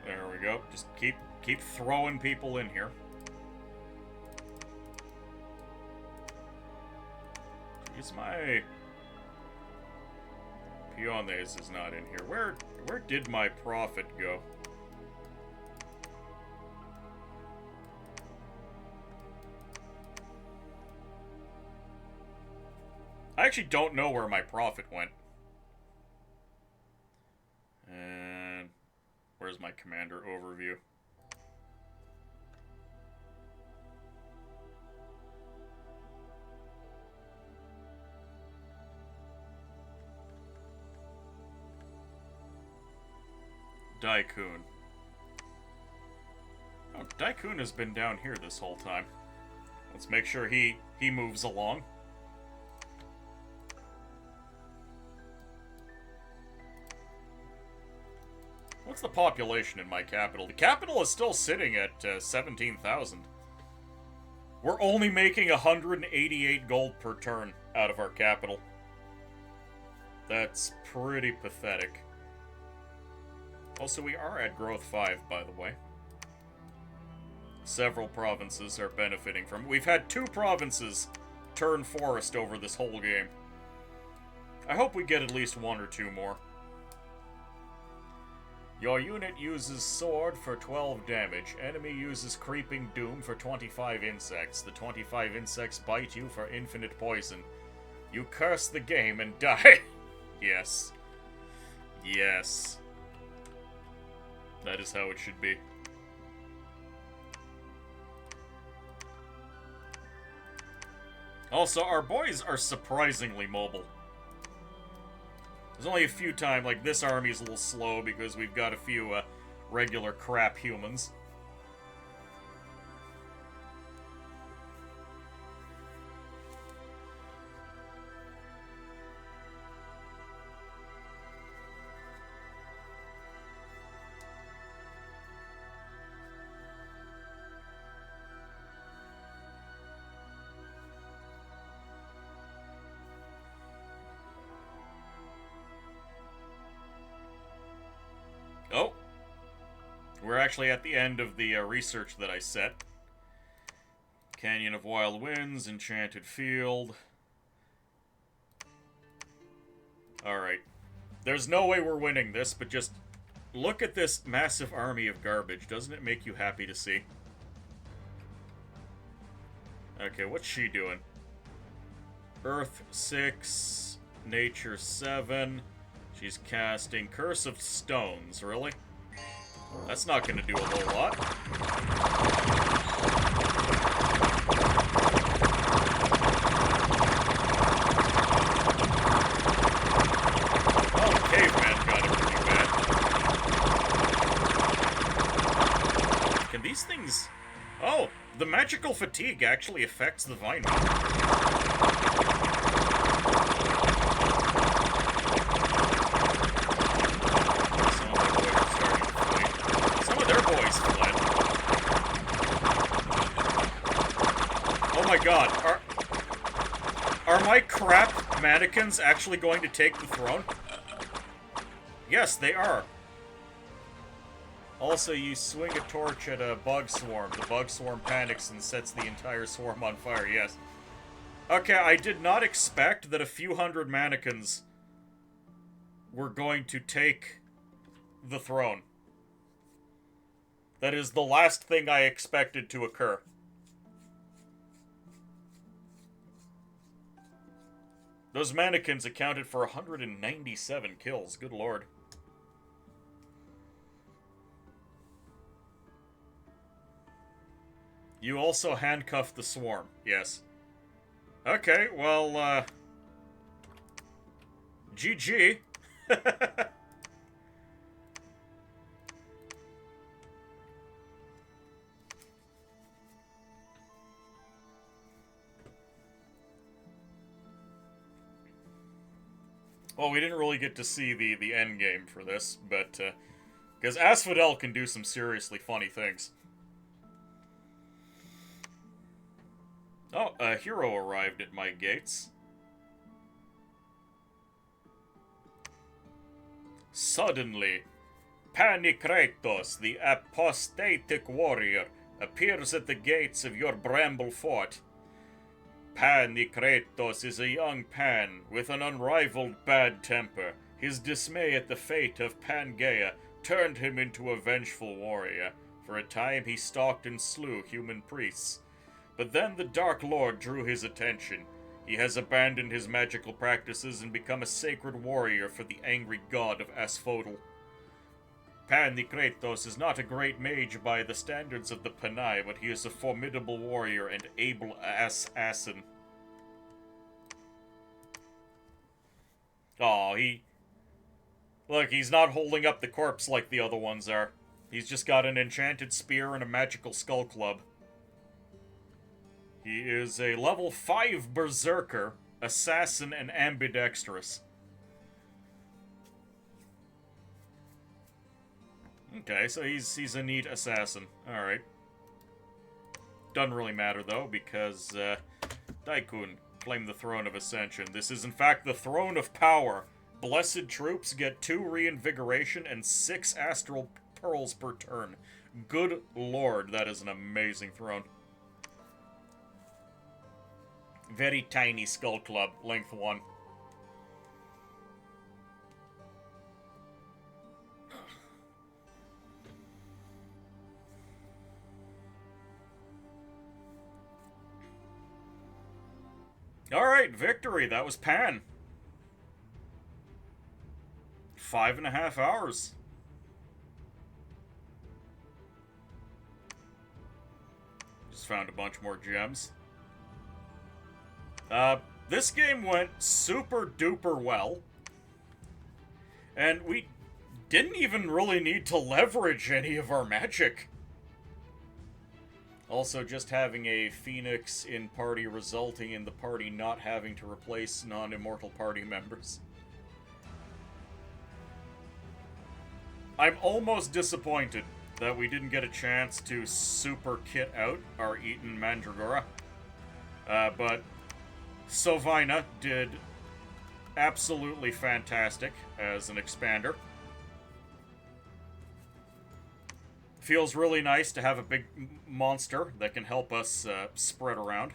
There we go. Just keep throwing people in here. Jeez, my Peones is not in here. Where did my profit go? I actually don't know where my profit went. And where's my commander overview? Daikun. Oh, Daikun has been down here this whole time. Let's make sure he moves along. What's the population in my capital? The capital is still sitting at 17,000. We're only making 188 gold per turn out of our capital. That's pretty pathetic. Also, we are at growth 5, by the way. Several provinces are benefiting from it. We've had 2 provinces turn forest over this whole game. I hope we get at least 1 or 2 more. Your unit uses sword for 12 damage. Enemy uses creeping doom for 25 insects. The 25 insects bite you for infinite poison. You curse the game and die. Yes. Yes. That is how it should be. Also, our boys are surprisingly mobile. There's only a few times, like, this army's a little slow because we've got a few regular crap humans. Oh, we're actually at the end of the research that I set. Canyon of Wild Winds, Enchanted Field. Alright. There's no way we're winning this, but just look at this massive army of garbage. Doesn't it make you happy to see? Okay, what's she doing? Earth 6, Nature 7... She's casting Curse of Stones, really? That's not gonna do a whole lot. Oh, the caveman got it pretty bad. Can these things... Oh, the magical fatigue actually affects the vine. Oh my god, are my crap mannequins actually going to take the throne? Yes, they are. Also, you swing a torch at a bug swarm. The bug swarm panics and sets the entire swarm on fire, yes. Okay, I did not expect that a few hundred mannequins were going to take the throne. That is the last thing I expected to occur. Those mannequins accounted for 197 kills, good lord. You also handcuffed the swarm, yes. Okay, well, GG. Well, we didn't really get to see the end game for this, but, because Aspodel can do some seriously funny things. Oh, a hero arrived at my gates. Suddenly, Panikretos, the apostatic warrior, appears at the gates of your bramble fort. Panikretos is a young Pan with an unrivaled bad temper. His dismay at the fate of Pangaea turned him into a vengeful warrior. For a time he stalked and slew human priests. But then the Dark Lord drew his attention. He has abandoned his magical practices and become a sacred warrior for the angry god of Aspodel. Panikretos is not a great mage by the standards of the Panai, but he is a formidable warrior and able assassin. Aw, Look, he's not holding up the corpse like the other ones are. He's just got an enchanted spear and a magical skull club. He is a level 5 berserker, assassin, and ambidextrous. Okay, so he's a neat assassin. Alright. Doesn't really matter, though, because, Daikun claimed the Throne of Ascension. This is, in fact, the Throne of Power. Blessed troops get 2 reinvigoration and 6 astral pearls per turn. Good lord, that is an amazing throne. Very tiny skull club, length 1. Alright, victory. That was Pan. 5.5 hours. Just found a bunch more gems. This game went super duper well. And we didn't even really need to leverage any of our magic. Also, just having a Phoenix in party resulting in the party not having to replace non-immortal party members. I'm almost disappointed that we didn't get a chance to super kit out our Eaton Mandragora. But Sovina did absolutely fantastic as an expander. Feels really nice to have a big monster that can help us spread around.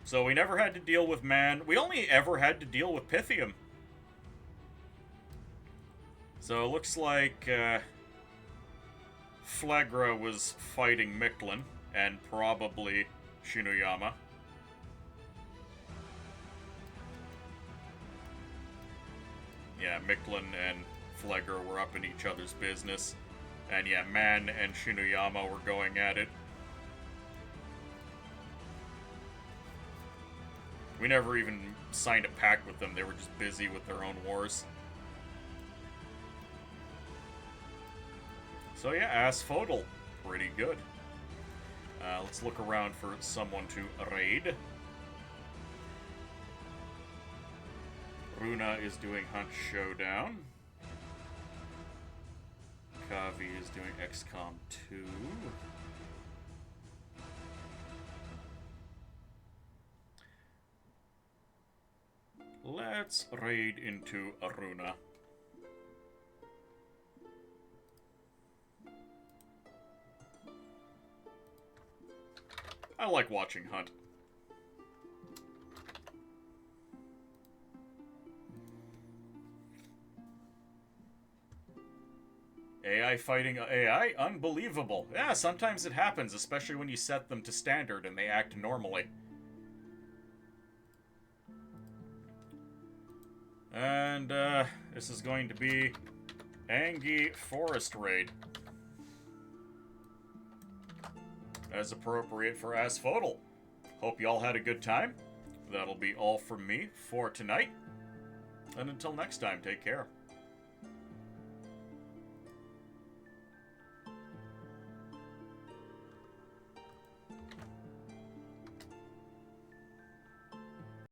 So we never had to deal with Man. We only ever had to deal with Pythium. So it looks like Flagra was fighting Mictlan and probably Shinuyama. Yeah, Mictlan and Flagra were up in each other's business. And yeah, Man and Shinuyama were going at it. We never even signed a pact with them. They were just busy with their own wars. So yeah, Aspodel. Pretty good. Let's look around for someone to raid. Runa is doing Hunt Showdown. Kavi is doing XCOM 2. Let's raid into Aruna. I like watching Hunt. AI fighting AI? Unbelievable. Yeah, sometimes it happens, especially when you set them to standard and they act normally. And, this is going to be Angie Forest Raid. As appropriate for Aspodel. Hope y'all had a good time. That'll be all from me for tonight. And until next time, take care.